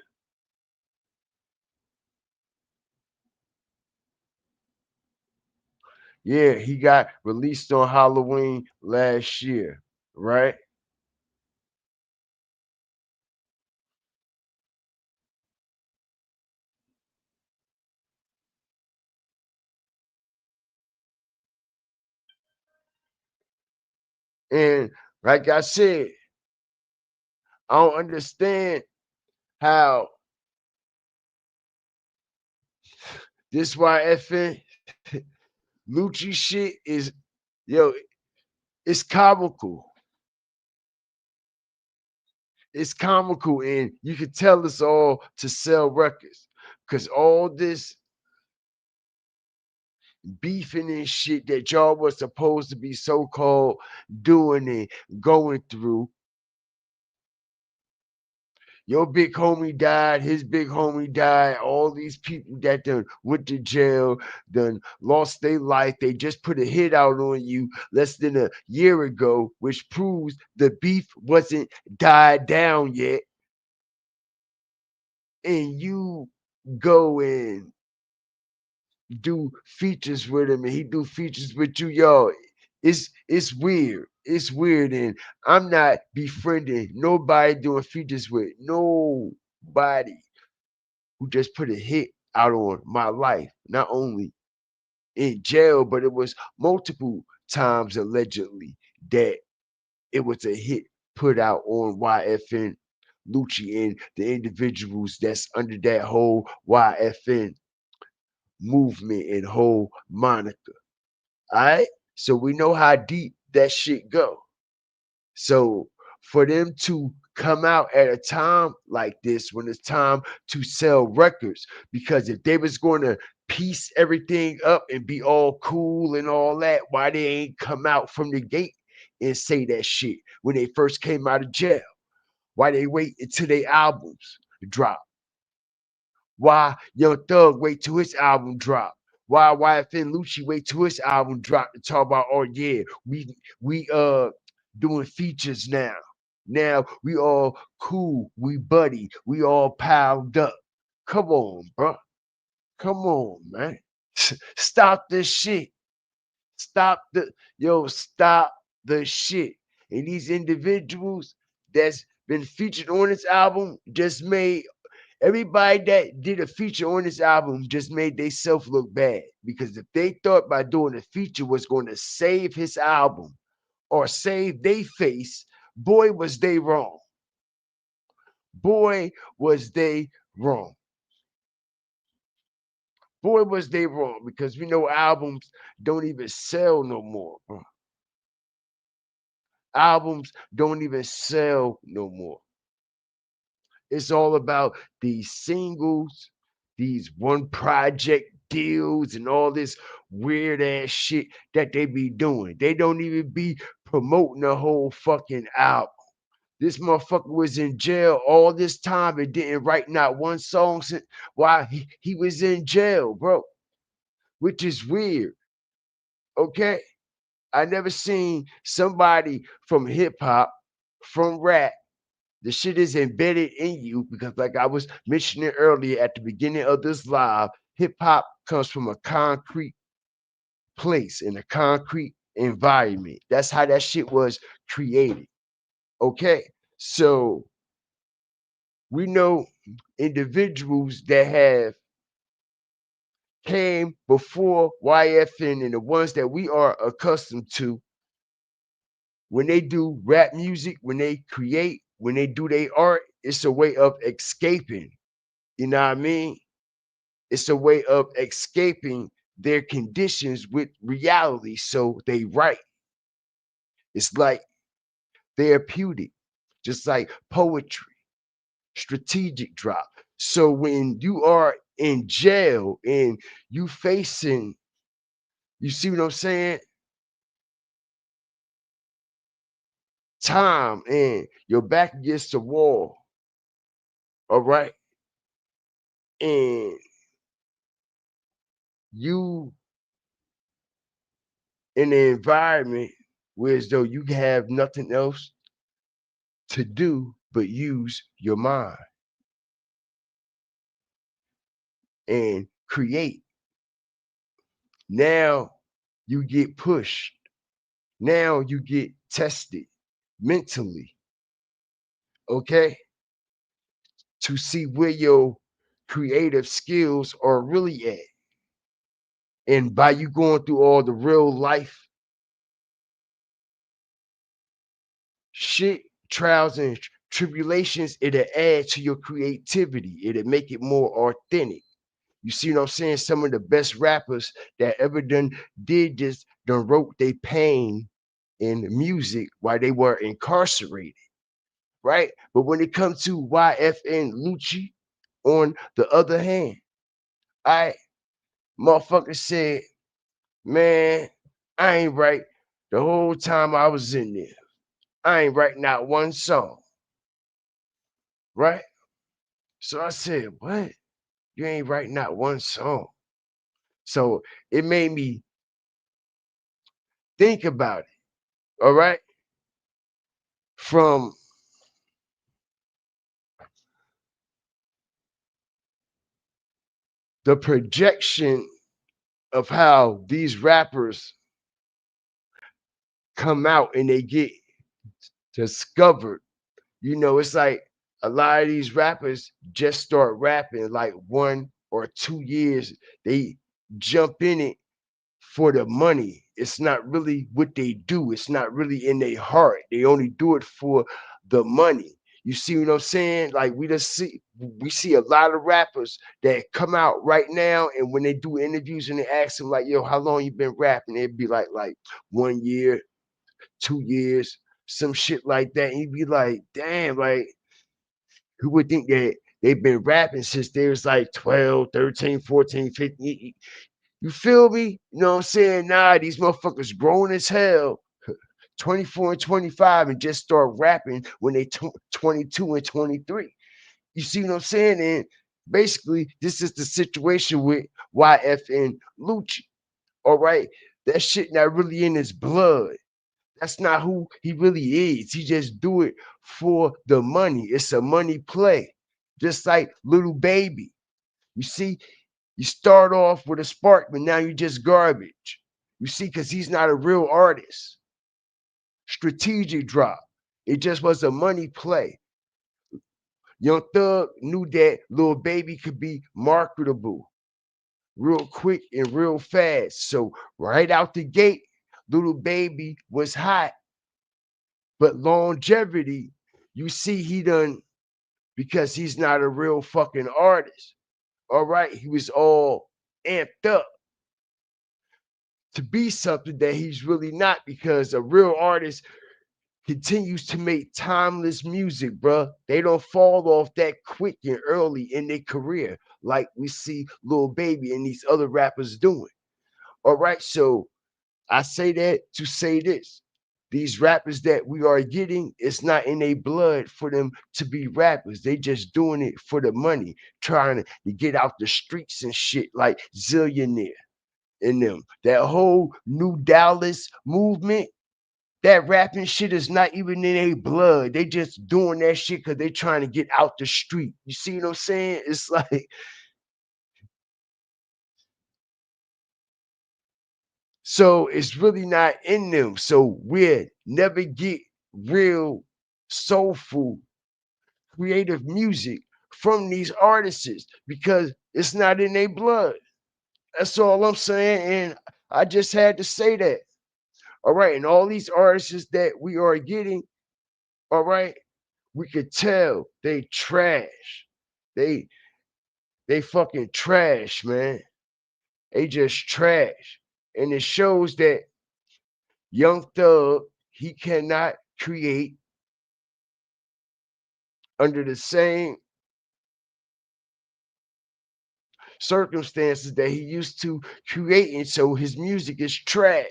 Speaker 1: Yeah, he got released on Halloween last year, right? And like I said, I don't understand how this YFN Lucci shit is, yo, it's comical. It's comical, and you can tell it's all to sell records. Cause all this beefing and shit that y'all was supposed to be so-called doing and going through. Your big homie died, his big homie died, all these people that done went to jail, done lost their life. They just put a hit out on you less than a year ago, which proves the beef wasn't died down yet. And you go and do features with him and he do features with you, yo. It's weird. It's weird. And I'm not befriending nobody doing features with nobody who just put a hit out on my life. Not only in jail, but it was multiple times allegedly that it was a hit put out on YFN Lucci and the individuals that's under that whole YFN movement and whole moniker. All right. So we know how deep that shit go. So for them to come out at a time like this, when it's time to sell records, because if they was going to piece everything up and be all cool and all that, why they ain't come out from the gate and say that shit when they first came out of jail? Why they wait until their albums drop? Why Young Thug wait till his album drop? Why YFN Lucci wait till his album drop to talk about, oh yeah, we doing features now. Now we all cool, we buddy, we all piled up. Come on, bro. Come on, man. Stop this shit. Stop the shit. And these individuals that's been featured on this album just made everybody that did a feature on this album just made themselves look bad, because if they thought by doing a feature was going to save his album or save their face, boy, was they wrong. Boy, was they wrong. Boy, was they wrong, because we know albums don't even sell no more, bro. Albums don't even sell no more. It's all about these singles, these one project deals, and all this weird ass shit that they be doing. They don't even be promoting the whole fucking album. This motherfucker was in jail all this time and didn't write not one song since while he was in jail, bro. Which is weird. Okay. I never seen somebody from hip hop, from rap. The shit is embedded in you because, like I was mentioning earlier at the beginning of this live, hip hop comes from a concrete place in a concrete environment. That's how that shit was created. Okay. So we know individuals that have came before YFN and the ones that we are accustomed to. When they do rap music, when they create, when they do their art, it's a way of escaping. You know what I mean? It's a way of escaping their conditions with reality. So they write. It's like therapeutic, just like poetry, strategic drop. So when you are in jail and you facing, you see what I'm saying? Time and your back against the wall. All right. And you in an environment where as though you have nothing else to do but use your mind and create. Now you get pushed. Now you get tested mentally, okay, to see where your creative skills are really at. And by you going through all the real life shit, trials and tribulations, it'll add to your creativity. It'll make it more authentic. You see what I'm saying? Some of the best rappers that ever did this done wrote their pain in music while they were incarcerated, right? But when it comes to YFN Lucci, on the other hand, I motherfucker said, man, I ain't write the whole time I was in there. I ain't write not one song, right? So I said, what? You ain't write not one song. So it made me think about it, all right? From the projection of how these rappers come out and they get discovered. You know, it's like a lot of these rappers just start rapping like 1 or 2 years. They jump in it for the money. It's not really what they do. It's not really in their heart. They only do it for the money. You see what I'm saying? Like we see a lot of rappers that come out right now, and when they do interviews and they ask them like, "Yo, how long you been rapping?" It'd be like 1 year, 2 years, some shit like that. And you'd be like, "Damn, like who would think that they've been rapping since they was like 12, 13, 14, 15?" You feel me? You know what I'm saying? Nah, these motherfuckers grown as hell, 24 and 25, and just start rapping when they 22 and 23. You see what I'm saying? And basically, this is the situation with YFN Lucci. All right. That shit not really in his blood. That's not who he really is. He just do it for the money. It's a money play. Just like Little Baby. You see, you start off with a spark, but now you just garbage. You see, because he's not a real artist. Strategic drop. It just was a money play. Young Thug knew that Little Baby could be marketable real quick and real fast. So right out the gate, Little Baby was hot. But longevity, you see, he done, because he's not a real fucking artist. All right, he was all amped up to be something that he's really not, because a real artist continues to make timeless music, bruh. They don't fall off that quick and early in their career like we see Lil Baby and these other rappers doing. All right, so I say that to say this. These rappers that we are getting, it's not in their blood for them to be rappers. They just doing it for the money, trying to get out the streets and shit like Zillionaire in them. That whole New Dallas movement, that rapping shit is not even in their blood. They just doing that shit because they trying to get out the street. You see what I'm saying? It's like, so it's really not in them. So we'll never get real soulful, creative music from these artists because it's not in their blood. That's all I'm saying. And I just had to say that. All right. And all these artists that we are getting, all right, we could tell they trash. They fucking trash, man. They just trash. And it shows that Young Thug, he cannot create under the same circumstances that he used to creating, so his music is trash.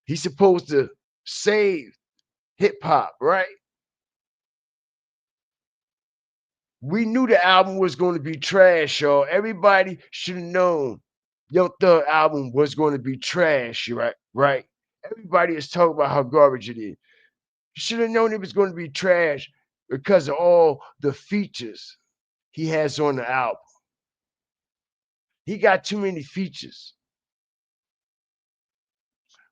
Speaker 1: He's supposed to save hip hop, right? We knew the album was going to be trash, y'all. Everybody should have known Young Thug album was going to be trash, right? Right? Everybody is talking about how garbage it is. You should have known it was going to be trash because of all the features he has on the album. He got too many features.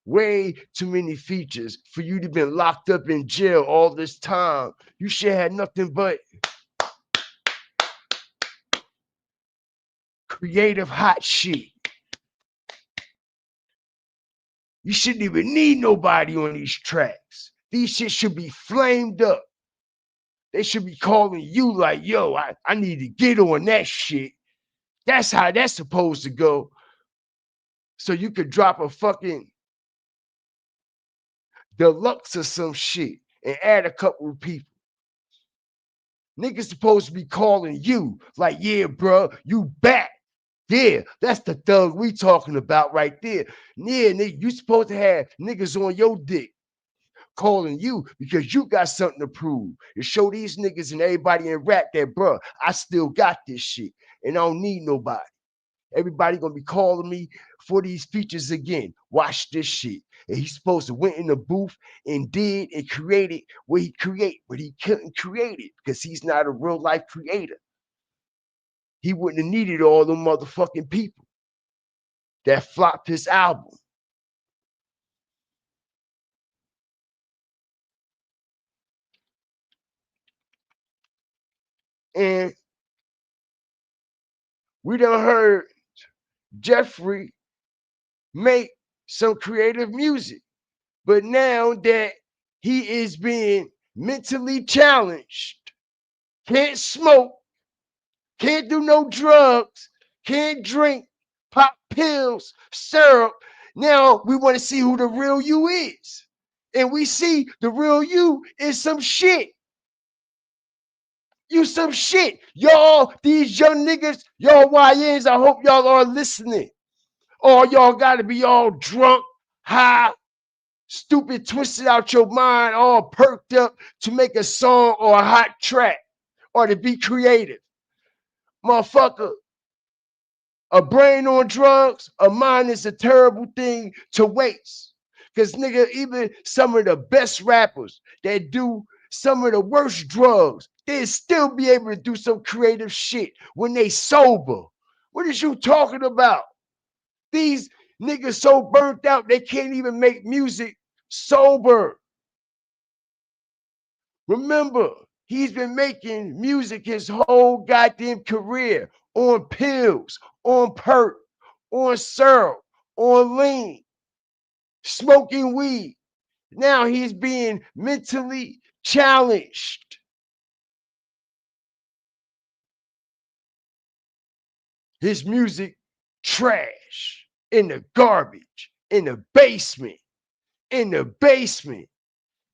Speaker 1: Way too many features for you to be locked up in jail all this time. You should have nothing but creative hot shit. You shouldn't even need nobody on these tracks. These shit should be flamed up. They should be calling you like, yo, I need to get on that shit. That's how that's supposed to go. So you could drop a fucking deluxe or some shit and add a couple of people. Niggas supposed to be calling you like, yeah, bro, you back. Yeah, that's the thug we talking about right there. Yeah, nigga, you supposed to have niggas on your dick calling you because you got something to prove. To show these niggas and everybody in rap that, bro, I still got this shit and I don't need nobody. Everybody gonna be calling me for these features again. Watch this shit. And he's supposed to went in the booth and did and created what he create, but he couldn't create it because he's not a real life creator. He wouldn't have needed all them motherfucking people that flopped his album. And we done heard Jeffrey make some creative music. But now that he is being mentally challenged, can't smoke, can't do no drugs, can't drink, pop pills, syrup. Now we want to see who the real you is. And we see the real you is some shit. You some shit. Y'all, these young niggas, y'all YNs, I hope y'all are listening. Or y'all gotta be all drunk, high, stupid, twisted out your mind, all perked up to make a song or a hot track or to be creative. Motherfucker, a brain on drugs, a mind is a terrible thing to waste. Because, nigga, even some of the best rappers that do some of the worst drugs, they still be able to do some creative shit when they sober. What is you talking about? These niggas so burnt out, they can't even make music sober. Remember, he's been making music his whole goddamn career on pills, on perk, on syrup, on lean, smoking weed. Now he's being mentally challenged. His music trash, in the garbage, in the basement, in the basement,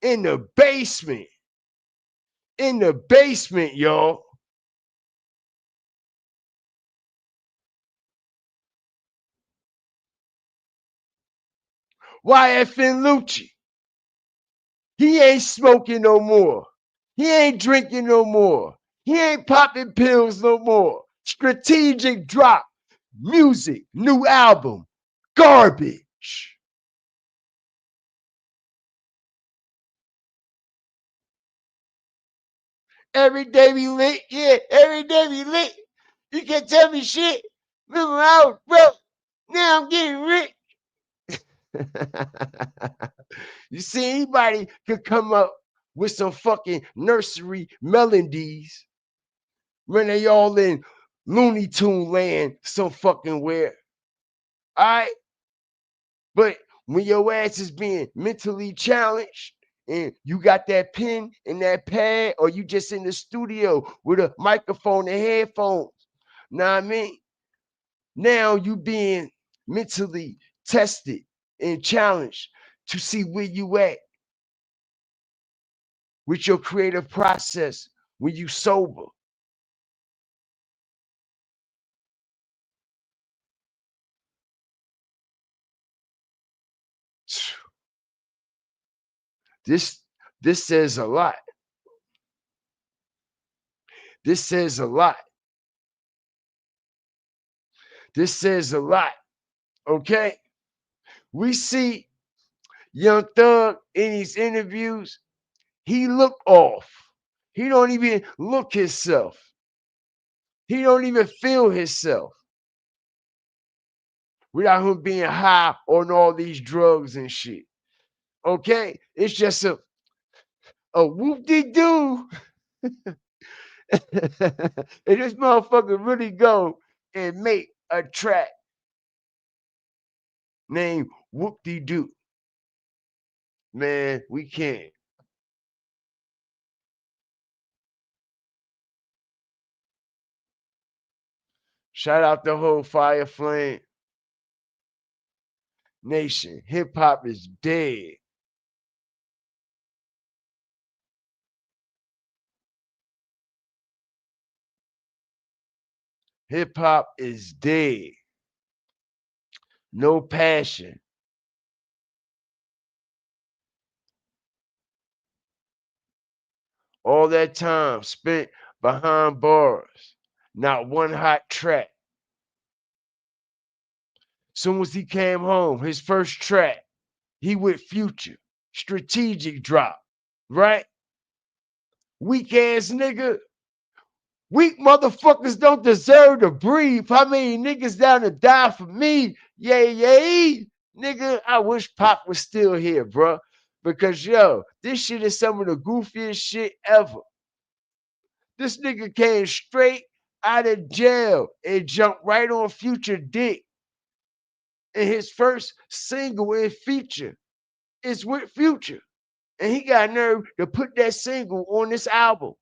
Speaker 1: in the basement, in the basement, y'all. YFN Lucci, he ain't smoking no more. He ain't drinking no more. He ain't popping pills no more. Strategic drop, music, new album, garbage. Every day we lit, yeah, every day we lit. You can't tell me shit. Remember I was broke, now I'm getting rich. You see, anybody could come up with some fucking nursery melodies when they all in Looney Tune land some fucking where. All right? But when your ass is being mentally challenged and you got that pen and that pad, or you just in the studio with a microphone and headphones, know what I mean? Now you being mentally tested and challenged to see where you at with your creative process when you sober. This says a lot. This says a lot. This says a lot Okay? We see Young Thug in these interviews, he look off. He don't even look himself. He don't even feel himself without him being high on all these drugs and shit. Okay? It's just a whoop-de-doo. And this motherfucker really go and make a track named Whoop-de-doo. Man, we can't. Shout out the whole Fire Flame Nation. Hip hop is dead. Hip hop is dead. No passion. All that time spent behind bars. Not one hot track. Soon as he came home, his first track, he with Future. Strategic drop. Right? Weak ass nigga. Weak motherfuckers don't deserve to breathe. How many niggas down to die for me? Yay, yay. Nigga, I wish Pop was still here, bro. Because, yo, this shit is some of the goofiest shit ever. This nigga came straight out of jail and jumped right on Future dick. And his first single and feature is with Future. And he got nerve to put that single on this album.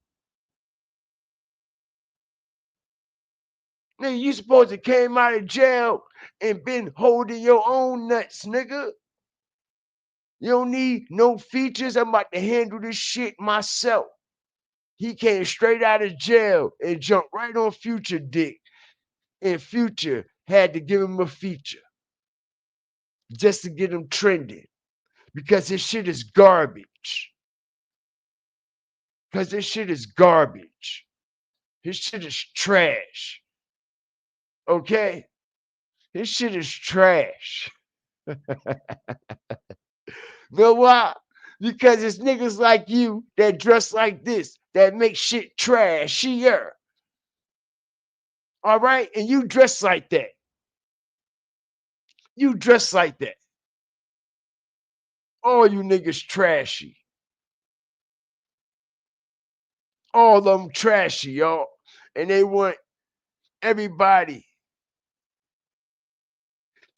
Speaker 1: Nigga, you supposed to came out of jail and been holding your own nuts, nigga. You don't need no features. I'm about to handle this shit myself. He came straight out of jail and jumped right on Future dick. And Future had to give him a feature just to get him trending. Because this shit is garbage. Because this shit is garbage. His shit is trash. Okay? His shit is trash. Know why? Because it's niggas like you that dress like this, that make shit trashier. All right? And you dress like that. You dress like that. All you niggas trashy. All of them trashy, y'all. And they want everybody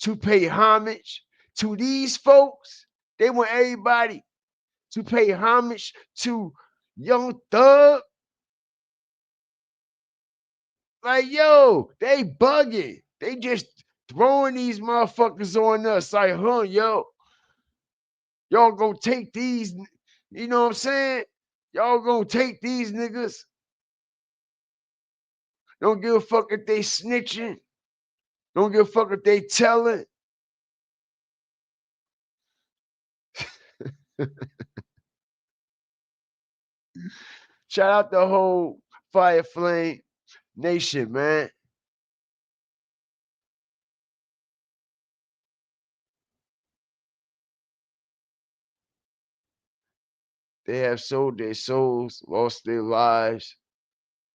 Speaker 1: to pay homage to these folks. They want everybody to pay homage to Young Thug. Like, yo, they bugging. They just throwing these motherfuckers on us. Like, huh, yo, y'all gonna take these, you know what I'm saying? Y'all gonna take these niggas. Don't give a fuck if they snitching. Don't give a fuck if they telling. Shout out the whole Fire Flame Nation, man. They have sold their souls, lost their lives,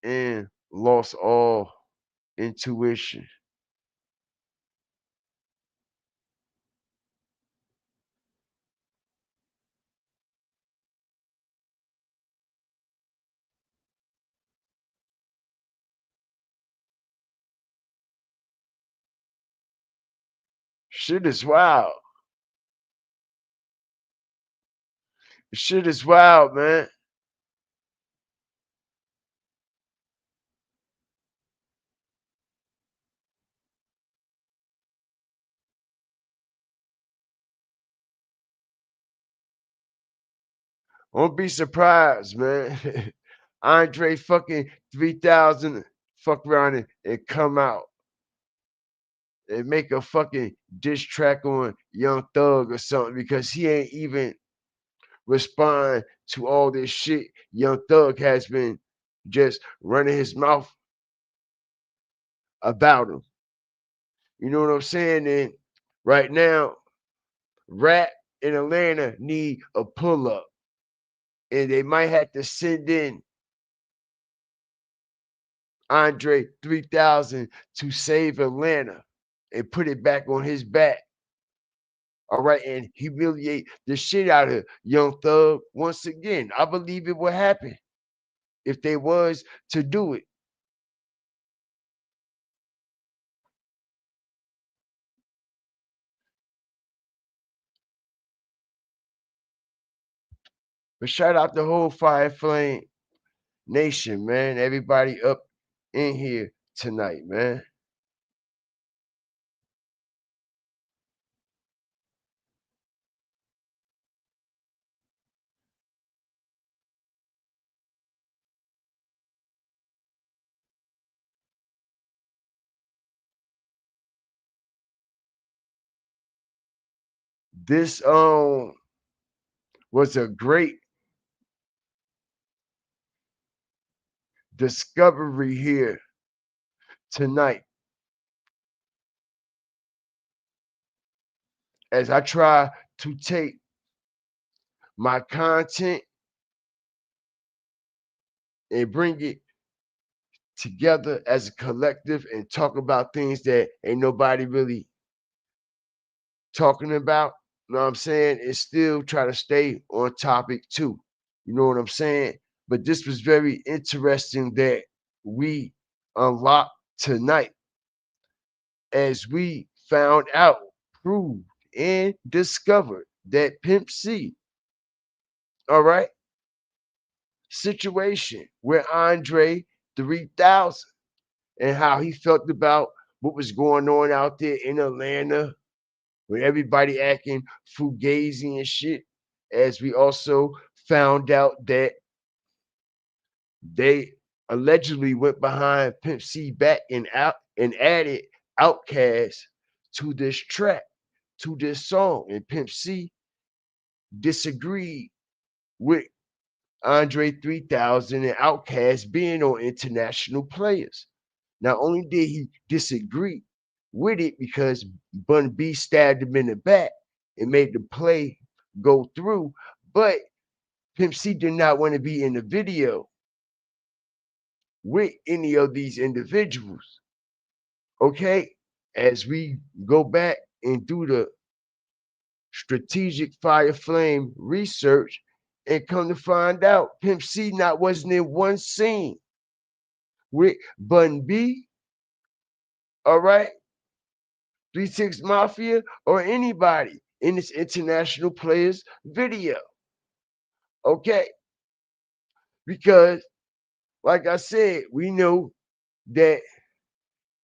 Speaker 1: and lost all intuition. Shit is wild. Shit is wild, man. Won't be surprised, man. Andre fucking 3000 fuck around and come out and make a fucking diss track on Young Thug or something because he ain't even respond to all this shit. Young Thug has been just running his mouth about him. You know what I'm saying? And Right now, rap in Atlanta need a pull-up. And they might have to send in Andre 3000 to save Atlanta and put it back on his back. All right, and humiliate the shit out of Young Thug once again. I believe it will happen if they was to do it. But shout out the whole Fire Flame Nation, man. Everybody up in here tonight, man. This was a great discovery here tonight as I try to take my content and bring it together as a collective and talk about things that ain't nobody really talking about. You know what I'm saying? And still try to stay on topic too. You know what I'm saying? But this was very interesting that we unlocked tonight as we found out, proved, and discovered that Pimp C, all right, situation with Andre 3000 and how he felt about what was going on out there in Atlanta with everybody acting fugazi and shit. As we also found out that they allegedly went behind Pimp C back and out and added Outkast to this track, to this song. And Pimp C disagreed with Andre 3000 and Outkast being on international players. Not only did he disagree with it because Bun B stabbed him in the back and made the play go through, but Pimp C did not want to be in the video with any of these individuals. Okay, as we go back and do the strategic fire flame research and come to find out Pimp C wasn't in one scene with Bun B, all right, 3-6 Mafia, or anybody in this international players video. Okay, because like I said, we know that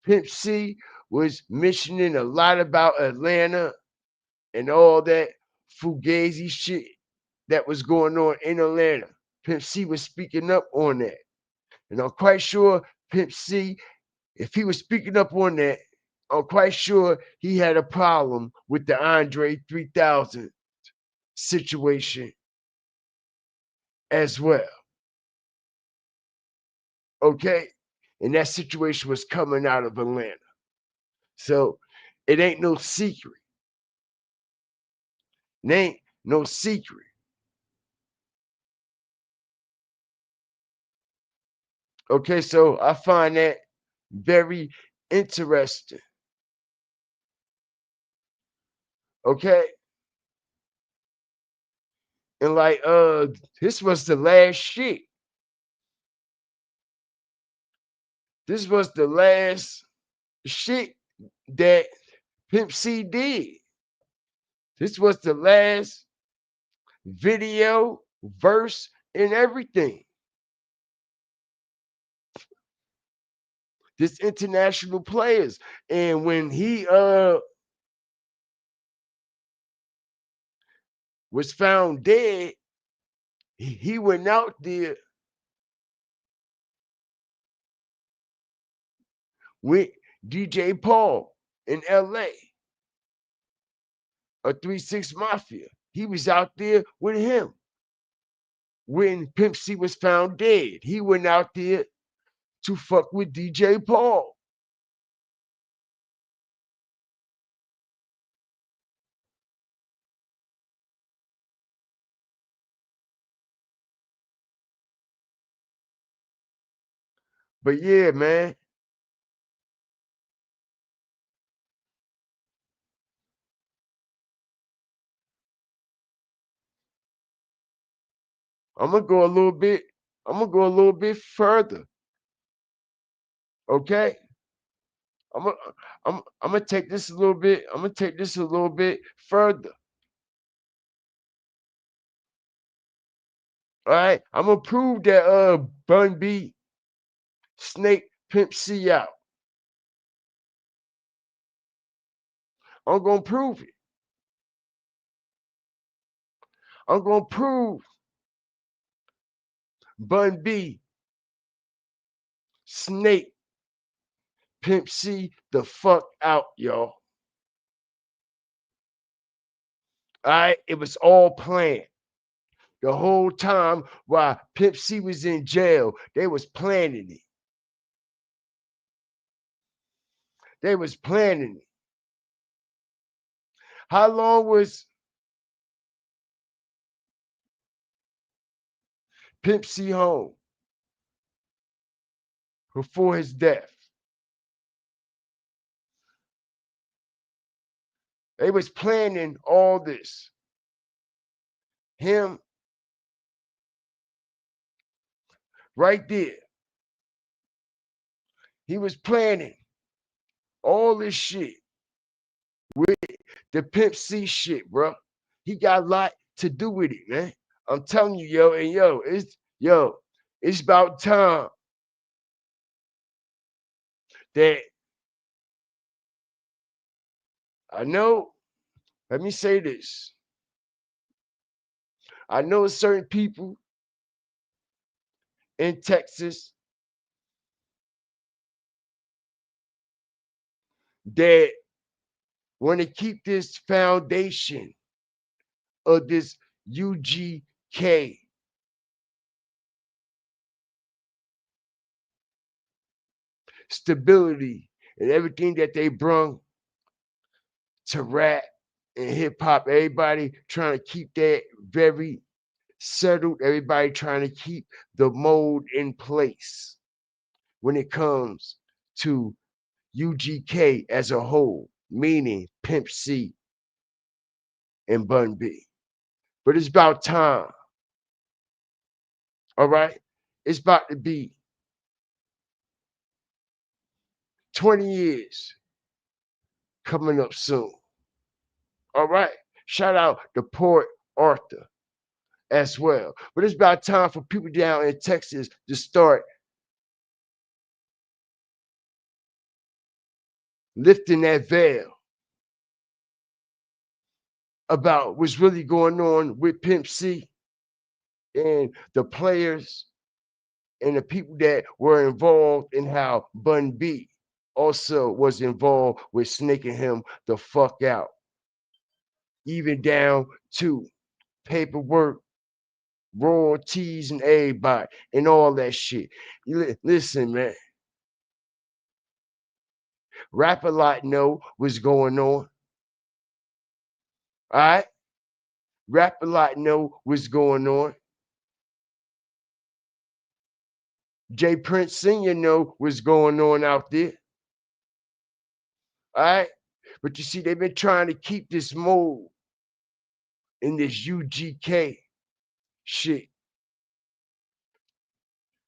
Speaker 1: Pimp C was mentioning a lot about Atlanta and all that fugazi shit that was going on in Atlanta. Pimp C was speaking up on that. And I'm quite sure Pimp C, if he was speaking up on that, I'm quite sure he had a problem with the Andre 3000 situation as well. Okay? And that situation was coming out of Atlanta. So it ain't no secret. It ain't no secret. Okay, so I find that very interesting. Okay. And like this was the last shit. This was the last shit that Pimp C did. This was the last video, verse, and everything. This international players. And when he was found dead, he went out there with DJ Paul in LA, a 3-6 Mafia. He was out there with him when Pimp C was found dead. He went out there to fuck with DJ Paul. But yeah, man. I'm gonna go a little bit further. Okay. I'm gonna take this a little bit. I'm gonna take this a little bit further. All right. I'm gonna prove that Bun B Snake Pimp C out. I'm gonna prove it. I'm gonna prove Bun B Snake Pimp C the fuck out, y'all. All right, it was all planned. The whole time while Pimp C was in jail, they was planning it. They was planning it. How long was Pimp C home before his death? They was planning all this. Him right there. He was planning all this shit with the Pimp C shit, bro. He got a lot to do with it, man. I'm telling you, it's about time that I know. Let me say this. I know certain people in Texas that want to keep this foundation of this UGK stability and everything that they brung to rap and hip hop. Everybody trying to keep that very settled. Everybody trying to keep the mold in place when it comes to UGK as a whole, meaning Pimp C and Bun B. But it's about time. All right? It's about to be 20 years coming up soon. All right? Shout out to Port Arthur as well. But it's about time for people down in Texas to start lifting that veil about what's really going on with Pimp C and the players and the people that were involved in how Bun B also was involved with snaking him the fuck out. Even down to paperwork, royalties, and everybody, and all that shit. Listen, man. Rap-A-Lot know what's going on. All right? Rap-A-Lot know what's going on. J. Prince Sr. know what's going on out there. All right? But you see, they've been trying to keep this mold in this UGK shit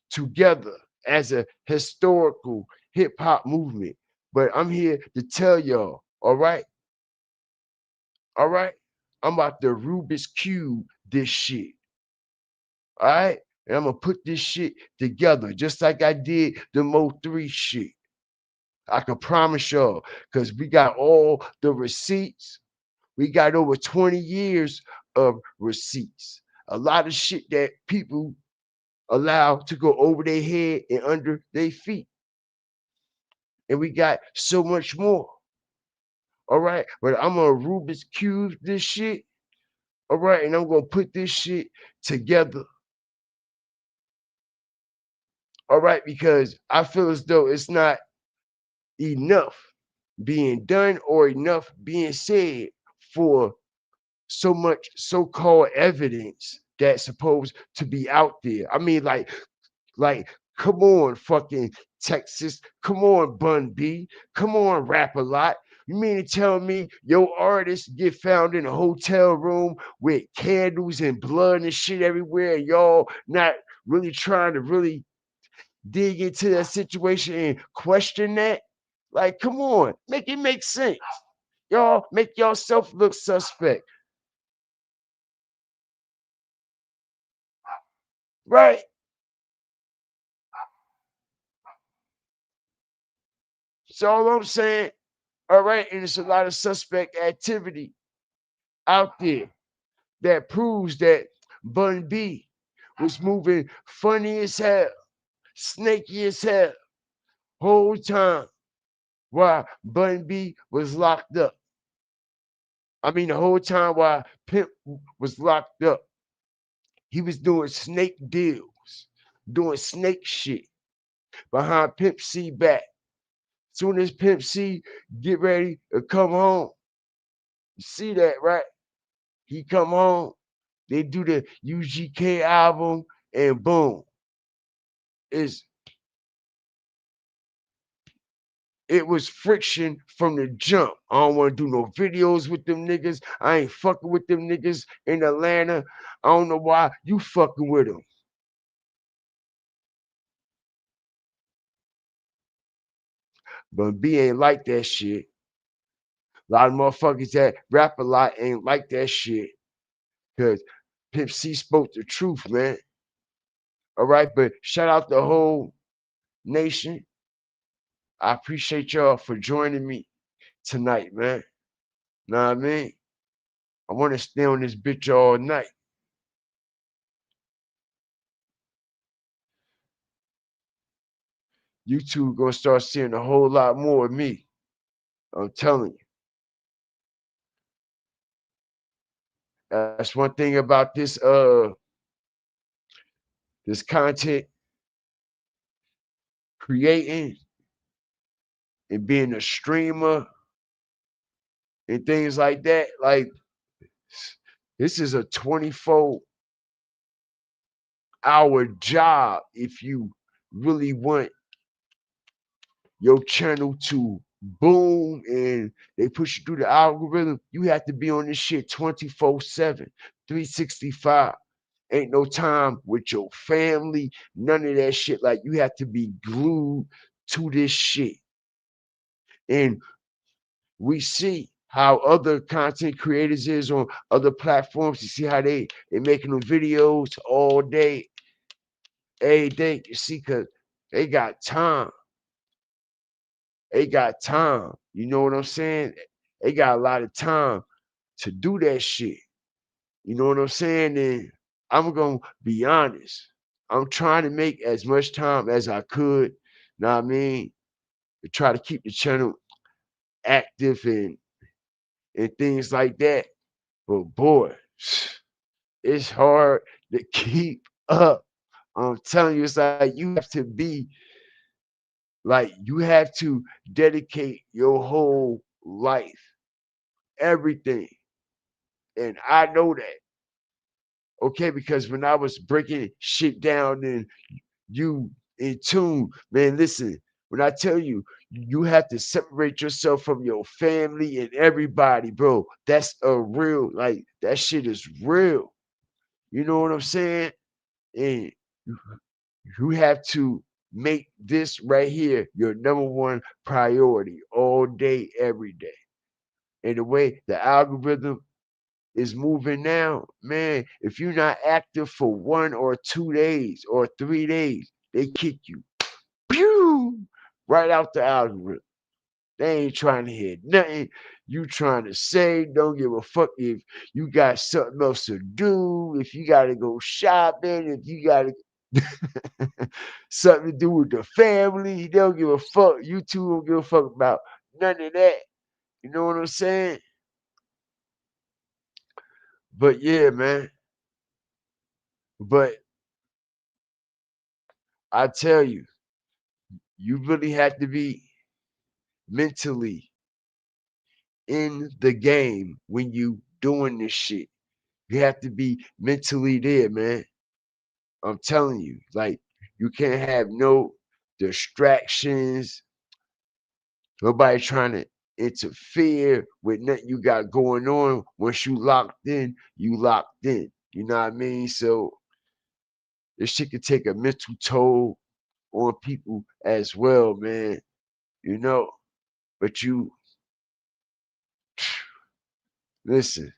Speaker 1: together as a historical hip hop movement. But I'm here to tell y'all, all right? All right? I'm about to Rubik's Cube this shit. All right? And I'm gonna put this shit together just like I did the Mo3 shit. I can promise y'all, because we got all the receipts. We got over 20 years of receipts. A lot of shit that people allow to go over their head and under their feet. And we got so much more. All right. But I'm gonna Rubik's Cube this shit. All right. And I'm gonna put this shit together. All right. Because I feel as though it's not enough being done or enough being said for so much so-called evidence that's supposed to be out there. I mean, like Come on, fucking Texas. Come on, Bun B. Come on, Rap a Lot. You mean to tell me your artists get found in a hotel room with candles and blood and shit everywhere, and y'all not really trying to really dig into that situation and question that? Like, come on, make it make sense. Y'all make yourself look suspect. Right? So all I'm saying, all right, and there's a lot of suspect activity out there that proves that Bun B was moving funny as hell, snaky as hell, whole time while Bun B was locked up. I mean, the whole time while Pimp was locked up, he was doing snake deals, doing snake shit behind Pimp C back. Soon as Pimp C get ready to come home, you see that, right? He come home, they do the UGK album, and boom, it's it was friction from the jump. I don't want to do no videos with them niggas. I ain't fucking with them niggas in Atlanta. I don't know why you fucking with them. But B ain't like that shit. A lot of motherfuckers that rap a lot ain't like that shit. Cause Pimp C spoke the truth, man. All right, but shout out the whole nation. I appreciate y'all for joining me tonight, man. Know what I mean? I want to stay on this bitch all night. You two gonna start seeing a whole lot more of me. I'm telling you. That's one thing about this this content creating and being a streamer and things like that. Like, this is a 24-hour job if you really want your channel to boom and they push you through the algorithm. You have to be on this shit 24/7, 365. Ain't no time with your family, none of that shit. Like, you have to be glued to this shit. And we see how other content creators is on other platforms. You see how they making them videos all day, every day. You see, cause they got time. They got time. You know what I'm saying? They got a lot of time to do that shit. You know what I'm saying? And I'm gonna be honest. I'm trying to make as much time as I could. Know what I mean? To try to keep the channel active and things like that. But boy, it's hard to keep up. I'm telling you, it's like you have to be like you have to dedicate your whole life, everything. And I know that. Okay, because when I was breaking shit down and you in tune, man, listen, when I tell you, you have to separate yourself from your family and everybody, bro. That's a real, like, that shit is real. You know what I'm saying? And you have to make this right here your number one priority all day, every day. And the way the algorithm is moving now, man, if you're not active for 1 or 2 days or 3 days, they kick you. Pew! Right out the algorithm. They ain't trying to hear nothing you trying to say. Don't give a fuck if you got something else to do, if you got to go shopping, if you got to something to do with the family. They don't give a fuck. You two don't give a fuck about none of that. You know what I'm saying? But yeah, man. But I tell you, you really have to be mentally in the game when you doing this shit. You have to be mentally there, man. I'm telling you, like, You can't have no distractions. Nobody trying to interfere with nothing you got going on. Once you locked in, you locked in. You know what I mean? So this shit could take a mental toll on people as well, man. You know, but you listen,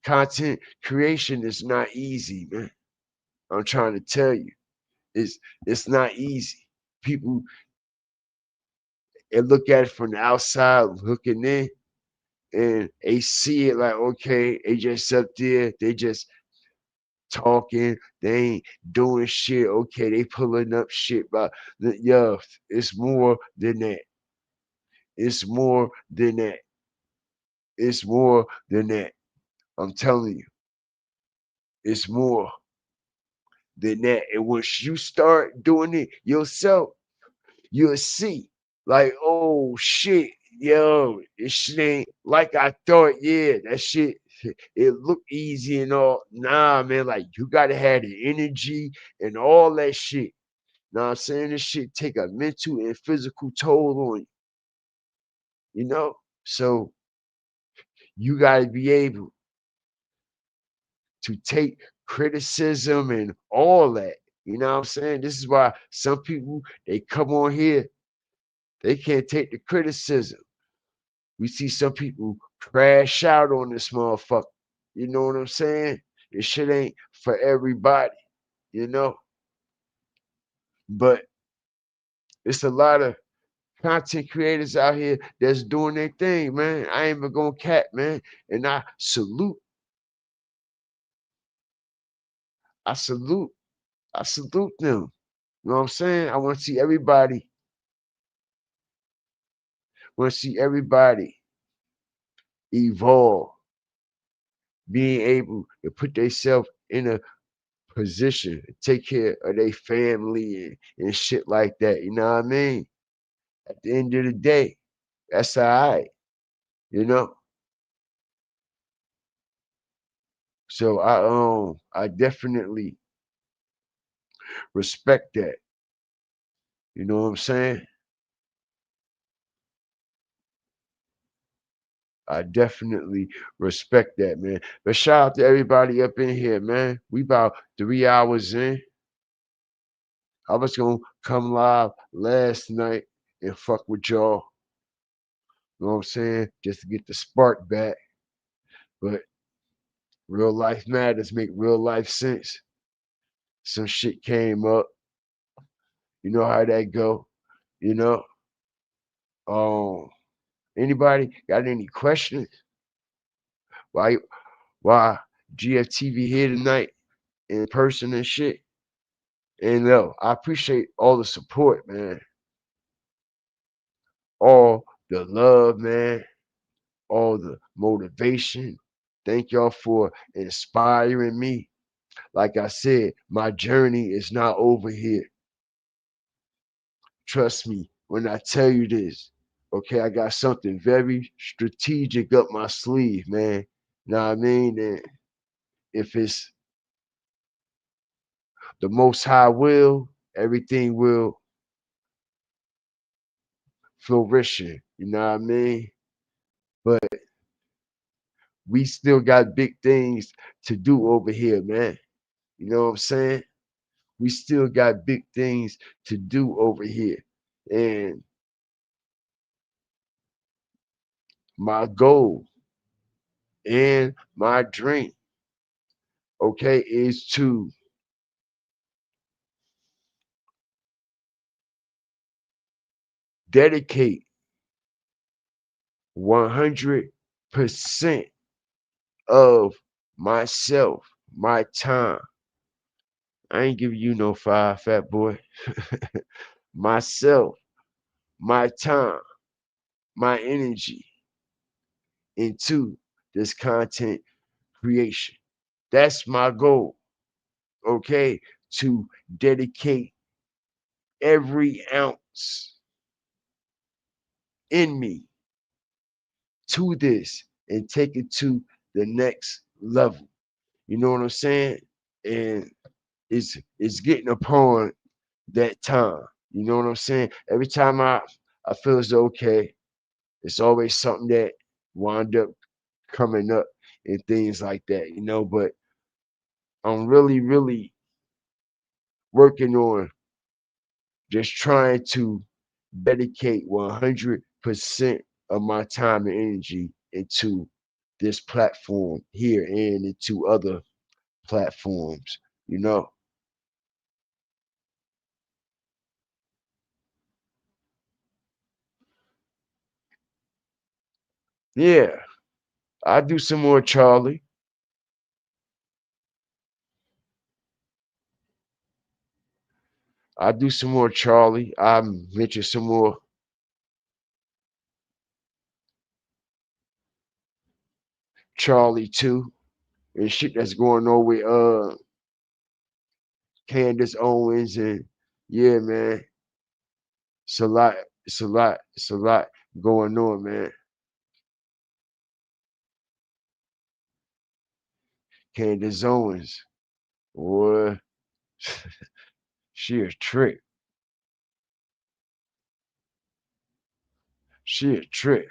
Speaker 1: content creation is not easy, man. I'm trying to tell you. It's not easy. People and look at it from the outside looking in and they see it like, okay, they just up there, they just talking, they ain't doing shit. Okay, they pulling up shit, but yo, it's more than that. It's more than that. It's more than that. I'm telling you, it's more than that. And once you start doing it yourself, you'll see, like, oh shit, yo, this shit ain't like I thought. Yeah, that shit, it looked easy and all. Nah, man, like you gotta have the energy and all that shit. Know what I'm saying? This shit take a mental and physical toll on you, you know? So you gotta be able to take criticism and all that. You know what I'm saying? This is why some people they come on here, they can't take the criticism. We see some people crash out on this motherfucker. You know what I'm saying? This shit ain't for everybody, you know? But it's a lot of content creators out here that's doing their thing, man. I ain't even gonna cap, man. And I salute them. You know what I'm saying? I want to see everybody, evolve, being able to put themselves in a position, take care of their family and shit like that. You know what I mean? At the end of the day, that's all right, you know. So I definitely respect that. You know what I'm saying? I definitely respect that, man. But shout out to everybody up in here, man. We about 3 hours in. I was gonna come live last night and fuck with y'all. You know what I'm saying? Just to get the spark back. But real life matters, make real life sense. Some shit came up. You know how that go, you know? Um, anybody got any questions? Why why GFTV here tonight in person and shit? And yo, I appreciate all the support, man. All the love, man. All the motivation. Thank y'all for inspiring me. Like I said, my journey is not over here. Trust me when I tell you this. Okay, I got something very strategic up my sleeve, man. Know what I mean? And if it's the most high will, everything will flourishing. You know what I mean? But we still got big things to do over here, man. You know what I'm saying? We still got big things to do over here. And my goal and my dream, okay, is to dedicate 100% of myself, my time. I ain't giving you no five, fat boy. Myself, my time, my energy into this content creation. That's my goal, okay? To dedicate every ounce in me to this and take it to the next level. You know what I'm saying? And it's getting upon that time. You know what I'm saying? Every time I feel it's okay, it's always something that wind up coming up and things like that, you know. But I'm really, really working on just trying to dedicate 100% of my time and energy into this platform here and into other platforms, you know. Yeah, I do some more Charlie. I do some more Charlie. I mention some more Charlie too, and shit that's going on with Candace Owens, and yeah, man, it's a lot, it's a lot, it's a lot going on, man. Candace Owens, boy, she a trick. She a trick.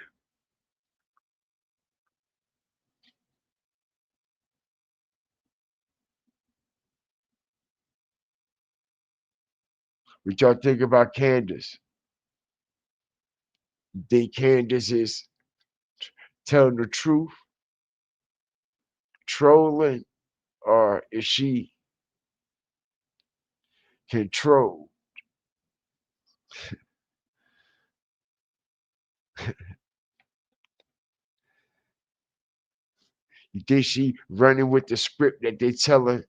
Speaker 1: What y'all think about Candace? Think Candace is telling the truth, trolling, or is she controlled? You think she running with the script that they telling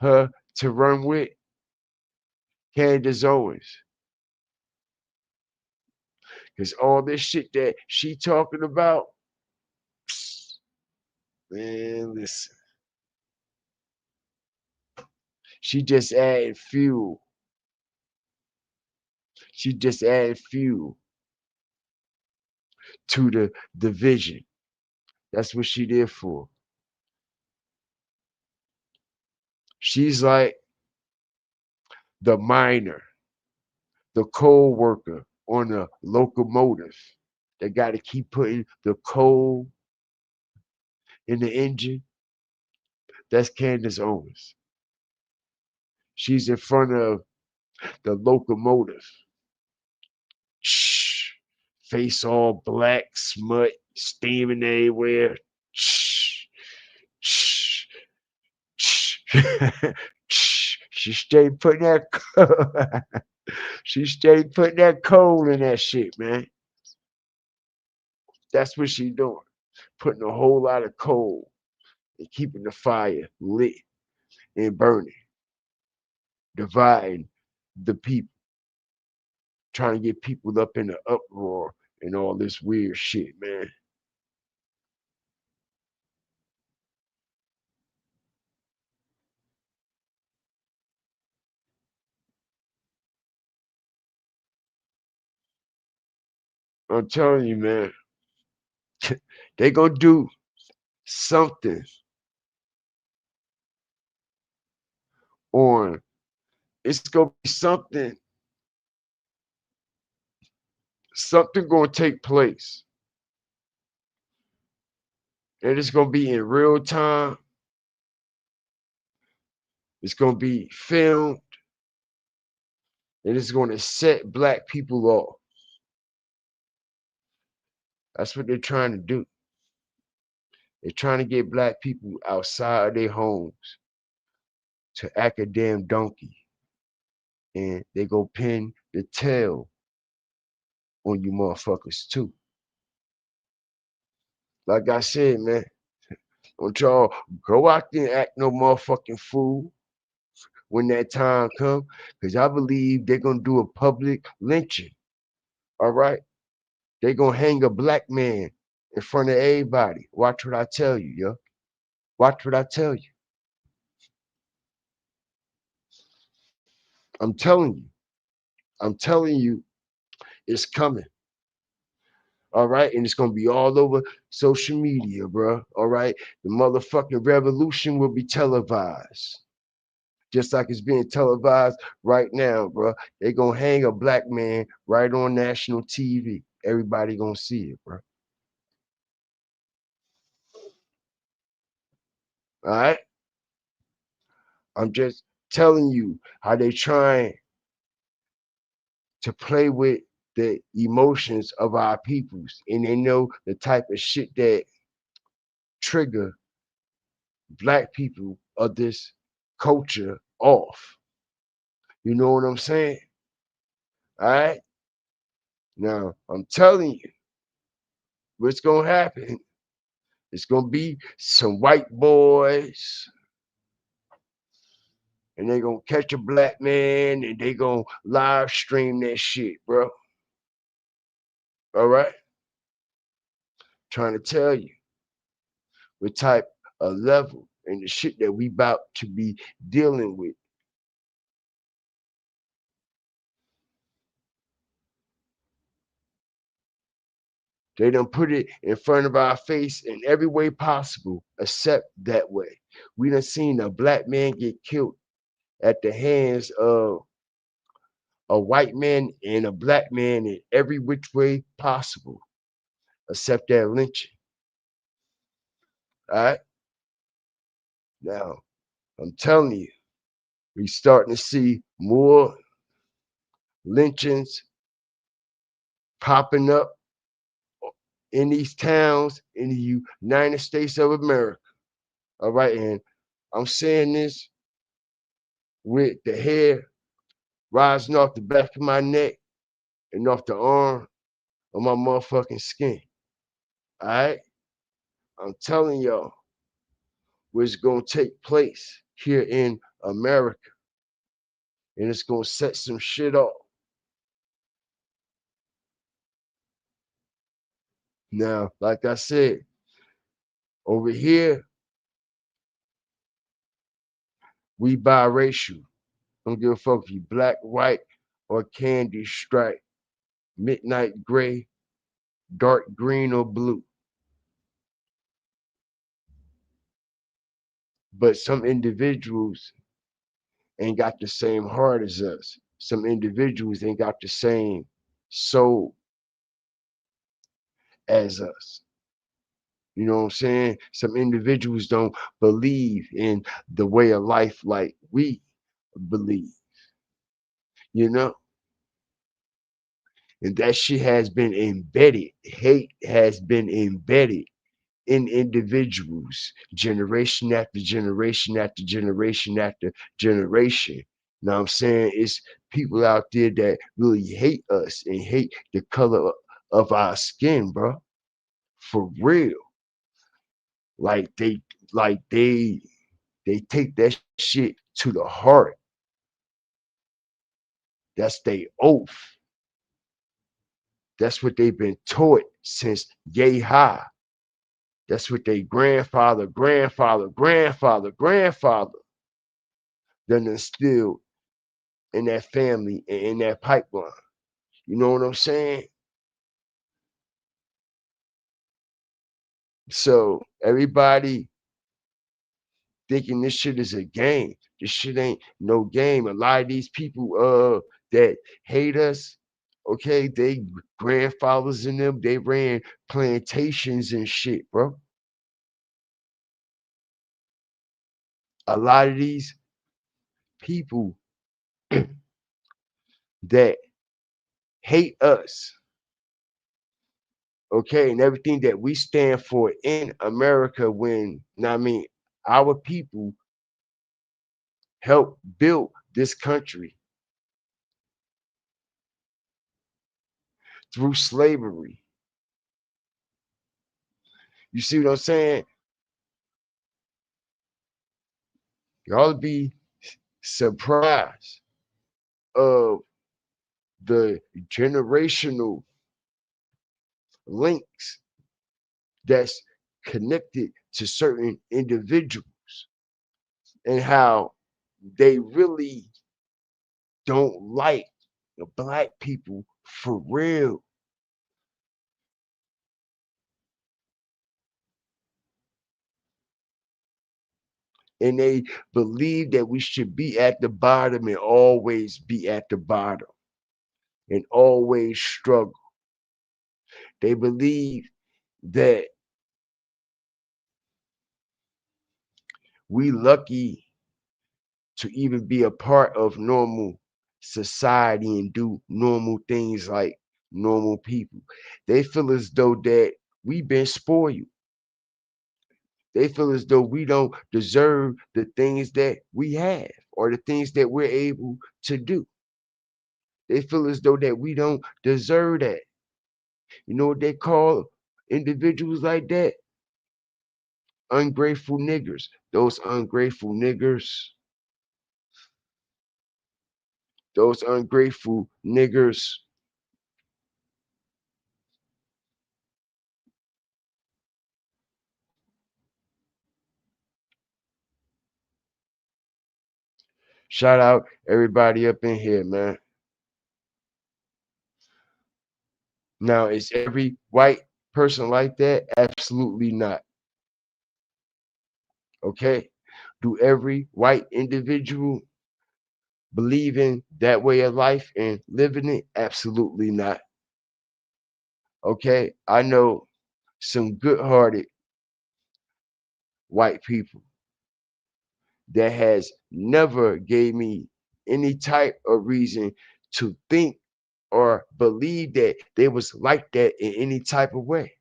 Speaker 1: her to run with? Candace Owens. Because all this shit that she talking about, man, listen. She just added fuel. She just added fuel to the division. That's what she did for. She's like the miner, the coal worker on a locomotive. They got to keep putting the coal in the engine. That's Candace Owens. She's in front of the locomotive. Shh. Face all black, smut, steaming everywhere. Shh. Shh. Shh. She stayed putting that she stayed putting that coal in that shit, man. That's what she doing. Putting a whole lot of coal and keeping the fire lit and burning, dividing the people, trying to get people up in the uproar and all this weird shit, man. I'm telling you, man, they gonna do something on. It's gonna be something. Something gonna take place, and it's gonna be in real time. It's gonna be filmed, and it's gonna set black people off. That's what they're trying to do. They're trying to get black people outside of their homes to act a damn donkey, and they go pin the tail on you motherfuckers too. Like I said, man, don't y'all go out there and act no motherfucking fool when that time comes, because I believe they're gonna do a public lynching. All right, they're gonna hang a black man in front of everybody. Watch what I tell you, yo. Watch what I tell you. I'm telling you. I'm telling you, it's coming. All right, and it's gonna be all over social media, bro. All right, the motherfucking revolution will be televised. just like it's being televised right now, bro. They gonna hang a black man right on national TV. Everybody gonna see it, bro. All right? I'm just telling you how they trying to play with the emotions of our peoples, and they know the type of shit that trigger black people of this culture off. You know what I'm saying? All right? Now, I'm telling you, what's gonna happen? It's gonna be some white boys, and they gonna catch a black man, and they gonna live stream that shit, bro. All right? Trying to tell you what type of level and the shit that we about to be dealing with. They done put it in front of our face in every way possible, except that way. We done seen a black man get killed at the hands of a white man and a black man in every which way possible, except that lynching. All right? Now, I'm telling you, we starting to see more lynchings popping up in these towns in the United States of America. All right, and I'm saying this with the hair rising off the back of my neck and off the arm of my motherfucking skin. All right, I'm telling y'all what's gonna take place here in America, and it's gonna set some shit off. Now, like I said, over here, we biracial. Don't give a fuck if you black, white, or candy stripe, midnight gray, dark green, or blue. But some individuals ain't got the same heart as us. Some individuals ain't got the same soul as us. You know what I'm saying? Some individuals don't believe in the way of life like we believe, you know? And that shit has been embedded. Hate has been embedded in individuals, generation after generation after generation after generation. Now I'm saying it's people out there that really hate us and hate the color of our skin, bro. For real. Like they take that shit to the heart. That's their oath. That's what they've been taught since yay high. That's what they grandfather done instilled in that family and in that pipeline. You know what I'm saying? So everybody thinking this shit is a game. This shit ain't no game. A lot of these people that hate us, okay, they grandfathers in them, they ran plantations and shit, bro. A lot of these people that hate us, okay, and everything that we stand for in America, when I mean our people helped build this country through slavery. You see what I'm saying? Y'all be surprised of the generational links that's connected to certain individuals and how they really don't like the black people for real. And they believe that we should be at the bottom and always be at the bottom and always struggle. They believe that we lucky to even be a part of normal society and do normal things like normal people. They feel as though that we've been spoiled. They feel as though we don't deserve the things that we have or the things that we're able to do. They feel as though that we don't deserve that. You know what they call individuals like that? Ungrateful niggers. Those ungrateful niggers. Those ungrateful niggers. Shout out everybody up in here, man. Now, is every white person like that? Absolutely not. Okay? Do every white individual believe in that way of life and living it? Absolutely not. Okay? I know some good-hearted white people that has never gave me any type of reason to think or believe that they was like that in any type of way.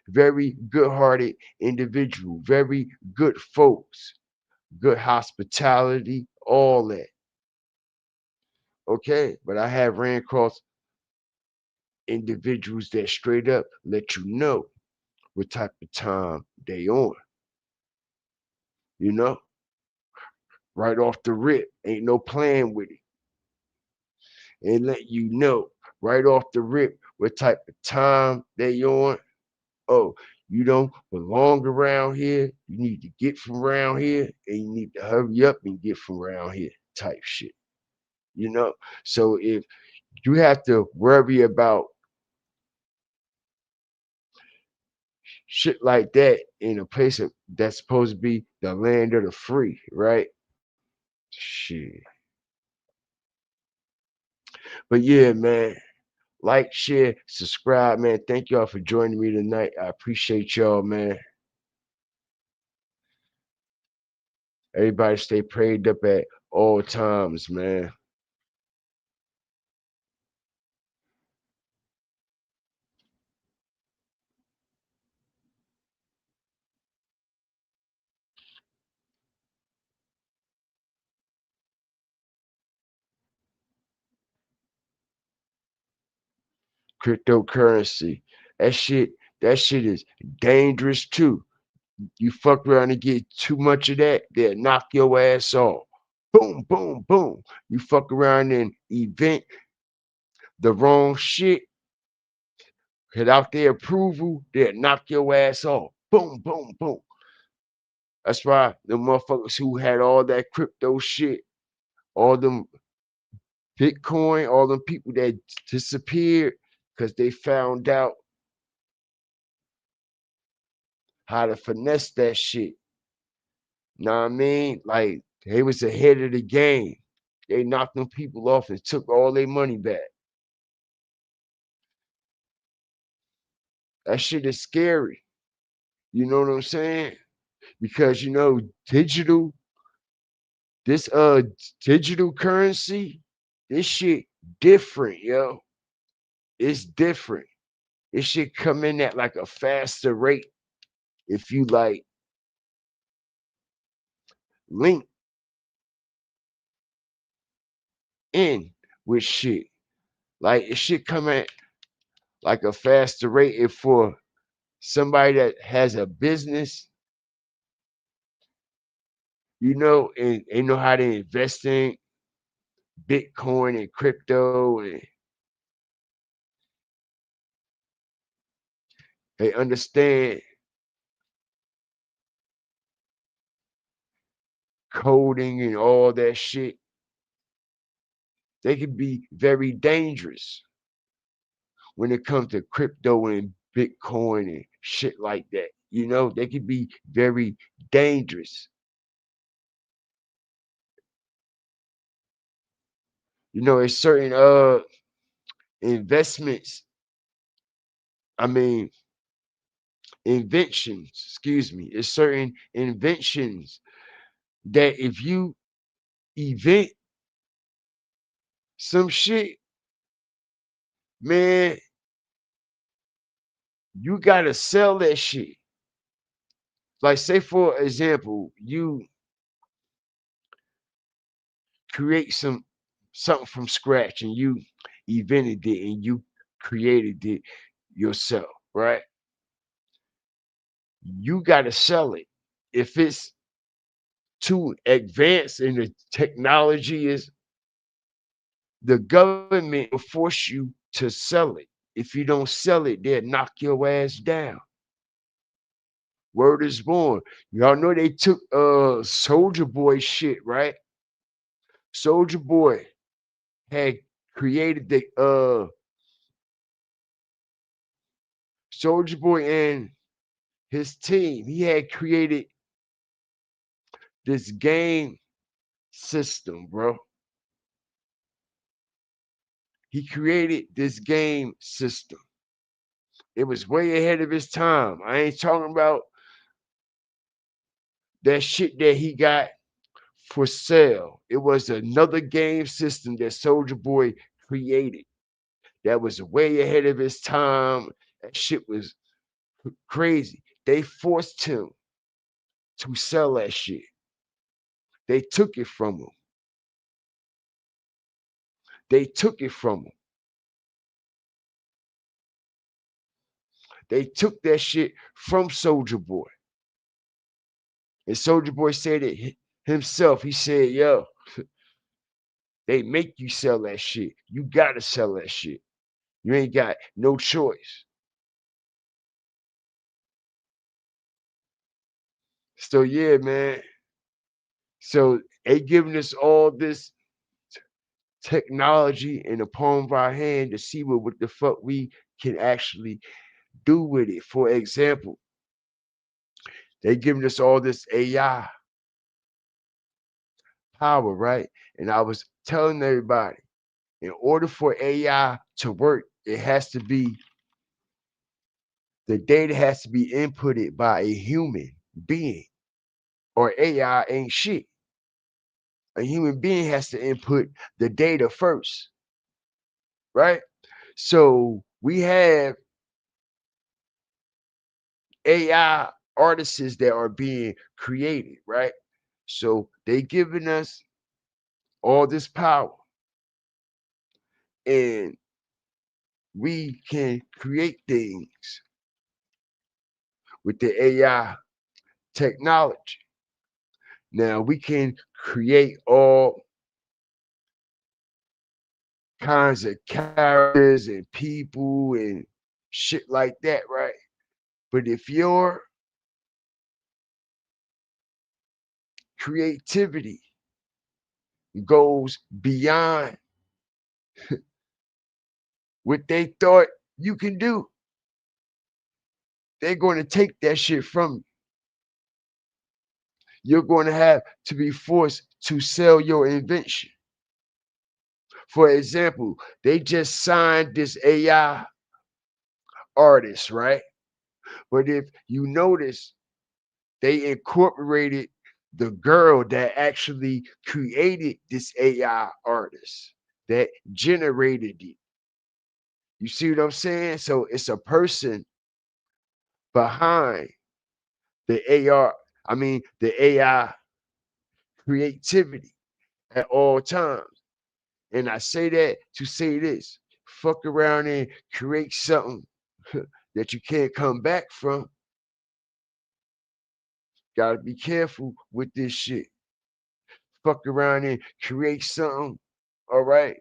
Speaker 1: Very good-hearted individual, very good folks, good hospitality, all that. Okay, but I have ran across individuals that straight up let you know what type of time they on. You know, right off the rip, ain't no playing with it. And let you know right off the rip what type of time they on. Oh, you don't belong around here. You need to get from around here, and you need to hurry up and get from around here, type shit. You know, so if you have to worry about shit like that in a place that's supposed to be the land of the free, right? Shit. But yeah, man, like, share, subscribe, man. Thank y'all for joining me tonight. I appreciate y'all, man. Everybody stay prayed up at all times, man. Cryptocurrency. That shit is dangerous too. You fuck around and get too much of that, they'll knock your ass off. Boom, boom, boom. You fuck around and event the wrong shit without their approval, they'll knock your ass off. Boom, boom, boom. That's why the motherfuckers who had all that crypto shit, all them Bitcoin, all them people that disappeared because they found out how to finesse that shit. Know what I mean? Like, they was ahead of the game. They knocked them people off and took all their money back. That shit is scary. You know what I'm saying? Because you know, this digital currency, this shit different, yo. It's different. It should come in at like a faster rate if you like link in with shit. Like, it should come at like a faster rate if for somebody that has a business, you know, and they know how to invest in Bitcoin and crypto, and they understand coding and all that shit, they can be very dangerous when it comes to crypto and Bitcoin and shit like that. You know, they can be very dangerous. You know, it's certain investments, I mean inventions, excuse me, it's certain inventions that if you invent some shit, man, you gotta sell that shit. Like, say for example, you create something from scratch and you invented it and you created it yourself, right? You gotta sell it. If it's too advanced and the technology is, the government will force you to sell it. If you don't sell it, they'll knock your ass down. Word is born. Y'all know they took Soldier Boy shit, right? Soldier Boy had created the Soldier Boy and his team. He had created this game system, bro. He created this game system. It was way ahead of his time. I ain't talking about that shit that he got for sale. It was another game system that Soldier Boy created that was way ahead of his time. That shit was crazy. They forced him to sell that shit. They took it from him. They took it from him. They took that shit from Soldier Boy. And Soldier Boy said it himself. He said, yo, they make you sell that shit. You gotta sell that shit. You ain't got no choice. So yeah, man. So they giving us all this technology in the palm of our hand to see what the fuck we can actually do with it. For example, they giving us all this AI power, right? And I was telling everybody, in order for AI to work, it has to be, the data has to be inputted by a human being, or AI ain't shit. A human being has to input the data first, right? So we have AI artists that are being created, right? So they giving us all this power, and we can create things with the AI technology. Now we can create all kinds of characters and people and shit like that, right? But if your creativity goes beyond what they thought you can do, they're going to take that shit from you. You're going to have to be forced to sell your invention. For example, they just signed this AI artist, right? But if you notice, they incorporated the girl that actually created this AI artist, that generated it. You see what I'm saying? So it's a person behind the AR, I mean, the AI creativity at all times. And I say that to say this: fuck around and create something that you can't come back from. Gotta be careful with this shit. Fuck around and create something, all right?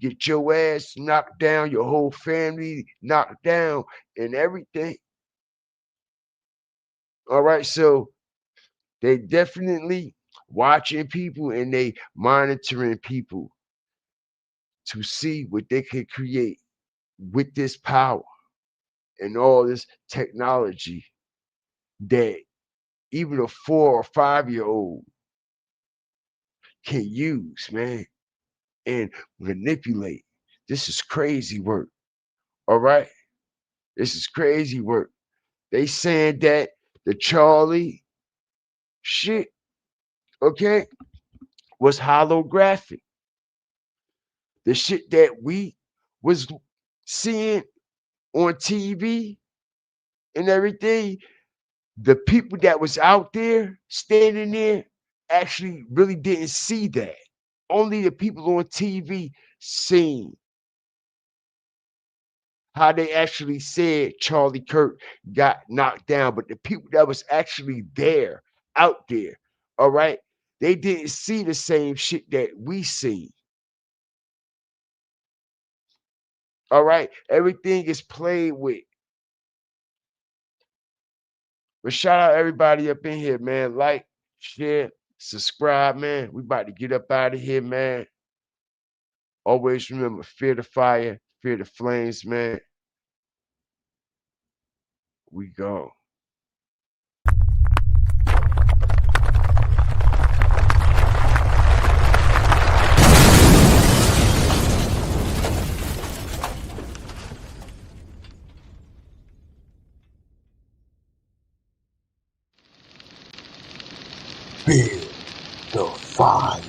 Speaker 1: Get your ass knocked down, your whole family knocked down, and everything. All right, so they definitely watching people and they monitoring people to see what they can create with this power and all this technology that even a 4 or 5-year-old can use, man, and manipulate. This is crazy work. All right? This is crazy work. They saying that the Charlie shit, okay, was holographic. The shit that we was seeing on TV and everything, the people that was out there standing there actually really didn't see that. Only the people on TV seen how they actually said Charlie Kirk got knocked down, but the people that was actually there, out there, all right, they didn't see the same shit that we see. All right, everything is played with. But shout out everybody up in here, man. Like, share, subscribe, man. We about to get up out of here, man. Always remember, fear the fire, fear the flames, man. We go.
Speaker 8: Fear the fire.